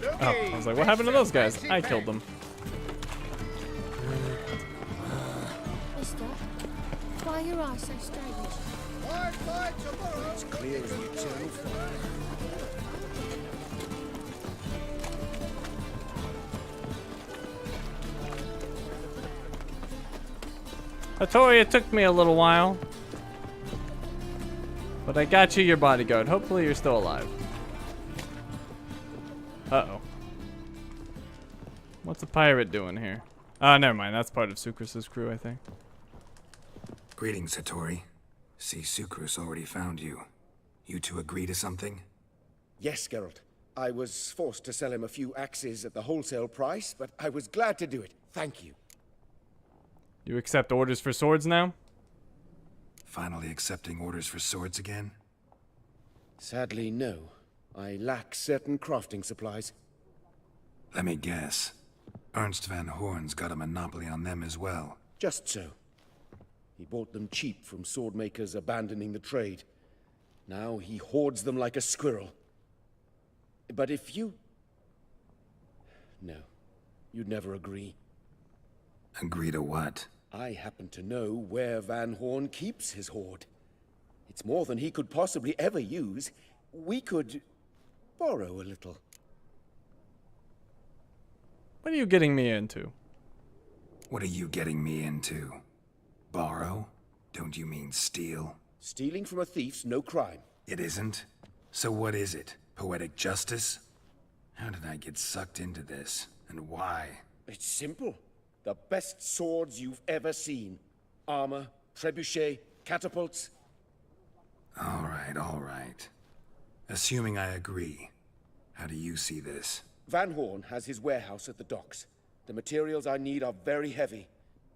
Oh, I was like, what happened to those guys? I killed them. Mister, why are your eyes so strange? It's clear as the eternal fire. Hattori, it took me a little while. But I got you your bodyguard. Hopefully you're still alive. Uh-oh. What's the pirate doing here? Never mind. That's part of Sucrose's crew, I think. Greetings, Hattori. See, Sucrose already found you. You two agree to something? Yes, Geralt. I was forced to sell him a few axes at the wholesale price, but I was glad to do it. Thank you. You accept orders for swords now? Finally accepting orders for swords again? Sadly, no. I lack certain crafting supplies. Let me guess. Ernst van Horn's got a monopoly on them as well. Just so. He bought them cheap from sword makers abandoning the trade. Now he hoards them like a squirrel. But if you... No. You'd never agree. Agree to what? I happen to know where Van Horn keeps his hoard. It's more than he could possibly ever use. We could borrow a little. What are you getting me into? What are you getting me into? Borrow? Don't you mean steal? Stealing from a thief's no crime. It isn't? So what is it? Poetic justice? How did I get sucked into this? And why? It's simple. The best swords you've ever seen. Armor, trebuchet, catapults. All right. Assuming I agree, how do you see this? Van Horn has his warehouse at the docks. The materials I need are very heavy.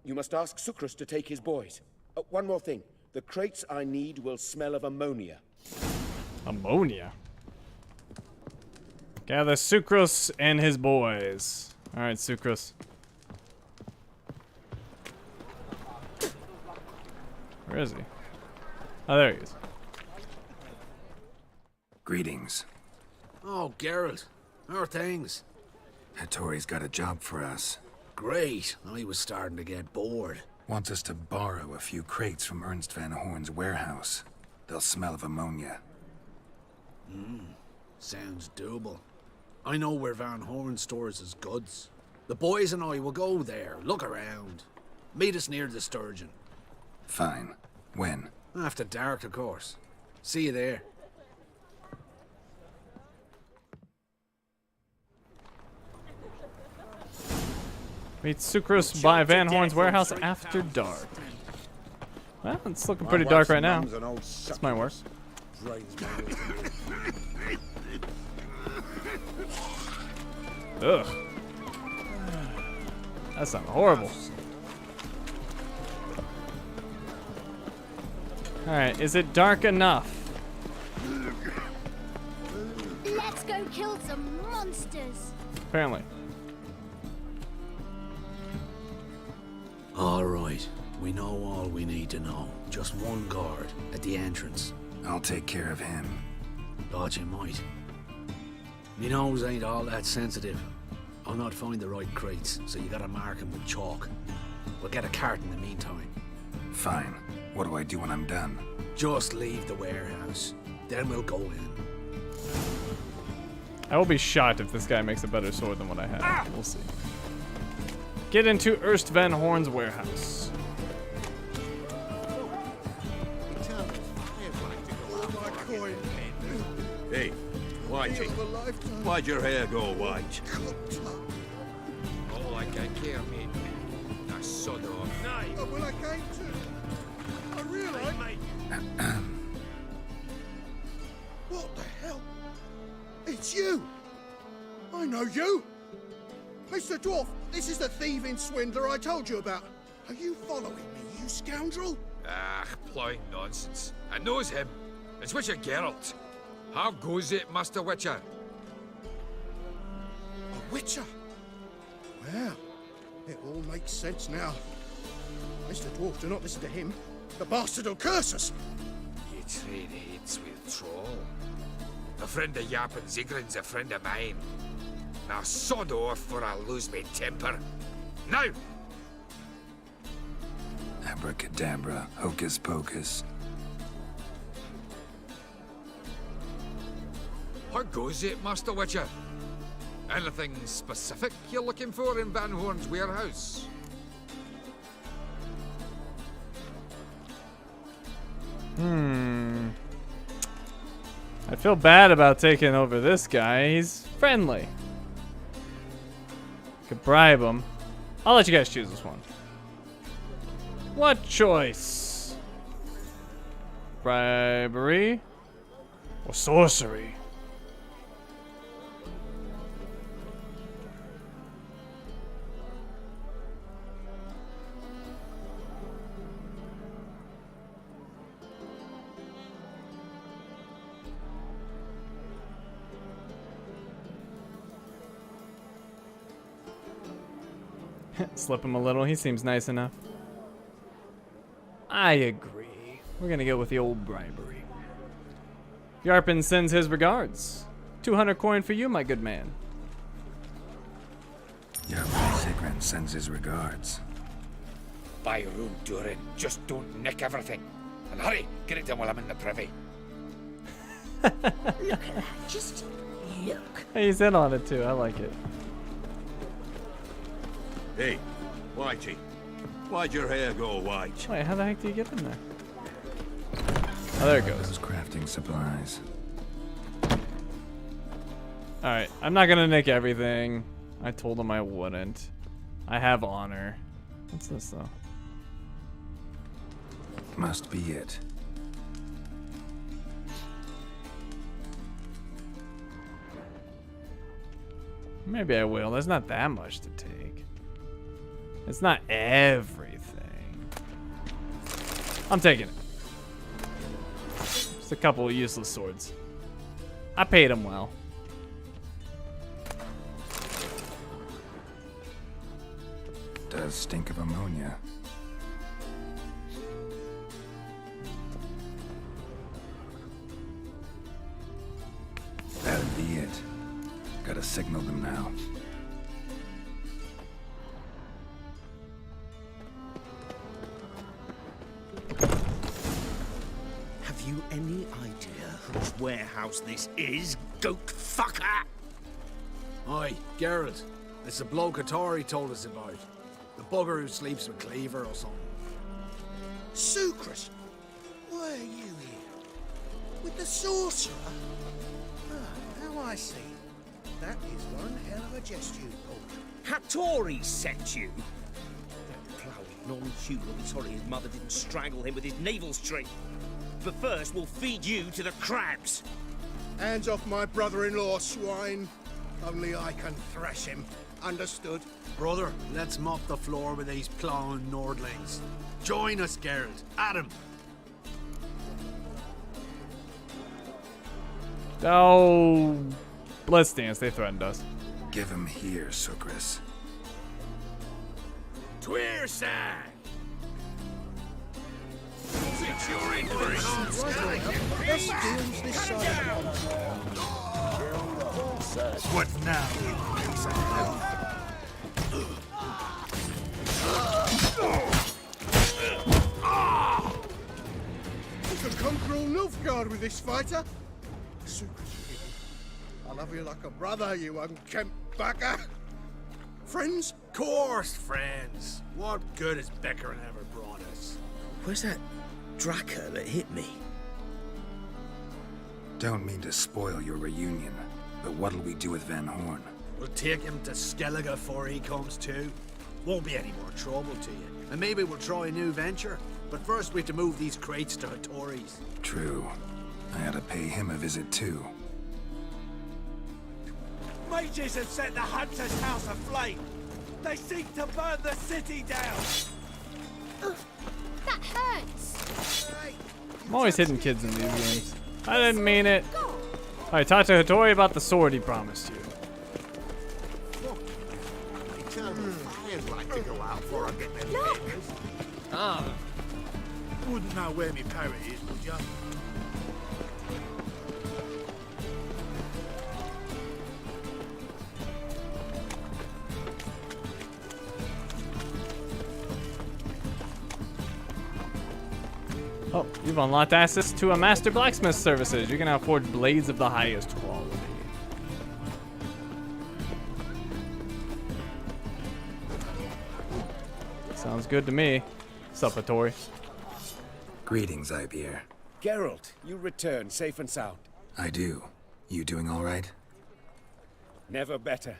You must ask Sucrose to take his boys. One more thing. The crates I need will smell of ammonia. Ammonia? Gather Sucrose and his boys. Alright, Sucrose. Where is he? Oh, there he is. Greetings. Oh, Geralt. How are things? Hattori's got a job for us. Great. I was starting to get bored. Wants us to borrow a few crates from Ernst van Horn's warehouse. They'll smell of ammonia. Sounds doable. I know where Van Horn stores his goods. The boys and I will go there, look around. Meet us near the Sturgeon. Fine. When? After dark, of course. See you there. Meet Sucrose by Van Horn's warehouse after dark. Well, it's looking pretty dark right now. This might work. Ugh. That sounds horrible. Alright, is it dark enough? Let's go kill some monsters. Apparently. All right, we know all we need to know. Just one guard at the entrance. I'll take care of him. Thought you might. Me nose ain't all that sensitive. I'll not find the right crates, so you gotta mark them with chalk. We'll get a cart in the meantime. Fine. What do I do when I'm done? Just leave the warehouse. Then we'll go in. I will be shocked if this guy makes a better sword than what I have. We'll see. Get into Ernst Van Horn's warehouse. Hey, Whitey, why'd your hair go white? Oh, I can't care, mate. I sod off. Nay. Oh, well, I came to. I realised. What the hell? It's you. I know you. Mr. Dwarf, this is the thieving swindler I told you about. Are you following me, you scoundrel? Ah, ploying nonsense. I knows him. It's Witcher Geralt. How goes it, Master Witcher? A witcher? Well, it all makes sense now. Mr. Dwarf, do not listen to him. The bastard will curse us. You trade heads with Troll. A friend of Yap and Zigrin's a friend of mine. Now sod off or I'll lose my temper. Now! Abracadabra, hocus pocus. How goes it, Master Witcher? Anything specific you're looking for in Van Horn's warehouse? I feel bad about taking over this guy. He's friendly. Could bribe him. I'll let you guys choose this one. What choice? Bribery or sorcery? Slip him a little. He seems nice enough. I agree. We're gonna go with the old bribery. Yarpin sends his regards. 200 coin for you, my good man. Yarpin Zigrin sends his regards. Buy your own Durin. Just don't nick everything. And hurry, get it done while I'm in the privy. Look at that. Just look. He's in on it too. I like it. Hey, Whitey, why'd your hair go white? Wait, how the heck do you get in there? Oh, there it goes. Those crafting supplies. Alright, I'm not gonna nick everything. I told him I wouldn't. I have honor. What's this though? Must be it. Maybe I will. There's not that much to take. It's not everything. I'm taking it. Just a couple of useless swords. I paid him well. Does stink of ammonia. That'd be it. Gotta signal them now. Have you any idea whose warehouse this is, goat fucker? Aye, Geralt. It's the bloke Atari told us about. The bugger who sleeps with Cleaver or something. Sucrose, why are you here? With the sorcerer? Ah, now I see. That is one hell of a jest you pulled. Hattori sent you? That ploughing non-human will be sorry his mother didn't strangle him with his navel string. But first, we'll feed you to the crabs. Hands off my brother-in-law, swine. Only I can thrash him. Understood? Brother, let's mop the floor with these plowing Nordlings. Join us, Geralt. Adam. Oh, let's dance. They threatened us. Give him here, Sucrus. Tweerside! Since you're in for it, Let's deal this side. What now? You can conquer all Novigrad with this fighter. Super. I love you like a brother, you unkempt bugger. Friends? Course, friends. What good has Becker ever brought us? Where's that Draka that hit me? Don't mean to spoil your reunion, but what'll we do with Van Horn? We'll take him to Skellige before he comes to. Won't be any more trouble to you. And maybe we'll try a new venture. But first we have to move these crates to Hattori's. True. I ought to pay him a visit too. Mages have set the Hunter's house aflame. They seek to burn the city down. That hurts. I'm always hitting kids in these games. I didn't mean it. Alright, talk to Hattori about the sword he promised you. I'd like to go out for a get them Look. Ah. Wouldn't know where my parrot is, would ya? Oh, you've unlocked access to a master blacksmith services. You can now forge blades of the highest quality. Sounds good to me. Sup, Hattori. Greetings, Ibier. Geralt, you return safe and sound. I do. You doing all right? Never better.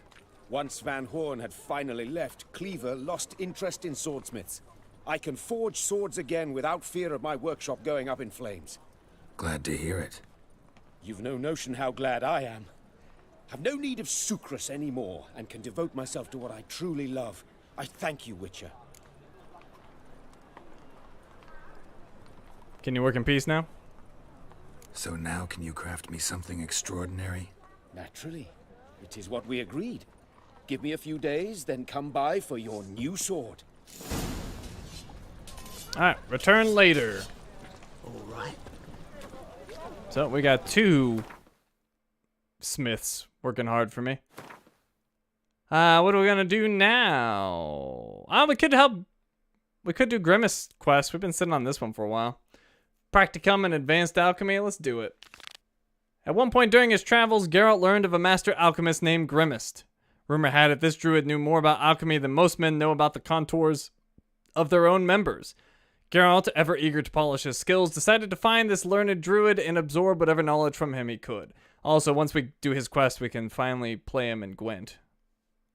Once Van Horn had finally left, Cleaver lost interest in swordsmiths. I can forge swords again without fear of my workshop going up in flames. Glad to hear it. You've no notion how glad I am. I've no need of Sucrus anymore, and can devote myself to what I truly love. I thank you, Witcher. Can you work in peace now? So now can you craft me something extraordinary? Naturally. It is what we agreed. Give me a few days, then come by for your new sword. Alright, return later. Alright. So we got 2 smiths working hard for me. What are we gonna do now? We could help. We could do Grimace quest. We've been sitting on this one for a while. Practicum and advanced alchemy. Let's do it. At one point during his travels, Geralt learned of a master alchemist named Grimmist. Rumor had it this druid knew more about alchemy than most men know about the contours of their own members. Geralt, ever eager to polish his skills, decided to find this learned druid and absorb whatever knowledge from him he could. Also, once we do his quest, we can finally play him in Gwent,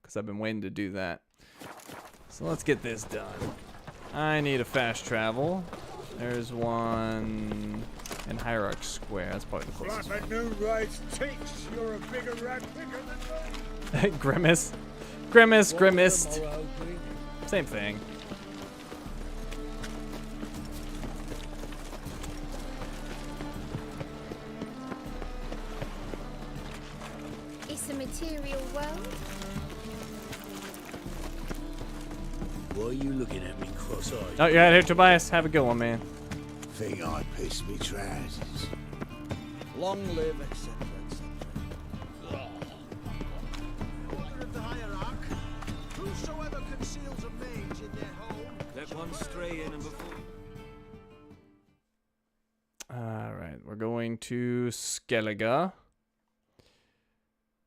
because I've been waiting to do that. So let's get this done. I need a fast travel. There's one in Hierarch Square. That's probably the closest. Like a new ride's teats. You're a bigger rat picker than Grimace. Grimace, Grimmist. Same thing. It's a material world. Why are you looking at me cross-eyed? Oh, you're out here, Tobias. Have a good one, man. Think I pissed me trousers. Long live, etc., etc. Order of the Hierarch. Whosoever conceals a mage in their home, let one stray in and before. Alright, we're going to Skellige.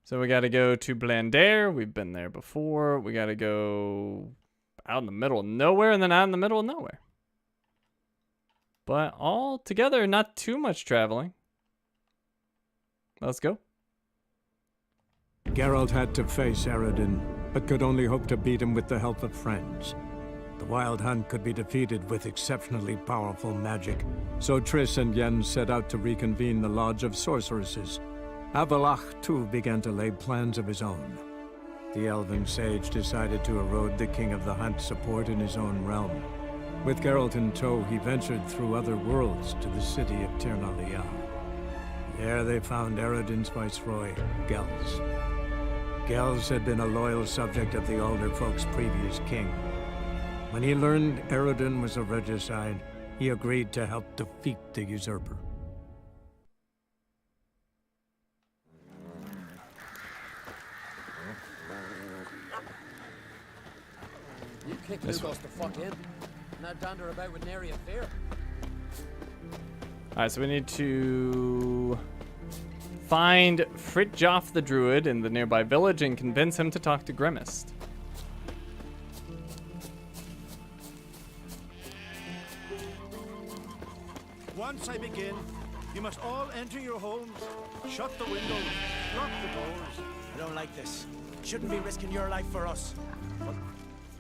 So we gotta go to Blandair. We've been there before. We gotta go out in the middle of nowhere and then out in the middle of nowhere. But all together, not too much traveling. let's go. Geralt had to face Eredin, but could only hope to beat him with the help of friends. The Wild Hunt could be defeated with exceptionally powerful magic, so Triss and Yen set out to reconvene the Lodge of Sorceresses. Avalach, too, began to lay plans of his own. The elven sage decided to erode the King of the Hunt's support in his own realm. With Geralt in tow, he ventured through other worlds to the city of Tirnalia. There they found Eredin's viceroy, Gels. Gels had been a loyal subject of the Alder folk's previous king. When he learned Eredin was a regicide, he agreed to help defeat the usurper. You kicked Lugos the fuck in. Now dander about with nary a fear. Alright, so we need to find Fritjof the Druid in the nearby village and convince him to talk to Grimmist. Once I begin, you must all enter your homes, shut the windows, lock the doors. I don't like this. Shouldn't be risking your life for us. But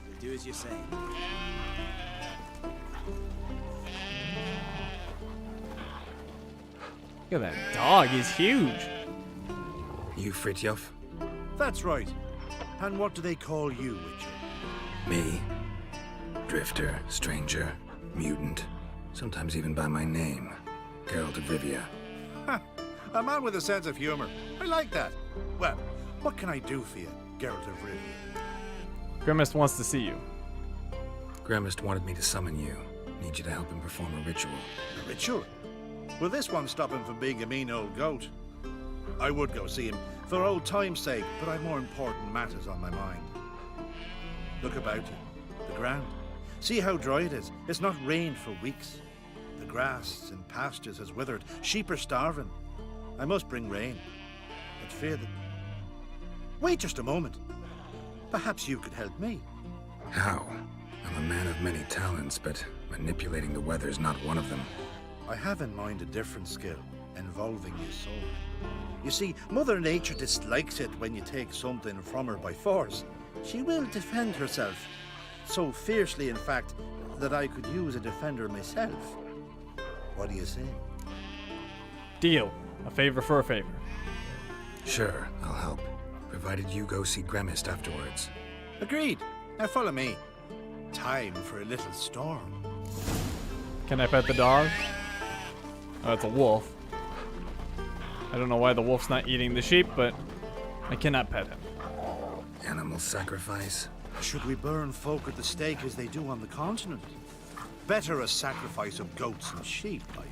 we'll do as you say. Look at that dog, he's huge. You Fritjof? That's right. And what do they call you, Witcher? Me? Drifter, stranger, mutant, sometimes even by my name, Geralt of Rivia. A man with a sense of humor. I like that. Well, what can I do for you, Geralt of Rivia? Grimmist wants to see you. Grimmist wanted me to summon you. Need you to help him perform a ritual. A ritual? Will this one stop him from being a mean old goat? I would go see him for old time's sake, but I've more important matters on my mind. Look about you. The ground. See how dry it is. It's not rained for weeks. The grass in pastures has withered. Sheep are starving. I must bring rain, but fear that... Wait just a moment. Perhaps you could help me. How? I'm a man of many talents, but manipulating the weather is not one of them. I have in mind a different skill, involving your soul. You see, Mother Nature dislikes it when you take something from her by force. She will defend herself. So fiercely, in fact, that I could use a defender myself. What do you say? Deal. A favor for a favor. Sure, I'll help. Provided you go see Grimmist afterwards. Agreed. Now follow me. Time for a little storm. Can I pet the dog? Oh, it's a wolf. I don't know why the wolf's not eating the sheep, but I cannot pet him. Animal sacrifice? Should we burn folk at the stake as they do on the continent? Better a sacrifice of goats and sheep, I think.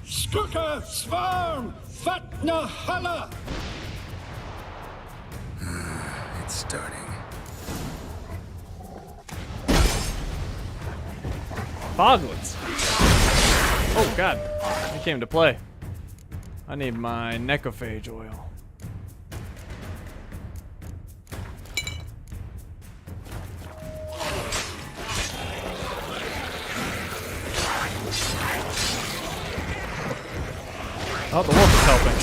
Skuka Svarm Fatna Hala! It's starting. Foglets. Oh god, it came to play. I need my necrophage oil. Oh, the wolf is helping.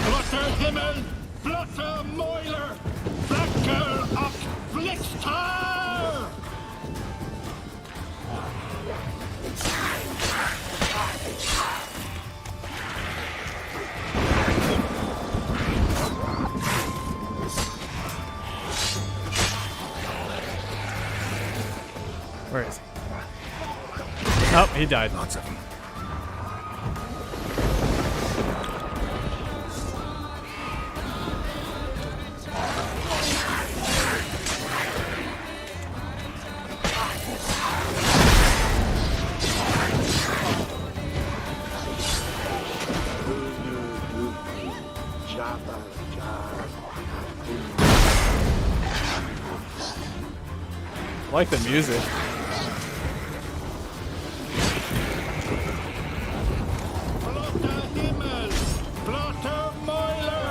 Blotter Himmel, Blotter Moiler, Blacker up Blitztar! Where is he? Oh, he died. Lots of them. I like the music. Blotter Himmel, Blotter Moiler,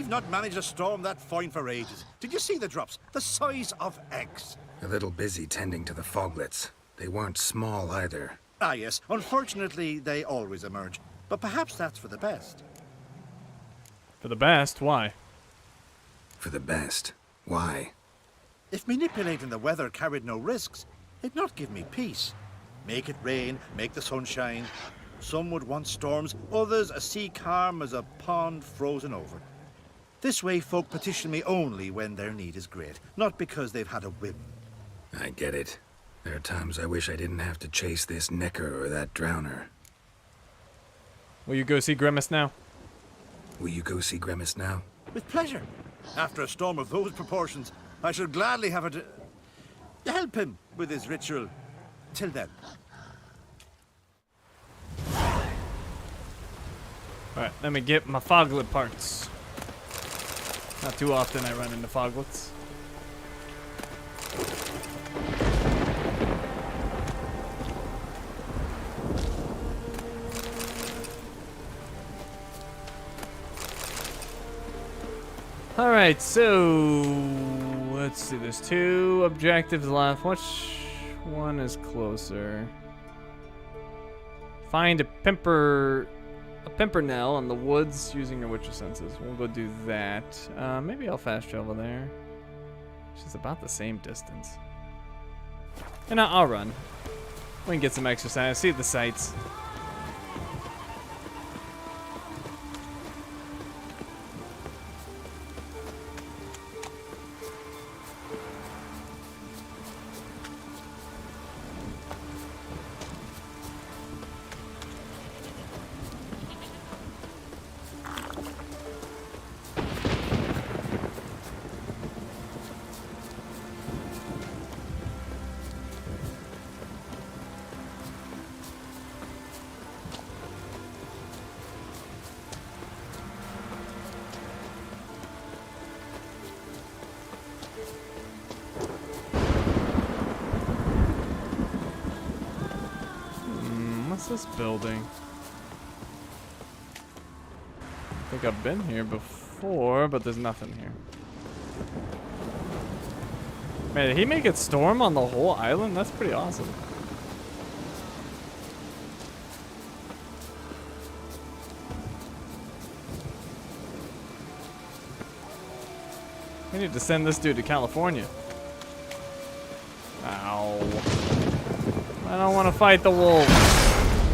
We've not managed a storm that fine for ages. Did you see the drops? The size of eggs. A little busy tending to the foglets. They weren't small either. Ah, yes. Unfortunately, they always emerge. But perhaps that's for the best. For the best? Why? For the best. Why? If manipulating the weather carried no risks, it'd not give me peace. Make it rain, make the sun shine. Some would want storms, others a sea calm as a pond frozen over. This way folk petition me only when their need is great, not because they've had a whim. I get it. There are times I wish I didn't have to chase this necker or that drowner. Will you go see Grimace now? Will you go see Grimace now? With pleasure. After a storm of those proportions, I should gladly have it to help him with his ritual. Till then. Alright, let me get my foglet parts. Not too often I run into foglets. Alright, so let's see, there's 2 objectives left. Which one is closer? Find a pimpernel in the woods using your witcher senses. We'll go do that. Maybe I'll fast travel there. Which is about the same distance. And I'll run. We can get some exercise, see the sights. What's this building? I think I've been here before, but there's nothing here. Man, did he make it storm on the whole island? That's pretty awesome. We need to send this dude to California. Ow. I don't want to fight the wolves.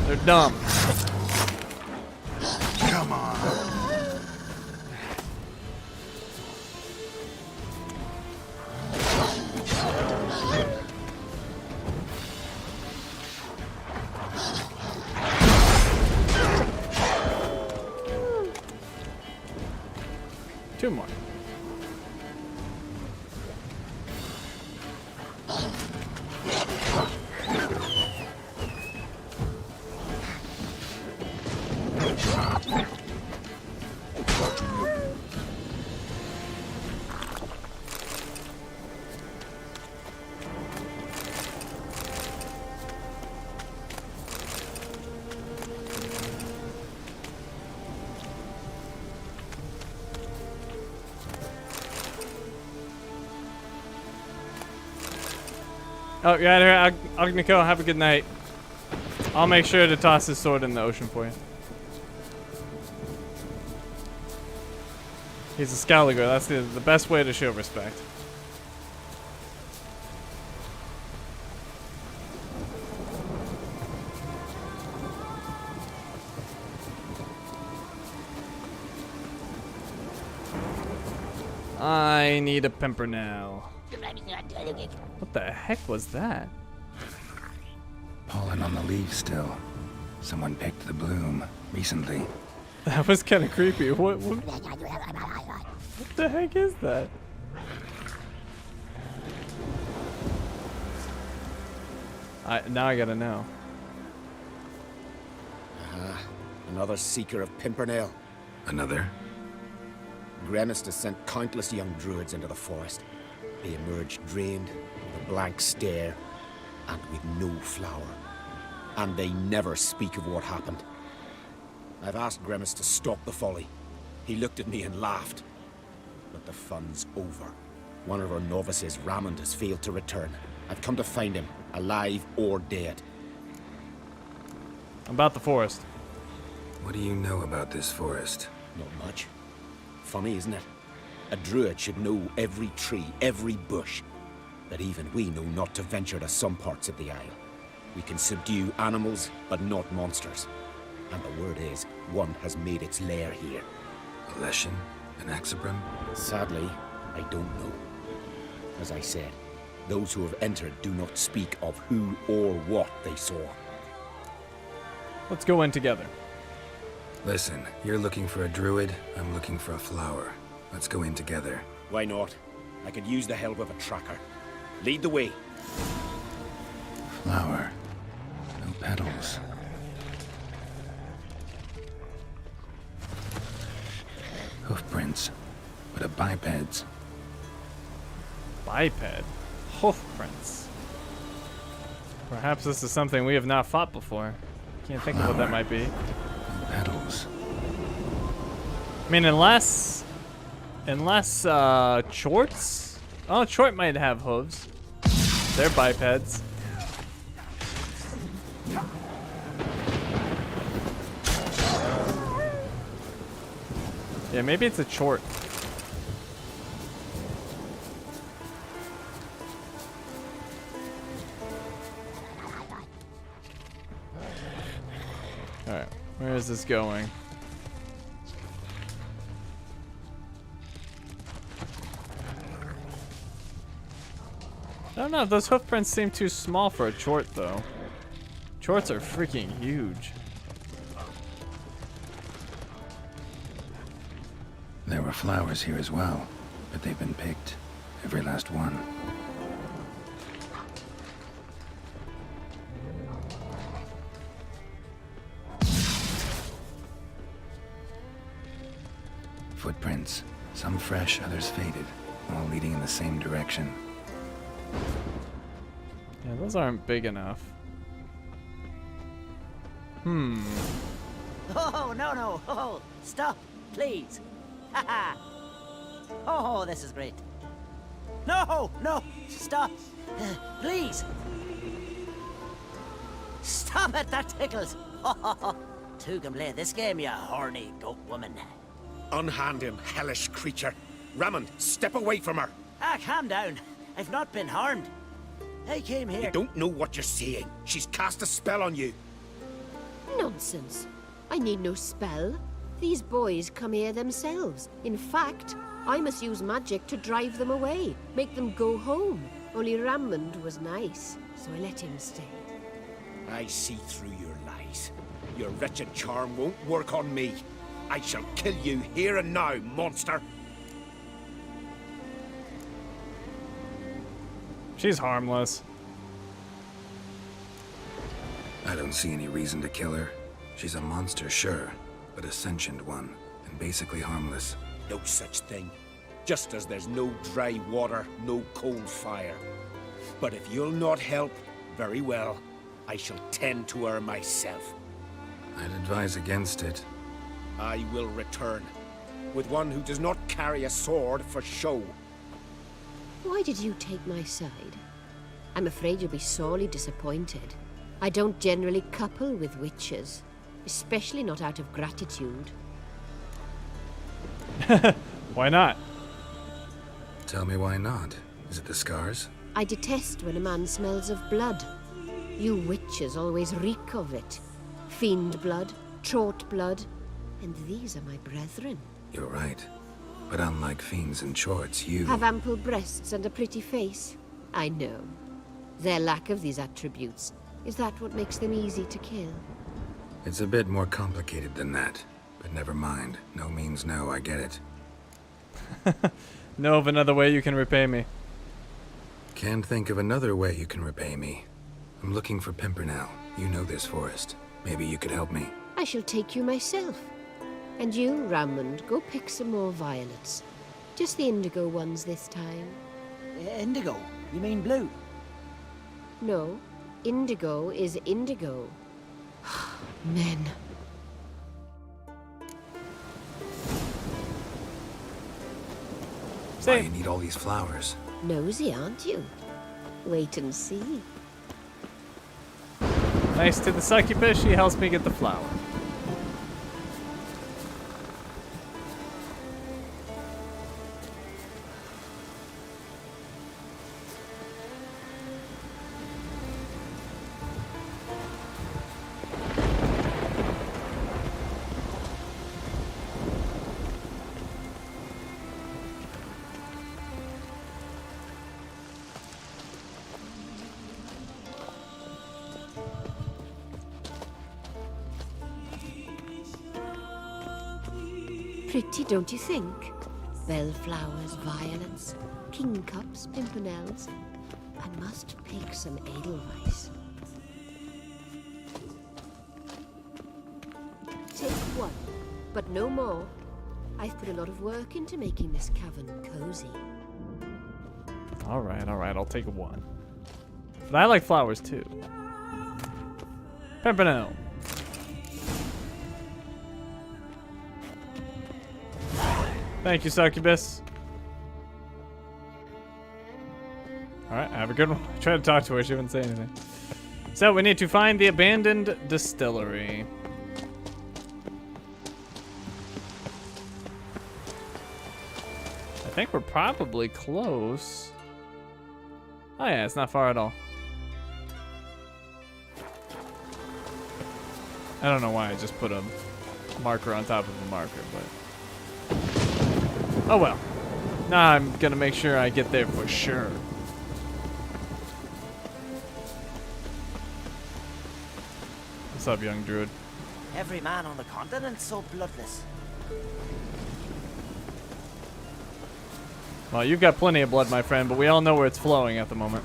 They're dumb. Come on. 2 more. Oh, you're out of here, Agnico. Have a good night. I'll make sure to toss his sword in the ocean for you. He's a Scaligor. That's the best way to show respect. I need a pimpernel. What the heck was that? Pollen on the leaves still. Someone picked the bloom recently. That was kind of creepy. What the heck is that? Now I gotta know. Another seeker of Pimpernel. Another? Grimace has sent countless young druids into the forest. They emerge drained, with a blank stare, and with no flower. And they never speak of what happened. I've asked Grimace to stop the folly. He looked at me and laughed. but the fun's over. One of our novices, Raymond, has failed to return. I've come to find him, alive or dead. About the forest. What do you know about this forest? Not much. Funny, isn't it? A druid should know every tree, every bush. But even we know not to venture to some parts of the isle. We can subdue animals, but not monsters. And the word is, one has made its lair here. A Leshen? An Axabrim? Sadly, I don't know. As I said, those who have entered do not speak of who or what they saw. Let's go in together. Listen, you're looking for a druid, I'm looking for a flower. Let's go in together. Why not? I could use the help of a tracker. Lead the way. Flower. No petals. Hoofprints, but a biped's. Biped? Hoofprints. Perhaps this is something we have not fought before. Can't think of what that might be. No petals. I mean, unless Chorts? Oh, Chort might have hooves. They're bipeds. Yeah, maybe it's a Chort. Alright, where is this going? I don't know, those hoofprints seem too small for a Chort, though. Chorts are freaking huge. There were flowers here as well, but they've been picked. Every last one. Footprints. Some fresh, others faded, all leading in the same direction. Yeah, those aren't big enough. Oh, no. Oh, stop, please. Haha. Oh, this is great. No, stop. Please. Stop it, that tickles. Two can play this game, you horny goat woman. Unhand him, hellish creature. Raymond, step away from her. Calm down. I've not been harmed. I came here. You don't know what you're saying. She's cast a spell on you. Nonsense. I need no spell. These boys come here themselves. In fact, I must use magic to drive them away, make them go home. Only Raymond was nice, so I let him stay. I see through your lies. Your wretched charm won't work on me. I shall kill you here and now, monster. She's harmless. I don't see any reason to kill her. She's a monster, sure, but a sentient one, and basically harmless. No such thing. Just as there's no dry water, no cold fire. But if you'll not help, very well. I shall tend to her myself. I'd advise against it. I will return, with one who does not carry a sword for show. Why did you take my side? I'm afraid you'll be sorely disappointed. I don't generally couple with witches, especially not out of gratitude. Why not? Tell me why not. Is it the scars? I detest when a man smells of blood. You witches always reek of it. Fiend blood, trot blood, and these are my brethren. You're right. But unlike fiends and chorts, you... Have ample breasts and a pretty face. I know. Their lack of these attributes, is that what makes them easy to kill? It's a bit more complicated than that. But never mind. No means no, I get it. Know of another way you can repay me. Can't think of another way you can repay me. I'm looking for Pimpernel. You know this forest. Maybe you could help me. I shall take you myself. And you, Raymond, go pick some more violets. Just the indigo ones this time. Indigo? You mean blue? No, indigo is indigo. Men. Why you need all these flowers? Nosy, aren't you? Wait and see. Thanks to the succubus, she helps me get the flower. Pretty, don't you think? Bellflowers, violets, kingcups, pimpernels. I must pick some edelweiss. Take one, but no more. I've put a lot of work into making this cavern cozy. All right, I'll take one. But I like flowers too. Pimpernel. Thank you, succubus. Alright, have a good one. I tried to talk to her, she wouldn't say anything. So, we need to find the abandoned distillery. I think we're probably close. Oh yeah, it's not far at all. I don't know why I just put a marker on top of a marker, but... Oh well. Now I'm gonna make sure I get there for sure. What's up, young druid? Every man on the continent's so bloodless. Well, you've got plenty of blood, my friend, but we all know where it's flowing at the moment.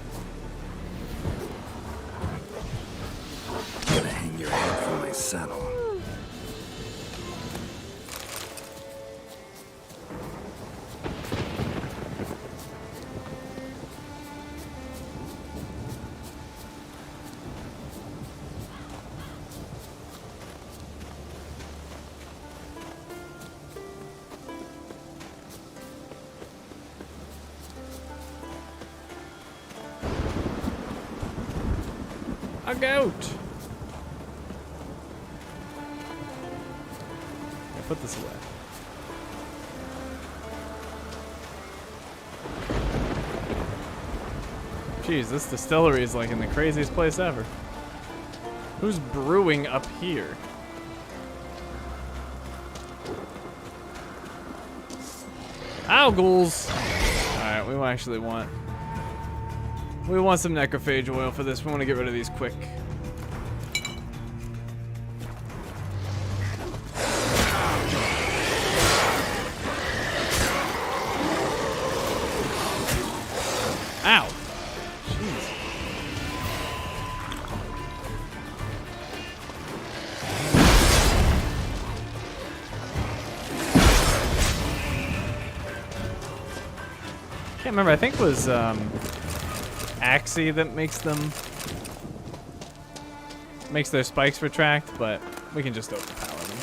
I'm gonna hang your head from my saddle. A goat! Yeah, put this away. Jeez, this distillery is like in the craziest place ever. Who's brewing up here? Ow, ghouls! Alright, we actually want... We want some necrophage oil for this. We want to get rid of these quick. Ow! Jeez. Can't remember. I think it was Axie that makes their spikes retract, but we can just overpower them.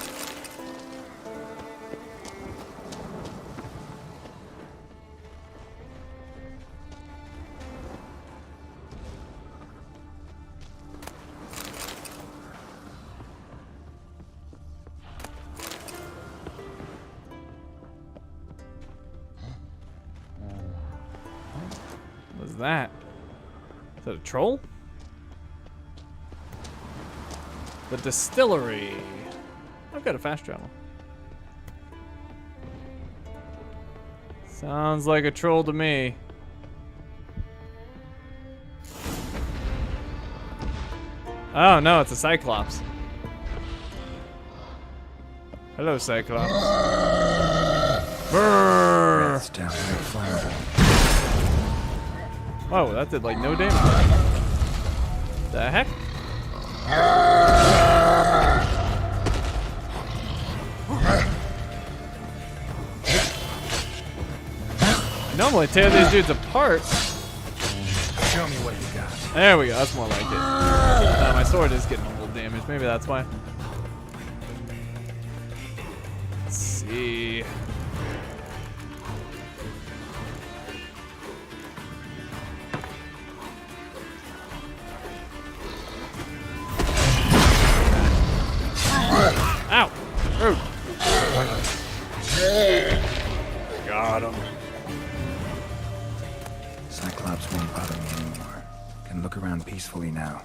What's that? Is that a troll? The distillery. I've got a fast travel. Sounds like a troll to me. Oh no, it's a cyclops. Hello, cyclops. Brrr. Whoa, that did like no damage. The heck? I normally tear these dudes apart. Show me what you got. There we go, that's more like it. My sword is getting a little damaged, maybe that's why. Let's see. Cyclops won't bother me anymore. Can look around peacefully now.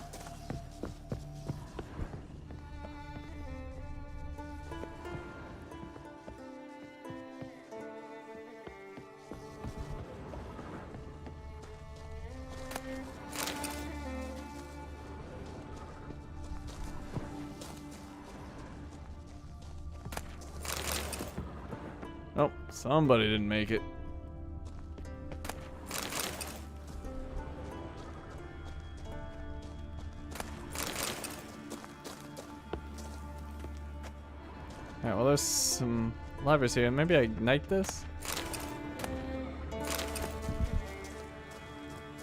Oh, somebody didn't make it. Alright, well there's some levers here. Maybe I ignite this?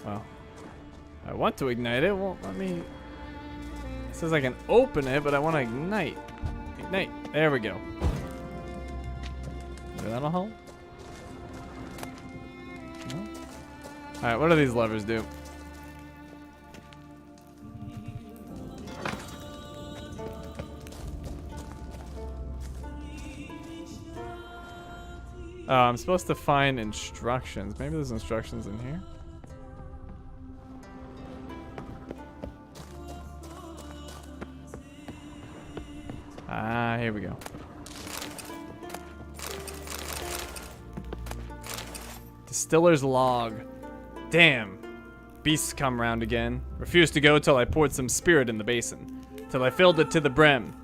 Well, I want to ignite it. Well, let me... It says I can open it, but I want to ignite. Ignite. There we go. Maybe that'll help? No? Alright, what do these levers do? Oh, I'm supposed to find instructions. Maybe there's instructions in here. Ah, here we go. Distiller's log. Damn. Beasts come round again. Refused to go till I poured some spirit in the basin. Till I filled it to the brim.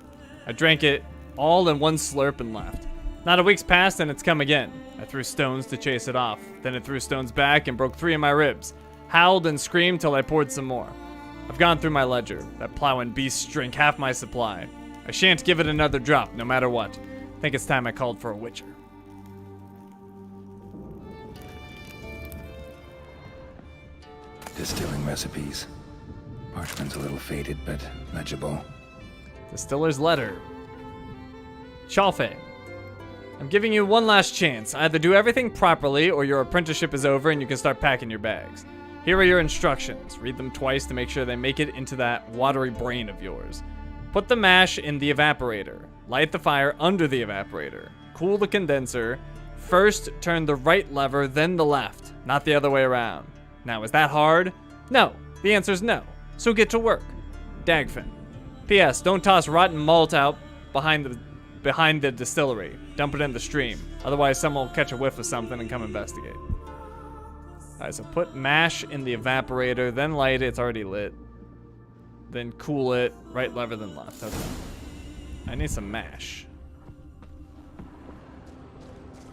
I drank it all in one slurp and left. Not a week's passed and it's come again. I threw stones to chase it off. Then it threw stones back and broke 3 of my ribs. Howled and screamed till I poured some more. I've gone through my ledger. That plowing beasts drink half my supply. I shan't give it another drop, no matter what. Think it's time I called for a witcher. Distilling recipes. Parchment's a little faded, but legible. Distiller's letter. Chalfe. I'm giving you one last chance. Either do everything properly or your apprenticeship is over and you can start packing your bags. Here are your instructions. Read them twice to make sure they make it into that watery brain of yours. Put the mash in the evaporator. Light the fire under the evaporator. Cool the condenser. First, turn the right lever, then the left, not the other way around. Now, is that hard? No. The answer's no. So get to work. Dagfin. P.S. Don't toss rotten malt out behind the distillery. Dump it in the stream. Otherwise, someone will catch a whiff of something and come investigate. Alright, so put mash in the evaporator, then light it. It's already lit. Then cool it. Right lever, then left. Okay. I need some mash.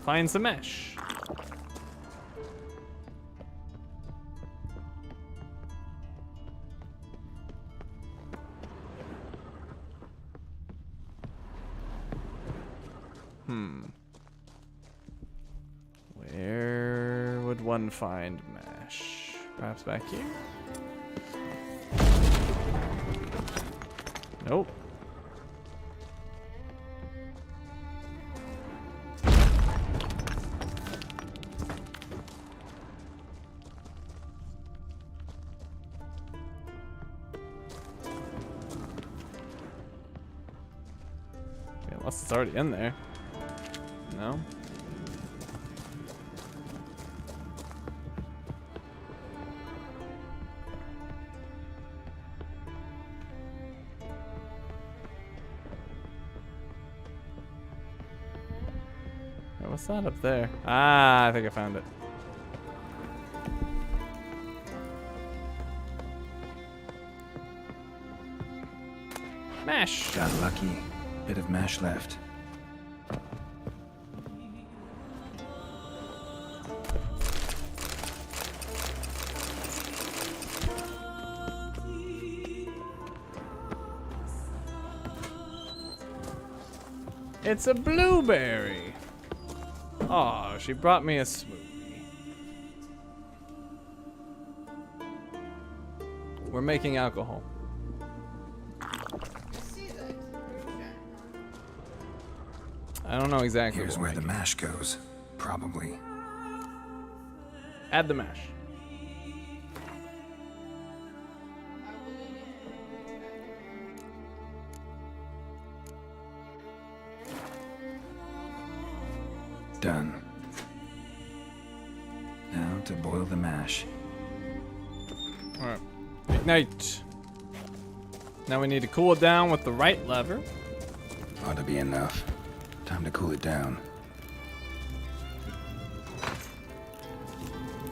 Find some mash. Where would one find mash? Perhaps back here? Nope. Unless it's already in there. No? What's that up there? Ah, I think I found it. Mash! Got lucky. Bit of mash left. It's a blueberry. Oh, she brought me a smoothie. We're making alcohol. I don't know exactly. Here's where the mash goes. Probably. Add the mash. Done. Now to boil the mash. Alright. Ignite. Now we need to cool it down with the right lever. Ought to be enough. Time to cool it down.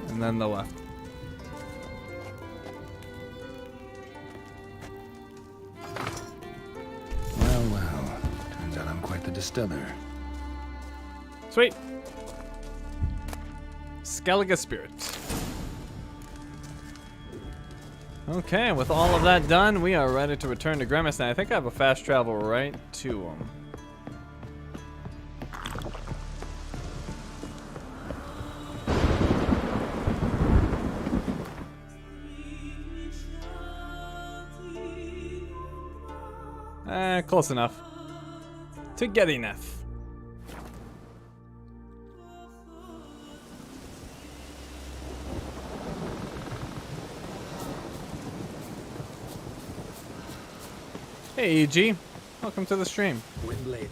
And then the left. Well, well. Turns out I'm quite the distiller. Sweet. Skellige Spirit. Okay, with all of that done, we are ready to return to Grimace. And I think I have a fast travel right to him. Close enough. To get enough. Hey, EG. Welcome to the stream. Windblade.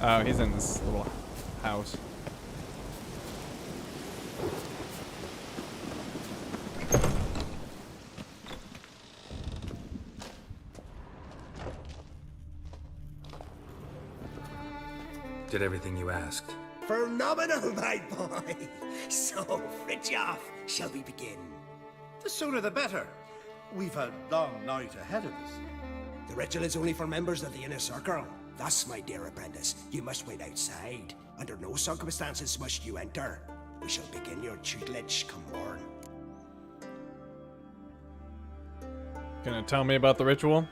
Oh, he's in this little house. Did everything you asked. Phenomenal, my boy. So, Fridtjof, shall we begin? The sooner the better. We've a long night ahead of us. The ritual is only for members of the inner circle. Thus, my dear apprentice, you must wait outside. Under no circumstances must you enter. We shall begin your tutelage come morn. Gonna tell me about the ritual?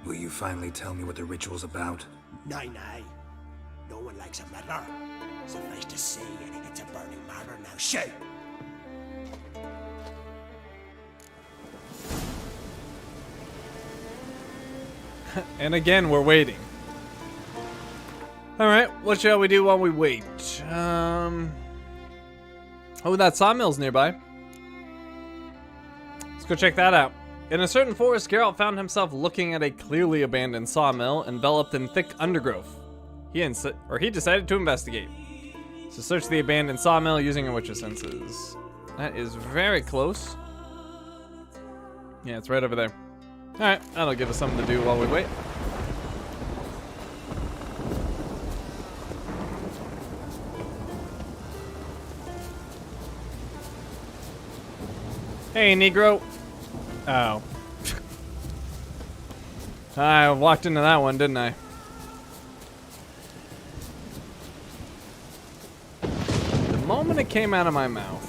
Will you finally tell me what the ritual's about? Nay, nay. No one likes a meddler. Suffice to say, it's a burning matter now. Shout! And again, we're waiting. Alright, what shall we do while we wait? Oh, that sawmill's nearby. Let's go check that out. In a certain forest, Geralt found himself looking at a clearly abandoned sawmill enveloped in thick undergrowth. He decided to investigate. So search the abandoned sawmill using your witcher senses. That is very close. Yeah, it's right over there. Alright, that'll give us something to do while we wait. Hey, Negro. Oh. I walked into that one, didn't I? The moment it came out of my mouth.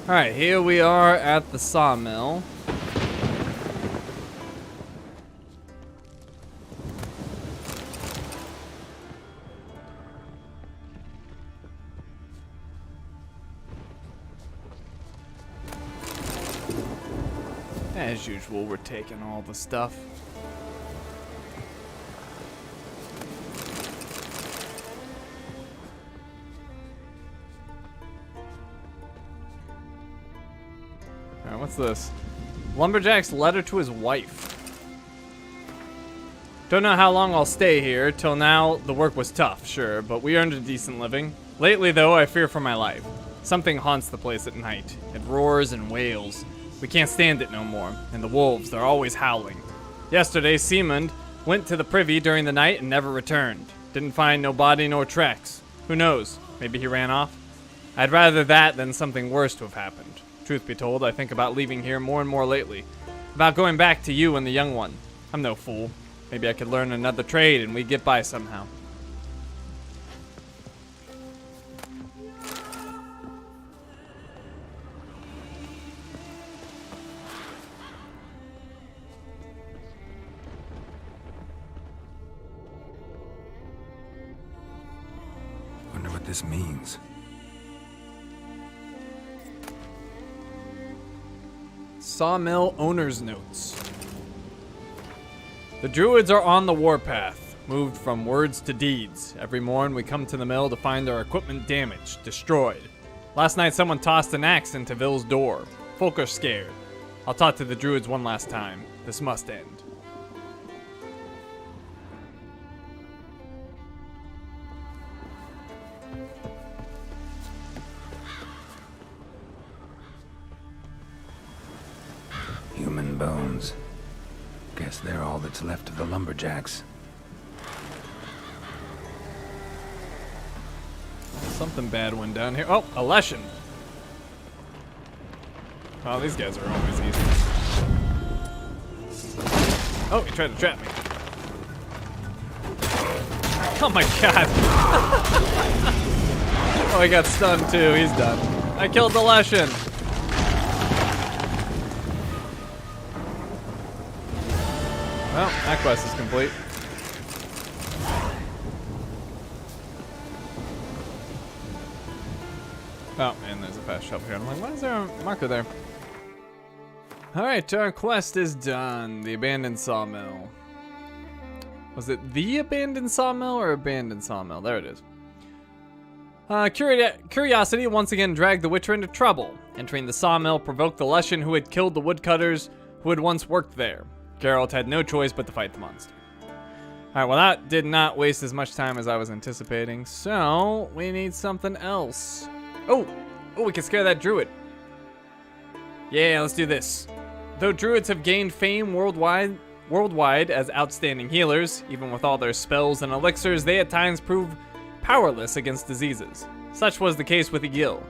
Alright, here we are at the sawmill. As usual, we're taking all the stuff. Alright, what's this? Lumberjack's letter to his wife. Don't know how long I'll stay here. Till now, the work was tough, sure, but we earned a decent living. Lately, though, I fear for my life. Something haunts the place at night. It roars and wails. We can't stand it no more, and the wolves, they're always howling. Yesterday, Seamund went to the privy during the night and never returned. Didn't find no body nor tracks. Who knows? Maybe he ran off? I'd rather that than something worse to have happened. Truth be told, I think about leaving here more and more lately. About going back to you and the young one. I'm no fool. Maybe I could learn another trade and we'd get by somehow. Wonder what this means. Sawmill owner's notes. The druids are on the warpath. moved from words to deeds. Every morn we come to the mill to find our equipment damaged, destroyed. Last night someone tossed an axe into Ville's door. Folk are scared. I'll talk to the druids one last time. This must end. Human bones. Guess they're all that's left of the lumberjacks. Something bad went down here. Oh, a lesson. Oh, these guys are always easy. Oh, he tried to trap me. Oh my god. Oh, he got stunned too. He's done. I killed the lesson. Well, that quest is complete. Oh, and there's a fast shop here. I'm like, why is there a marker there? Alright, our quest is done. The abandoned sawmill. Was it the abandoned sawmill or abandoned sawmill? There it is. Curiosity once again dragged the Witcher into trouble. Entering the sawmill provoked the Leshen who had killed the woodcutters who had once worked there. Geralt had no choice but to fight the monster. Alright, well that did not waste as much time as I was anticipating, so we need something else. Oh, we can scare that druid. Yeah, let's do this. Though druids have gained fame worldwide as outstanding healers, even with all their spells and elixirs, they at times prove powerless against diseases. Such was the case with Egil,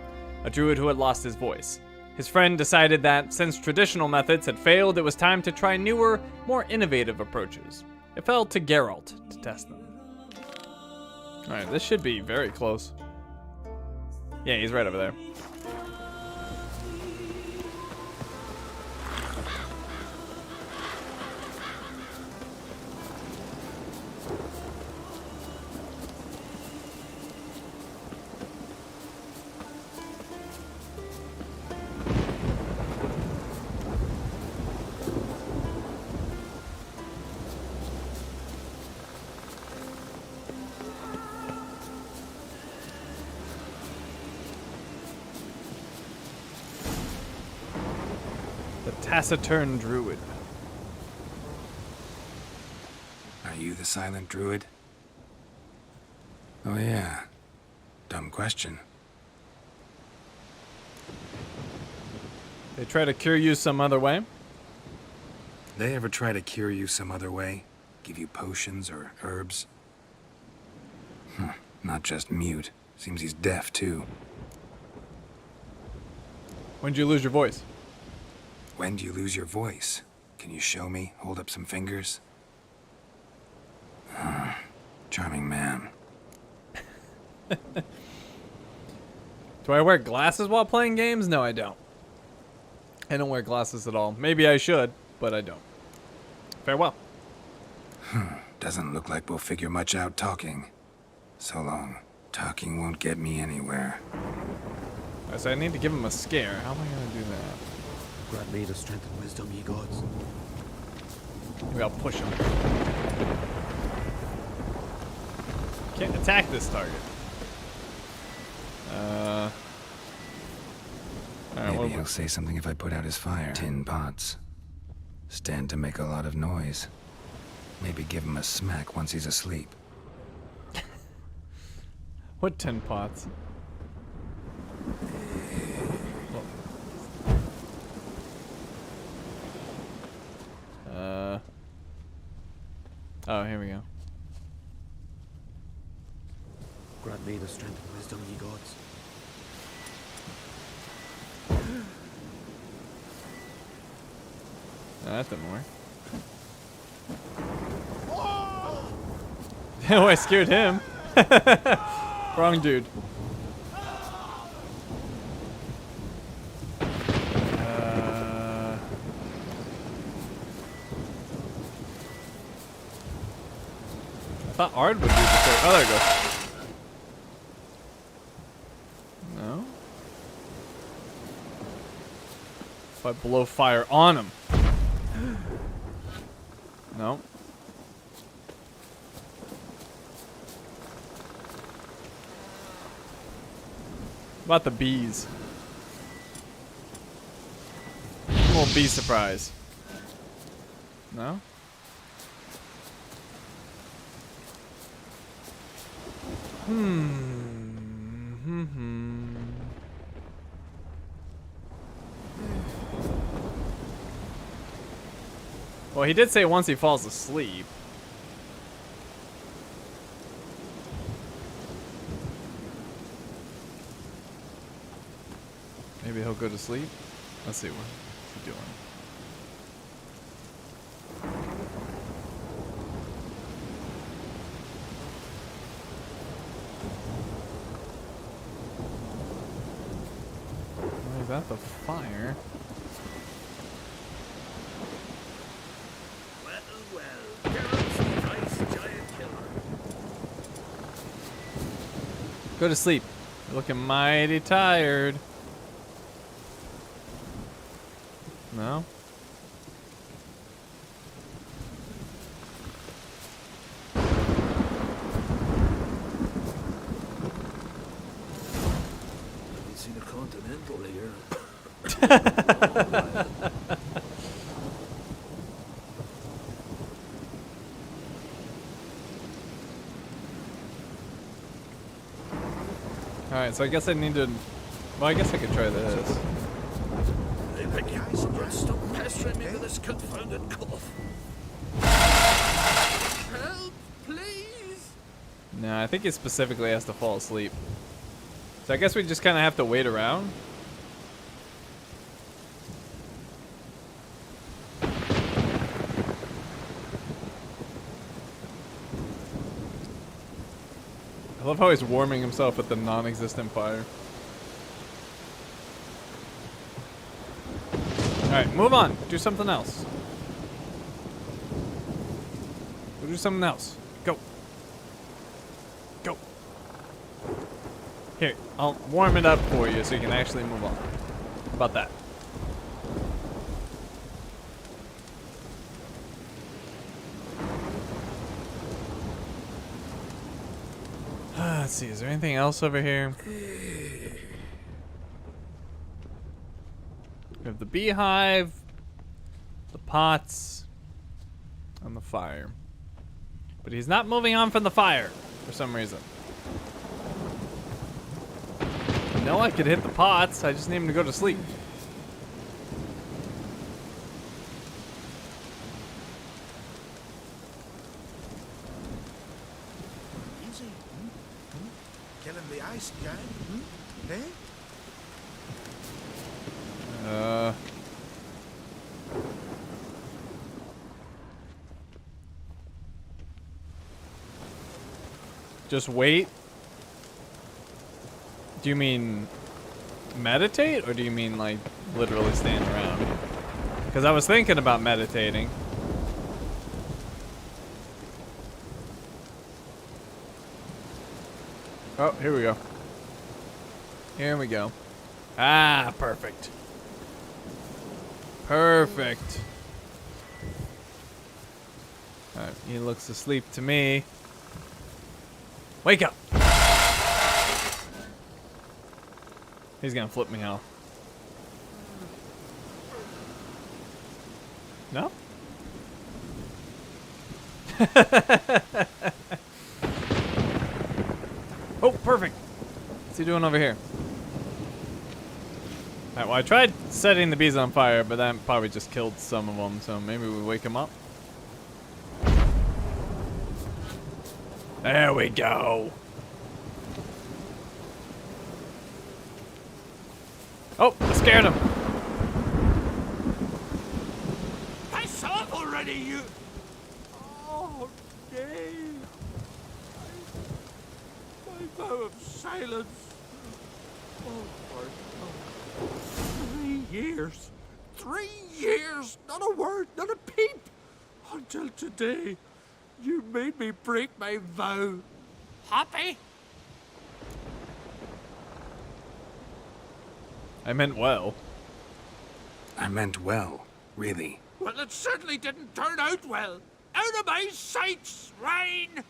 a druid who had lost his voice. His friend decided that since traditional methods had failed, it was time to try newer, more innovative approaches. It fell to Geralt to test them. Alright, this should be very close. Yeah, he's right over there. Taciturn druid. Are you the silent druid? Oh yeah. Dumb question. They try to cure you some other way? They ever try to cure you some other way? Give you potions or herbs? Not just mute. Seems he's deaf too. When'd you lose your voice? When do you lose your voice? Can you show me? Hold up some fingers? Charming man. Do I wear glasses while playing games? No, I don't. I don't wear glasses at all. Maybe I should, but I don't. Farewell. Doesn't look like we'll figure much out talking. So long. Talking won't get me anywhere. So I need to give him a scare. How am I going to do that? Grant me the strength and wisdom, ye gods. Maybe I'll push him. Can't attack this target. Maybe he'll say something if I put out his fire. Tin pots. Stand to make a lot of noise. Maybe give him a smack once he's asleep. What tin pots? Oh, here we go. Grant me the strength and wisdom, ye gods. No, that didn't work. Oh, I scared him. Wrong dude. I thought Ard would do the thing. Oh, there it goes. No. If I blow fire on him. No. What about the bees? A little bee surprise. No? Well, he did say once he falls asleep. Maybe he'll go to sleep. Let's see, what's he doing? Oh, is that the fire? Well, Geralt's nice giant killer. Go to sleep. You're looking mighty tired. No? Haven't seen a continental here. Alright, so I guess I need to... Well, I guess I could try this. Stop pestering me with this confounded cough. Help, please! No, I think he specifically has to fall asleep. So I guess we just kind of have to wait around. I love how he's warming himself with the non-existent fire. Alright, move on. Do something else. Go do something else. Go. Go. Here, I'll warm it up for you so you can actually move on. How about that? Let's see, is there anything else over here? We have the beehive, the pots, and the fire. But he's not moving on from the fire for some reason. I know I could hit the pots, I just need him to go to sleep. Easy. Killing the ice giant. Eh? Just wait? Do you mean meditate, or do you mean like literally stand around? Because I was thinking about meditating. Oh, here we go. Here we go. Ah, perfect. Perfect. Alright, he looks asleep to me. Wake up! He's gonna flip me off. No? Oh, perfect. What's he doing over here? Alright, well, I tried setting the bees on fire, but that probably just killed some of them, so maybe we wake him up. There we go. Oh, I scared him. Piss off already, you! Oh, nay. My vow of silence. Oh, Lord. 3 years. 3 years. Not a word, not a peep. Until today. You made me break my vow. Happy? I meant well. I meant well, really. Well, it certainly didn't turn out well. Out of my sight, swine!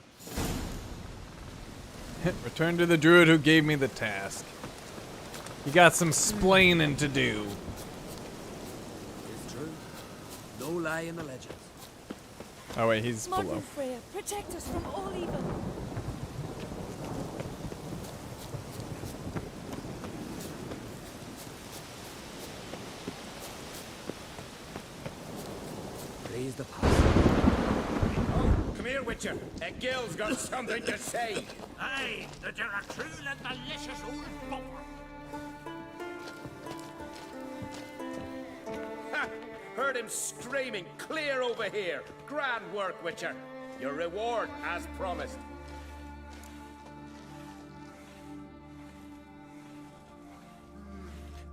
Return to the druid who gave me the task. You got some splaining to do. It's true. No lie in the legends. Oh wait, he's Mother below. Freya, protect us from all evil. Praise the past. Oh, come here, Witcher. Gil's got something to say. Aye, that you're a true and delicious old bumper. Ha! Heard him screaming clear over here. Grand work, Witcher. Your reward, as promised.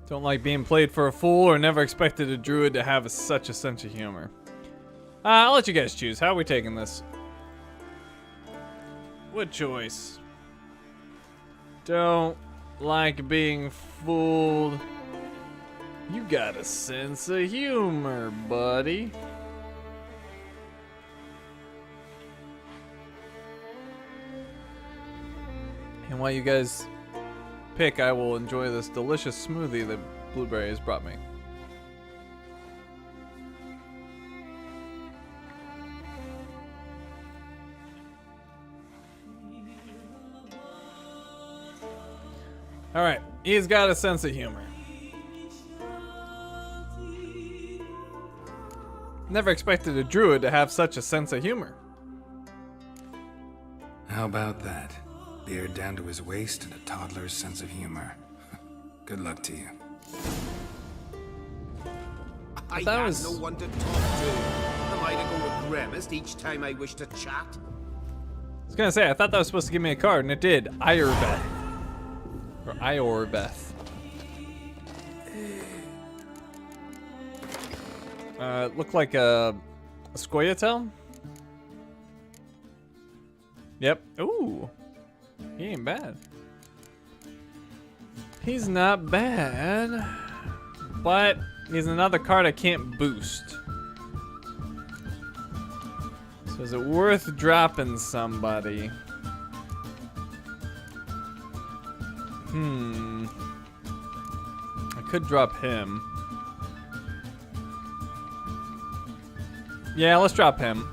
Don't like being played for a fool or never expected a druid to have such a sense of humor. I'll let you guys choose. How are we taking this? What choice? Don't like being fooled. You got a sense of humor, buddy. And while you guys pick, I will enjoy this delicious smoothie that Blueberry has brought me. Alright, he's got a sense of humor. Never expected a druid to have such a sense of humor. How about that? Beard down to his waist and a toddler's sense of humor. Good luck to you. I That have was- no one to talk to. Am I to go with grimace each time I wish to chat? I was gonna say, I thought that was supposed to give me a card, and it did. Iorbeth. Or Iorbeth. It looked like a Scoia'tael? Yep. Ooh. He ain't bad. He's not bad. But he's another card I can't boost. So is it worth dropping somebody? I could drop him. Yeah, let's drop him.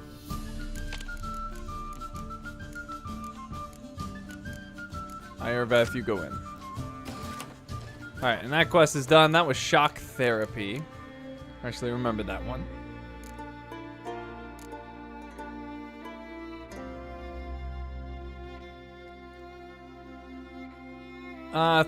Iorbeth, you go in. Alright, and that quest is done. That was shock therapy. Actually, remember that one.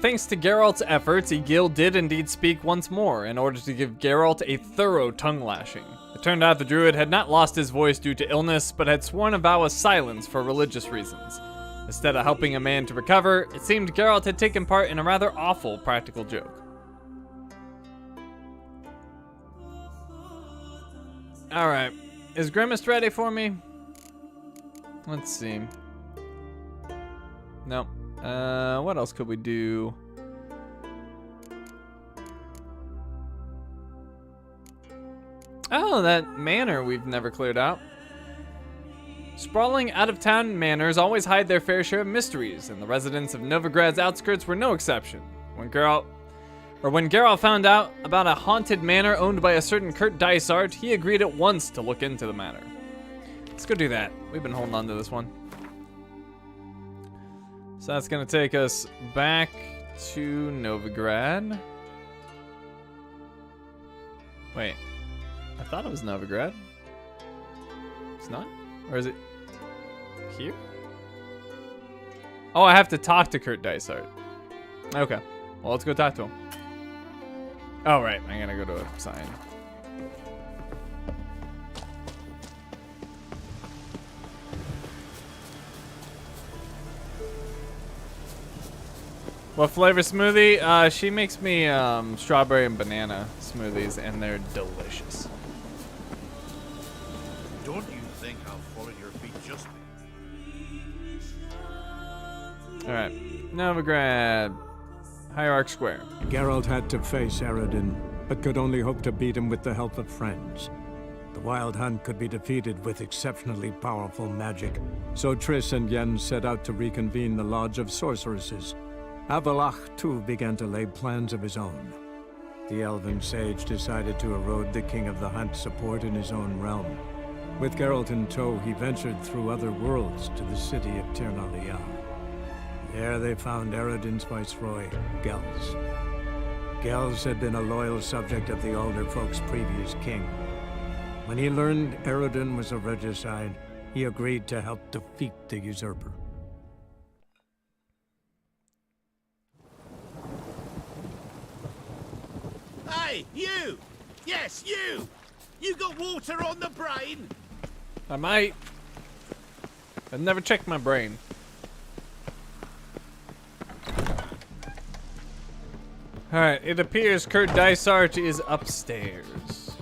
Thanks to Geralt's efforts, Egil did indeed speak once more in order to give Geralt a thorough tongue lashing. It turned out the druid had not lost his voice due to illness, but had sworn a vow of silence for religious reasons. Instead of helping a man to recover, it seemed Geralt had taken part in a rather awful practical joke. Alright, is Grimace ready for me? Let's see. Nope. What else could we do? Oh, that manor we've never cleared out. Sprawling out-of-town manors always hide their fair share of mysteries, and the residents of Novigrad's outskirts were no exception. When Geralt found out about a haunted manor owned by a certain Kurt Dysart, he agreed at once to look into the matter. Let's go do that. We've been holding on to this one. So that's gonna take us back to Novigrad. Wait, I thought it was Novigrad. It's not? Or is it here? Oh, I have to talk to Kurt Dysart. Okay, well, let's go talk to him. Oh, right, I'm gonna go to a sign. What flavor smoothie? She makes me strawberry and banana smoothies, and they're delicious. Don't you think I'll fall at your feet just Alright, Novigrad. Hierarch Square. Geralt had to face Eredin, but could only hope to beat him with the help of friends. The Wild Hunt could be defeated with exceptionally powerful magic, so Triss and Yen set out to reconvene the Lodge of Sorceresses. Avalach too began to lay plans of his own. The elven sage decided to erode the King of the Hunt's support in his own realm. With Geralt in tow, he ventured through other worlds to the city of Tirnalia. There they found Eredin's viceroy, Gels. Gels had been a loyal subject of the Alderfolk's previous king. When he learned Eredin was a regicide, he agreed to help defeat the usurper. Hey, you! Yes, you! You got water on the brain? I might. I've never checked my brain. Alright, it appears Kurt Dysart is upstairs.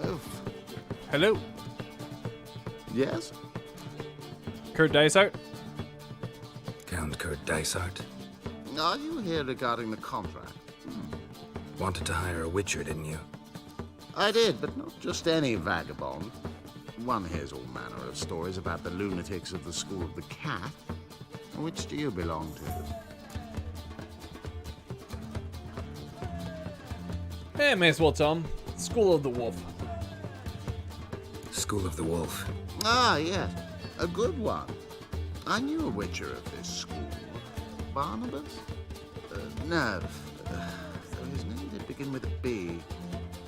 Oh. Hello. Yes? Kurt Dysart? Count Kurt Dysart. Are you here regarding the contract? Wanted to hire a witcher, didn't you? I did, but not just any vagabond. One hears all manner of stories about the lunatics of the School of the Cat. Which do you belong to? Hey, may as well tell him. School of the Wolf. School of the Wolf. Ah, yes. A good one. I knew a witcher of this school. Barnabas? No. Though his name did begin with a B.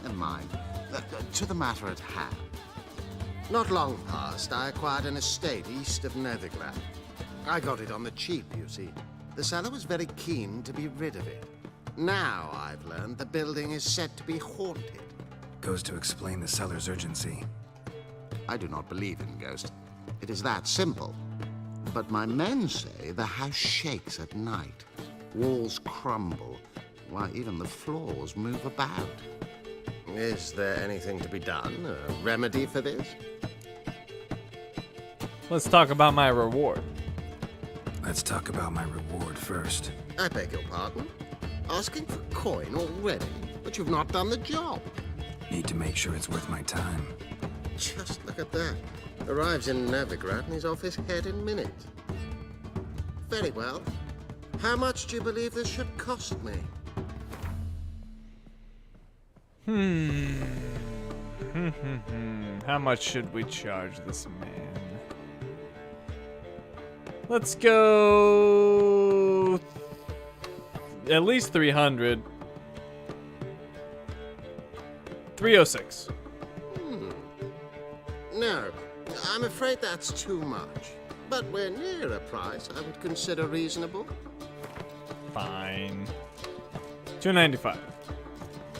Never mind. To the matter at hand. Not long past, I acquired an estate east of Novigrad. I got it on the cheap, you see. The seller was very keen to be rid of it. Now, I've learned the building is said to be haunted. Goes to explain the seller's urgency. I do not believe in ghosts. It is that simple. But my men say the house shakes at night. Walls crumble. Why, even the floors move about. Is there anything to be done? A remedy for this? Let's talk about my reward. Let's talk about my reward first. I beg your pardon? Asking for coin already? But you've not done the job. Need to make sure it's worth my time. Just look at that. Arrives in Novigrad and he's off his head in minutes. Very well. How much do you believe this should cost me? How much should we charge this man? Let's go at least 300. 306. No, I'm afraid that's too much. But we're near a price I would consider reasonable. Fine. 295.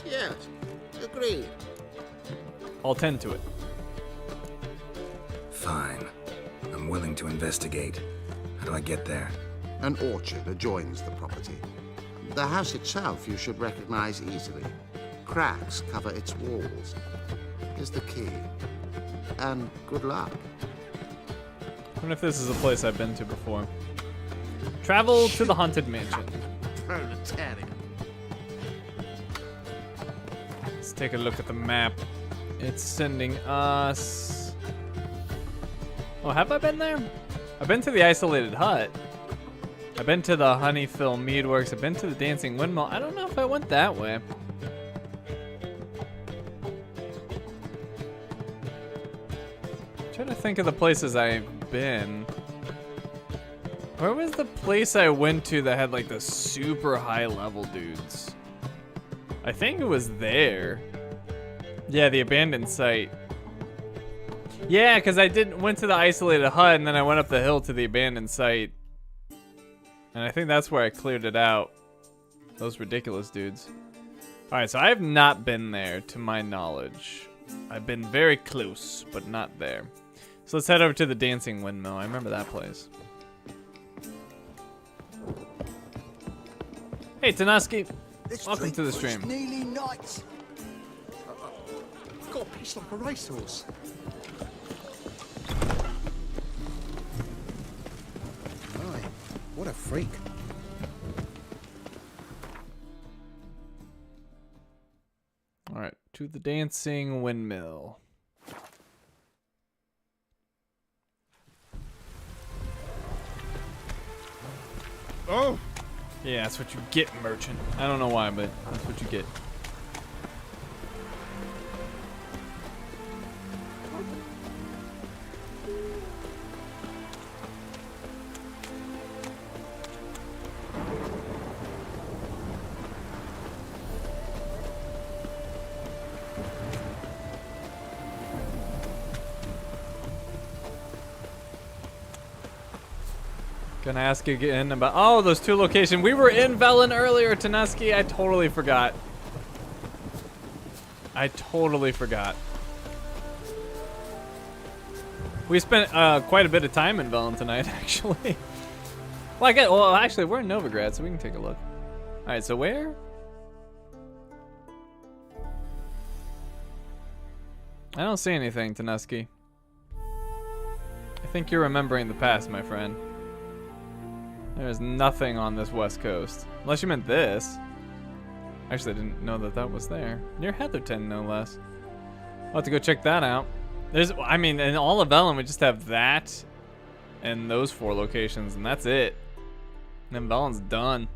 Yes, agreed. I'll tend to it. Fine. I'm willing to investigate. How do I get there? An orchard adjoins the property. The house itself you should recognize easily. Cracks cover its walls. Here's the key. And good luck. I wonder if this is a place I've been to before. Travel to the haunted mansion. Proletariat. Let's take a look at the map. It's sending us... Oh, have I been there? I've been to the isolated hut. I've been to the Honeyfill Meadworks. I've been to the Dancing Windmill. I don't know if I went that way. I'm trying to think of the places I've been. Where was the place I went to that had like the super high level dudes? I think it was there. Yeah, the abandoned site. Yeah, because I went to the isolated hut and then I went up the hill to the abandoned site. And I think that's where I cleared it out. Those ridiculous dudes. Alright, so I have not been there to my knowledge. I've been very close, but not there. So let's head over to the Dancing Windmill. I remember that place. Hey, Tanaski. Welcome to the stream. Nearly night. I've got a piece like a racehorse. My, what a freak. All right, to the Dancing Windmill. Oh! Yeah, that's what you get, merchant. I don't know why, but that's what you get. Gonna ask you again about those 2 locations. We were in Velen earlier, Tanuski. I totally forgot. We spent quite a bit of time in Velen tonight, actually. Well, actually, we're in Novigrad, so we can take a look. All right, so where? I don't see anything, Tanuski. I think you're remembering the past, my friend. There's nothing on this west coast. Unless you meant this. Actually, I didn't know that that was there. Near Heatherton, no less. I'll have to go check that out. I mean, in all of Velen, we just have that and those 4 locations, and that's it. And then Velen's done.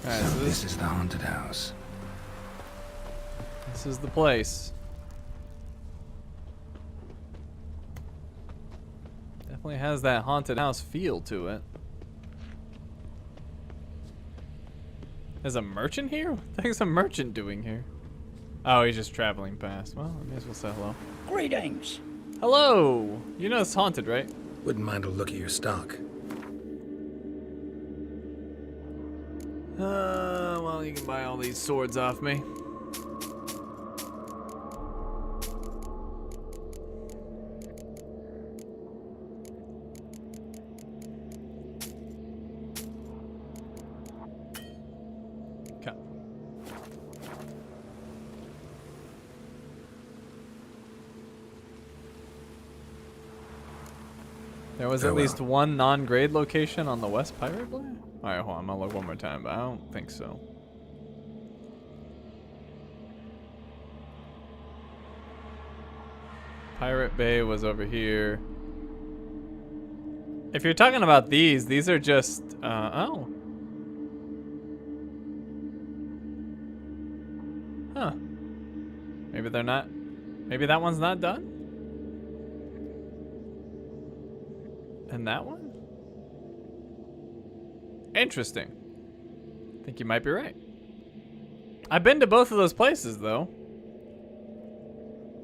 Alright, so this is the haunted house. This is the place. Definitely has that haunted house feel to it. There's a merchant here? What the heck's a merchant doing here? Oh, he's just traveling past. Well, I may as well say hello. Greetings. Hello. You know it's haunted, right? Wouldn't mind a look at your stock. Well, you can buy all these swords off me. Okay. There was at least one non-grade location on the West Pirate Blade? Alright, hold on, I'm gonna look one more time, but I don't think so. Pirate Bay was over here. If you're talking about these are just, oh. Huh. Maybe they're not, maybe that one's not done? And that one? Interesting. I think you might be right. I've been to both of those places, though.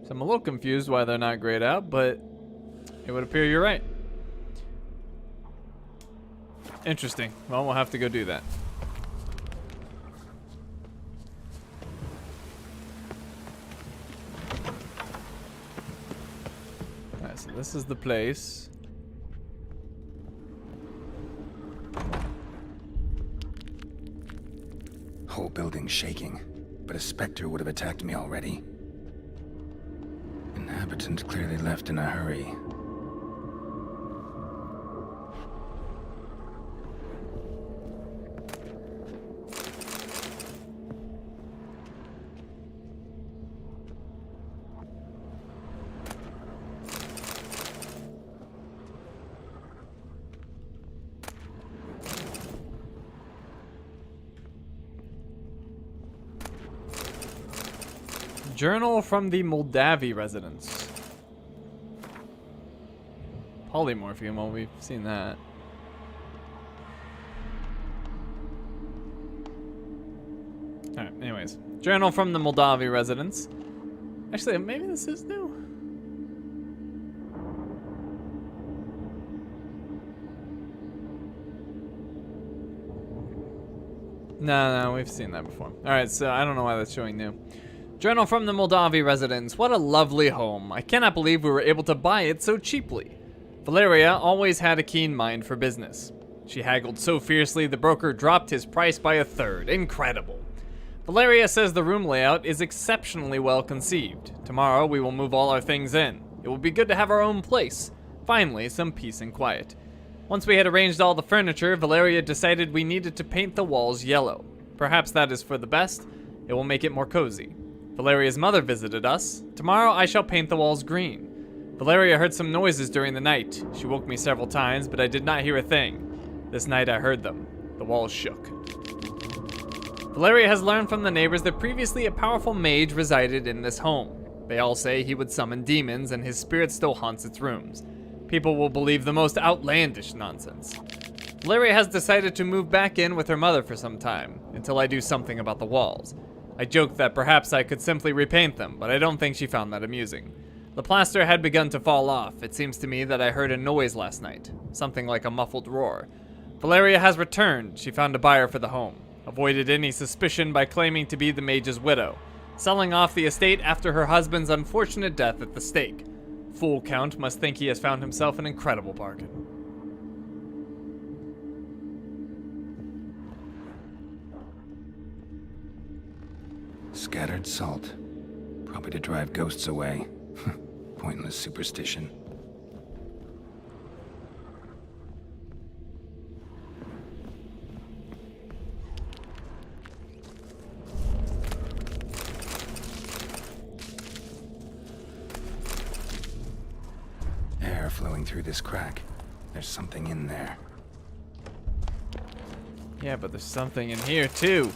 So I'm a little confused why they're not grayed out, but it would appear you're right. Interesting. Well, we'll have to go do that. Alright, so this is the place. Whole building shaking, but a specter would have attacked me already. Inhabitant clearly left in a hurry. Journal from the Moldavi residence. Polymorphium, well, we've seen that. Alright, anyways. Journal from the Moldavi residence. Actually, maybe this is new. No, we've seen that before. Alright, so I don't know why that's showing new. Journal from the Moldavi residence. What a lovely home. I cannot believe we were able to buy it so cheaply. Valeria always had a keen mind for business. She haggled so fiercely the broker dropped his price by a third. Incredible. Valeria says the room layout is exceptionally well conceived. Tomorrow we will move all our things in. It will be good to have our own place. Finally, some peace and quiet. Once we had arranged all the furniture, Valeria decided we needed to paint the walls yellow. Perhaps that is for the best. It will make it more cozy. Valeria's mother visited us. Tomorrow I shall paint the walls green. Valeria heard some noises during the night. She woke me several times, but I did not hear a thing. This night I heard them. The walls shook. Valeria has learned from the neighbors that previously a powerful mage resided in this home. They all say he would summon demons and his spirit still haunts its rooms. People will believe the most outlandish nonsense. Valeria has decided to move back in with her mother for some time, until I do something about the walls. I joked that perhaps I could simply repaint them, but I don't think she found that amusing. The plaster had begun to fall off. It seems to me that I heard a noise last night, something like a muffled roar. Valeria has returned. She found a buyer for the home, avoided any suspicion by claiming to be the mage's widow, selling off the estate after her husband's unfortunate death at the stake. Fool Count must think he has found himself an incredible bargain. Scattered salt. Probably to drive ghosts away. Pointless superstition. Air flowing through this crack. There's something in there. Yeah, but there's something in here too.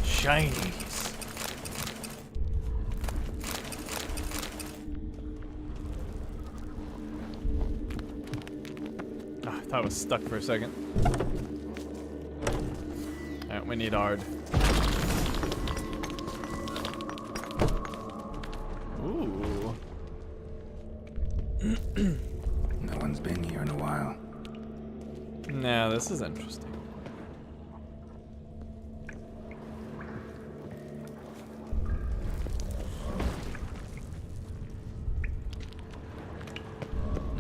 Shinies. Oh, I thought it was stuck for a second. Alright, we need Ard. Ooh. No one's been here in a while. Nah, this is interesting.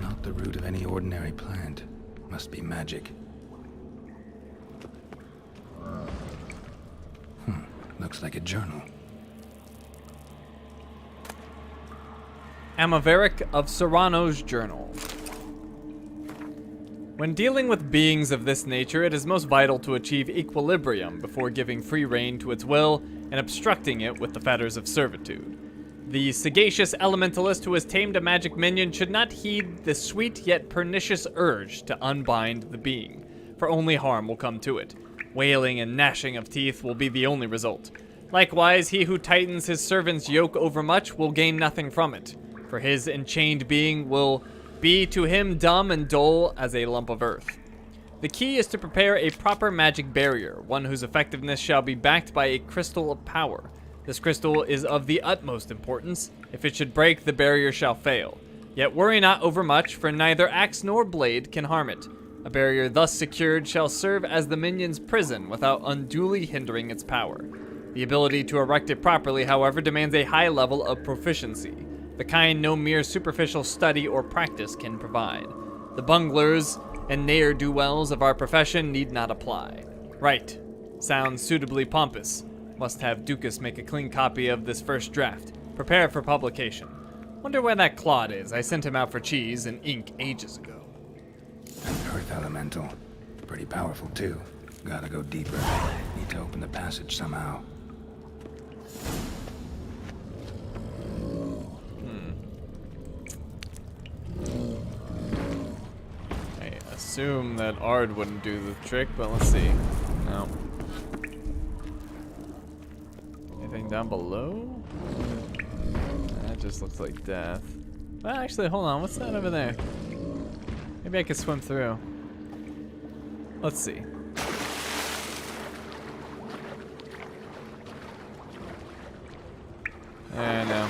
Not the root of any ordinary plant. Must be magic. Looks like a journal. Amaveric of Serrano's journal. When dealing with beings of this nature, it is most vital to achieve equilibrium before giving free rein to its will and obstructing it with the fetters of servitude. The sagacious elementalist who has tamed a magic minion should not heed the sweet yet pernicious urge to unbind the being, for only harm will come to it. Wailing and gnashing of teeth will be the only result. Likewise, he who tightens his servant's yoke overmuch will gain nothing from it, for his enchained being will be to him dumb and dull as a lump of earth. The key is to prepare a proper magic barrier, one whose effectiveness shall be backed by a crystal of power. This crystal is of the utmost importance. If it should break, the barrier shall fail. Yet worry not overmuch, for neither axe nor blade can harm it. A barrier thus secured shall serve as the minion's prison without unduly hindering its power. The ability to erect it properly, however, demands a high level of proficiency, the kind no mere superficial study or practice can provide. The bunglers and ne'er-do-wells of our profession need not apply. Right. Sounds suitably pompous. Must have Dukas make a clean copy of this first draft. Prepare it for publication. Wonder where that Claude is. I sent him out for cheese and ink ages ago. An earth elemental. Pretty powerful, too. Gotta go deeper. Need to open the passage somehow. I assume that Ard wouldn't do the trick, but let's see. No. Anything down below? That just looks like death. Well, actually, hold on. What's that over there? Maybe I could swim through. Let's see. No.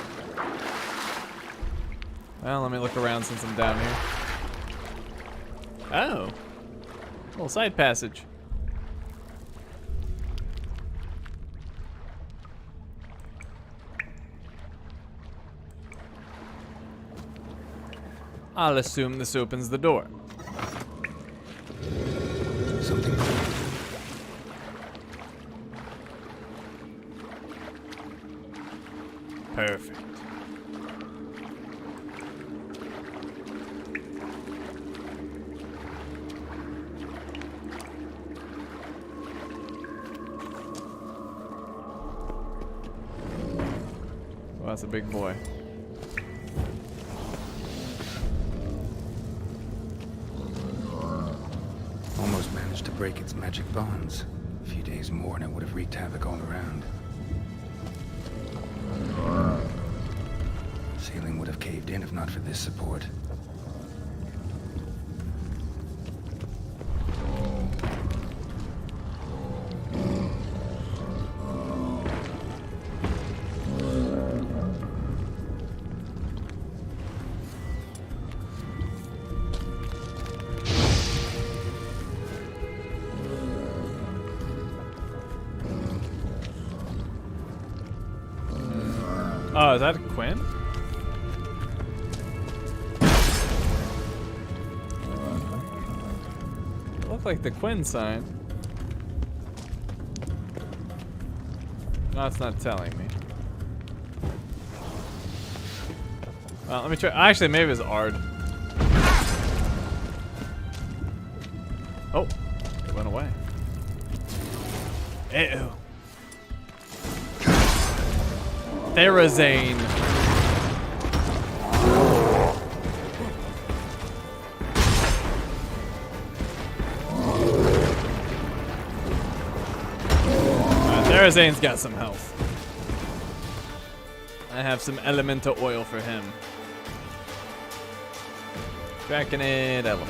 Well, let me look around since I'm down here. Oh. Little side passage. I'll assume this opens the door. Something. Perfect. that's a big boy. Almost managed to break its magic bonds. A few days more and it would have wreaked havoc all around. Ceiling would have caved in if not for this support. Oh, is that Quinn? It looked like the Quinn sign. No, it's not telling me. Well, let me try. Actually, maybe it's Ard. Oh, it went away. Ew. Therazane. Therazane's got some health. I have some elemental oil for him. Draconid element.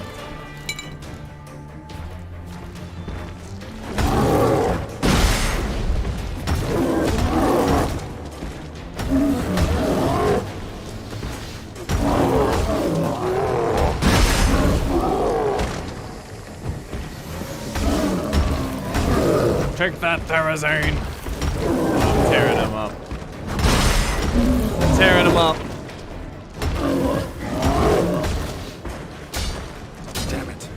Take that, Therazane! I'm tearing him up. Tearing him up. Damn it.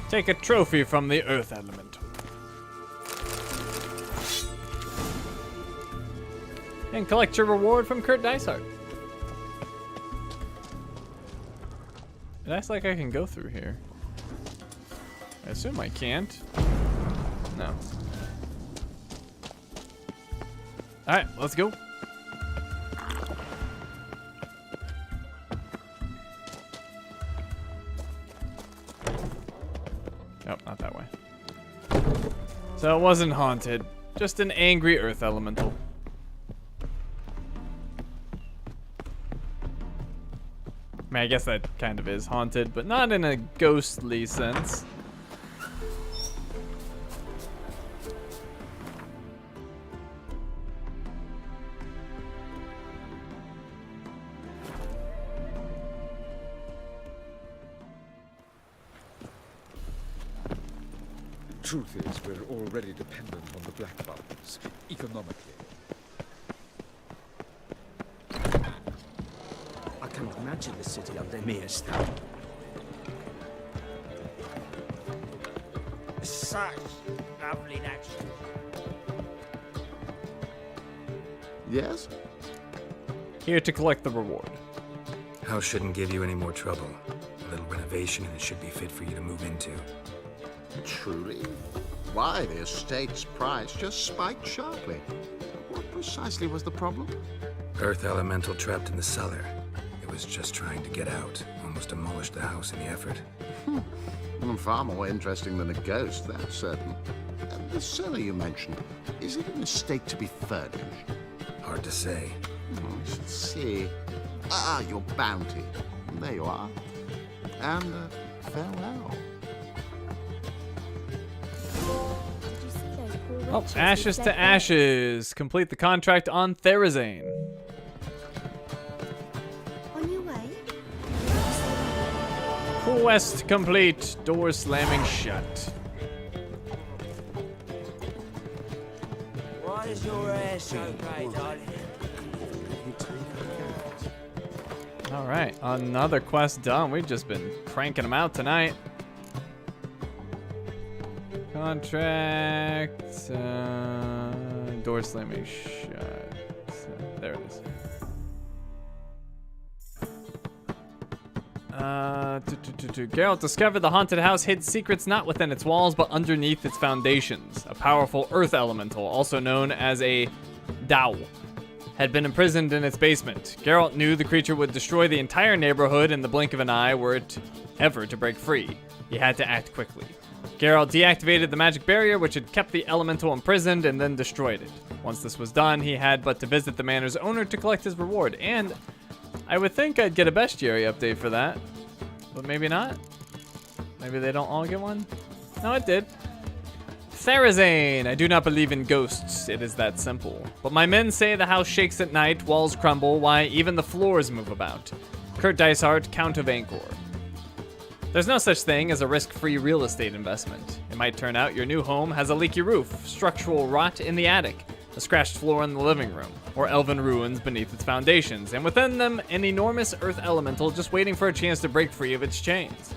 Take a trophy from the Earth Element. And collect your reward from Kurt Dysart. It acts like I can go through here. I assume I can't. No. Alright, let's go. Nope, not that way. So it wasn't haunted. Just an angry Earth Elemental. I mean, I guess that kind of is haunted, but not in a ghostly sense. Truth is, we're already dependent on the black bubbles, economically. I can't imagine the city under mere stone. Such lovely nature. Yes? Here to collect the reward. House shouldn't give you any more trouble. A little renovation and it should be fit for you to move into. Truly? Why, the estate's price just spiked sharply. What precisely was the problem? Earth elemental trapped in the cellar. It was just trying to get out. Almost demolished the house in the effort. Far more interesting than a ghost, that's certain. The cellar you mentioned, is it an estate to be furnished? Hard to say. Let's see. Ah, your bounty. There you are. And farewell. Oh, ashes to ashes. Complete the contract on Therazane. On your way? Quest complete. Door slamming shut. Why is your hair so grey, darling? All right, another quest done. We've just been cranking them out tonight. Contract, door slamming shut. There it is. Geralt discovered the haunted house hid secrets not within its walls, but underneath its foundations. A powerful earth elemental, also known as a Dao, had been imprisoned in its basement. Geralt knew the creature would destroy the entire neighborhood in the blink of an eye were it ever to break free. He had to act quickly. Geralt deactivated the magic barrier which had kept the elemental imprisoned and then destroyed it. Once this was done, he had but to visit the manor's owner to collect his reward, and I would think I'd get a bestiary update for that, but maybe not. Maybe they don't all get one? No, it did. Therazane, I do not believe in ghosts. It is that simple. But my men say the house shakes at night, walls crumble, why even the floors move about. Kurt Dysart, Count of Angkor. There's no such thing as a risk-free real estate investment. It might turn out your new home has a leaky roof, structural rot in the attic, a scratched floor in the living room, or elven ruins beneath its foundations, and within them, an enormous earth elemental just waiting for a chance to break free of its chains.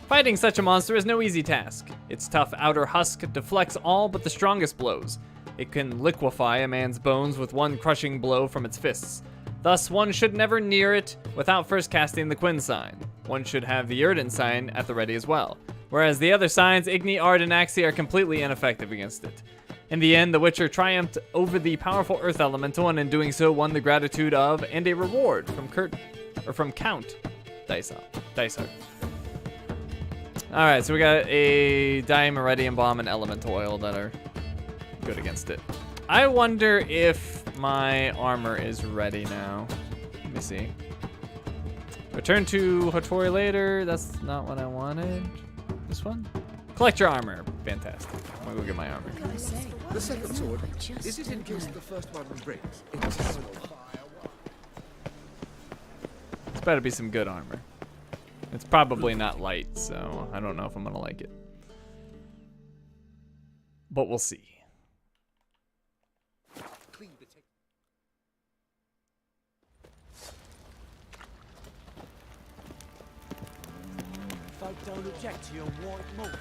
Fighting such a monster is no easy task. Its tough outer husk deflects all but the strongest blows. It can liquefy a man's bones with one crushing blow from its fists. Thus, one should never near it without first casting the Quinn sign. One should have the Yrden sign at the ready as well, whereas the other signs, Igni, Ard, and Axii, are completely ineffective against it. In the end, the Witcher triumphed over the powerful earth elemental, and in doing so won the gratitude of and a reward from Count Dysart. Alright, so we got a Diameridium Bomb and Elemental Oil that are good against it. I wonder if my armor is ready now. Let me see. Return to Hattori later. That's not what I wanted. This one? Collect your armor. Fantastic. I'm gonna go get my armor. The second sword, is it in case the first one breaks? It's better be some good armor. It's probably not light, so I don't know if I'm gonna like it. But we'll see. Folk don't object to your white milk.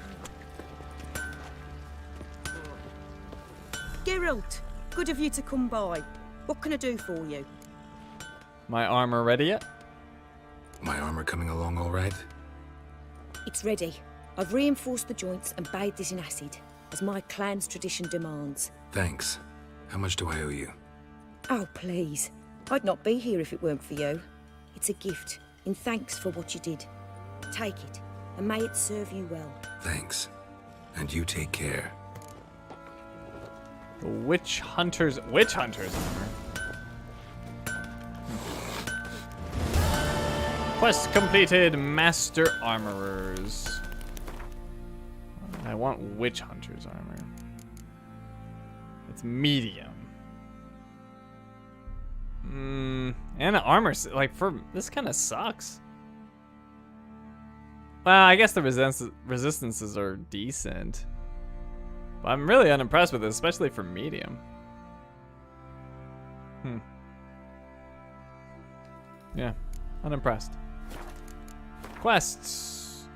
Geralt, good of you to come by. What can I do for you? My armor ready yet? My armor coming along all right? It's ready. I've reinforced the joints and bathed it in acid, as my clan's tradition demands. Thanks. How much do I owe you? Oh, please. I'd not be here if it weren't for you. It's a gift, in thanks for what you did. Take it, and may it serve you well. Thanks. And you take care. The Witch Hunter's armor. Quest completed, Master Armorers. I want Witch Hunter's armor. It's medium. And the armor, like, for this kind of sucks. Well, I guess the resistances are decent. But I'm really unimpressed with it, especially for medium. Yeah, unimpressed. Quests.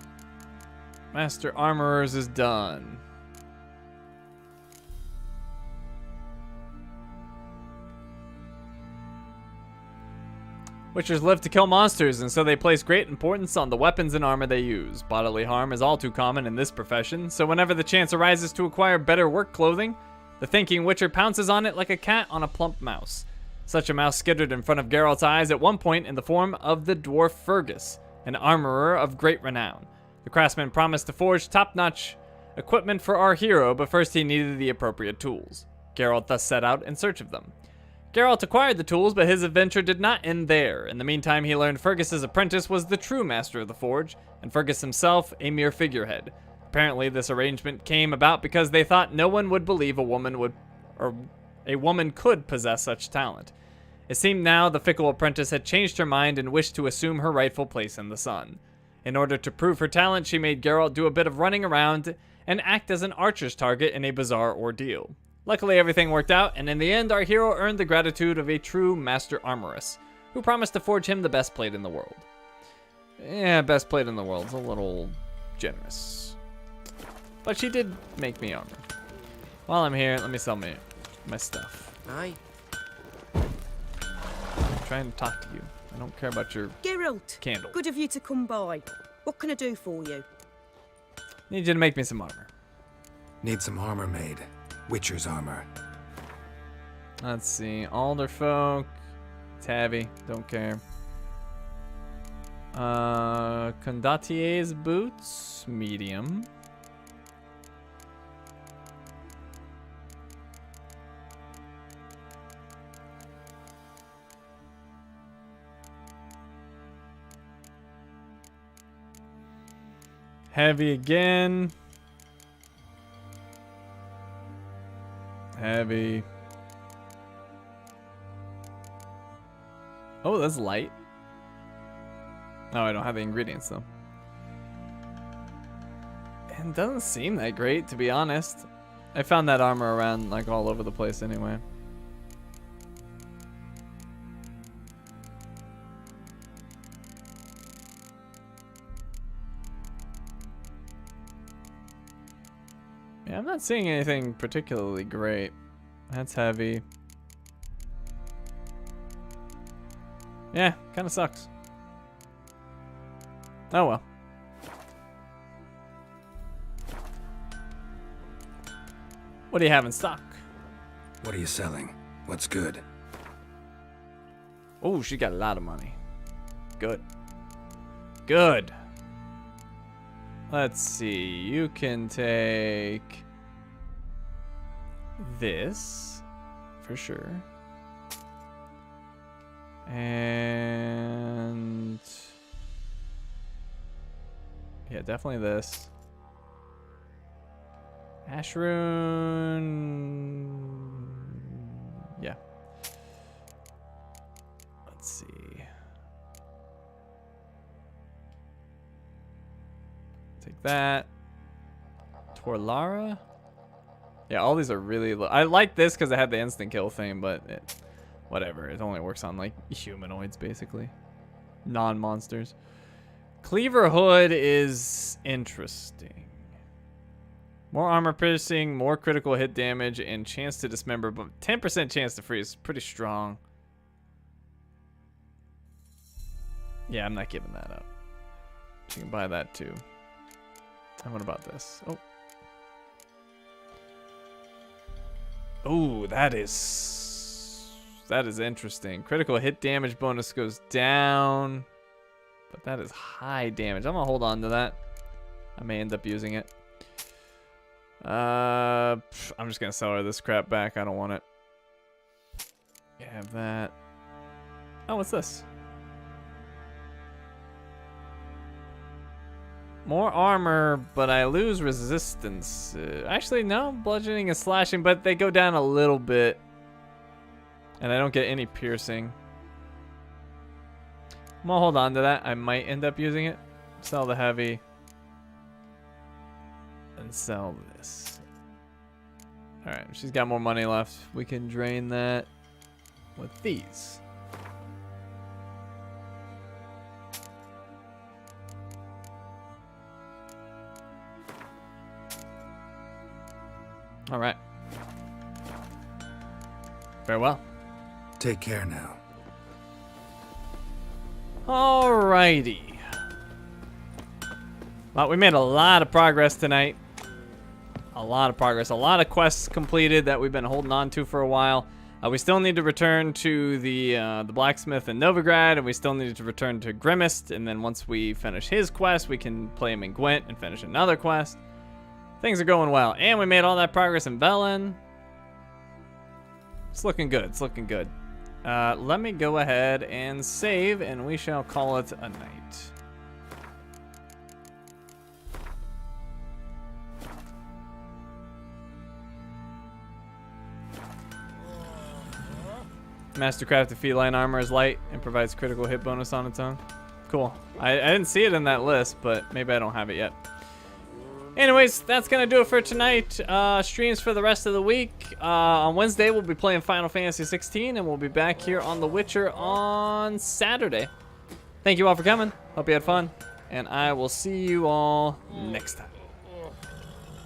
Master Armorers is done. Witchers live to kill monsters, and so they place great importance on the weapons and armor they use. Bodily harm is all too common in this profession, so whenever the chance arises to acquire better work clothing, the thinking Witcher pounces on it like a cat on a plump mouse. Such a mouse skittered in front of Geralt's eyes at one point in the form of the dwarf Fergus, an armorer of great renown. The craftsman promised to forge top-notch equipment for our hero, but first he needed the appropriate tools. Geralt thus set out in search of them. Geralt acquired the tools, but his adventure did not end there. In the meantime, he learned Fergus's apprentice was the true master of the forge, and Fergus himself a mere figurehead. Apparently, this arrangement came about because they thought no one would believe a woman could possess such talent. It seemed now the fickle apprentice had changed her mind and wished to assume her rightful place in the sun. In order to prove her talent, she made Geralt do a bit of running around and act as an archer's target in a bizarre ordeal. Luckily, everything worked out, and in the end, our hero earned the gratitude of a true master armoress, who promised to forge him the best plate in the world. Yeah, best plate in the world is a little generous. But she did make me armor. While I'm here, let me sell my stuff. Aye. I'm trying to talk to you. I don't care about your Geralt, candle. good of you to come by. What can I do for you? Need you to make me some armor. Need some armor made. Witcher's armor. Let's see. Alder folk. It's heavy. Don't care. Condottier's boots. Medium. Heavy again. Heavy. Oh, that's light. Oh, I don't have the ingredients though. And doesn't seem that great, to be honest. I found that armor around like all over the place anyway. Yeah, I'm not seeing anything particularly great. That's heavy. Yeah, kind of sucks. Oh well. What do you have in stock? What are you selling? What's good? Oh, she got a lot of money. Good. Good. Let's see. You can take this for sure. And yeah, definitely this. Ashrune. Yeah. Let's see. Take that. Torlara. Yeah, all these are really low. I like this because it had the instant kill thing, but whatever. It only works on like humanoids, basically. Non-monsters. Cleaver Hood is interesting. More armor piercing, more critical hit damage, and chance to dismember, but 10% chance to freeze. Pretty strong. Yeah, I'm not giving that up. You can buy that too. And what about this? Oh. Oh, that is interesting. Critical hit damage bonus goes down, but that is high damage. I'm gonna hold on to that. I may end up using it. I'm just gonna sell her this crap back. I don't want it. You have that. Oh, what's this? More armor, but I lose resistance. Actually, no. Bludgeoning and slashing, but they go down a little bit. And I don't get any piercing. I'm gonna hold on to that. I might end up using it. Sell the heavy. And sell this. Alright, she's got more money left. We can drain that with these. Alright. Farewell. Take care now. Alrighty. Well, we made a lot of progress tonight. A lot of progress. A lot of quests completed that we've been holding on to for a while. We still need to return to the Blacksmith in Novigrad, and we still need to return to Grimmist, and then once we finish his quest, we can play him in Gwent and finish another quest. Things are going well. And we made all that progress in Velen. It's looking good. It's looking good. Let me go ahead and save, and we shall call it a night. Mastercrafted feline armor is light and provides critical hit bonus on its own. Cool. I didn't see it in that list, but maybe I don't have it yet. Anyways, that's going to do it for tonight. Streams for the rest of the week. On Wednesday, we'll be playing Final Fantasy 16, and we'll be back here on The Witcher on Saturday. Thank you all for coming. Hope you had fun, and I will see you all next time.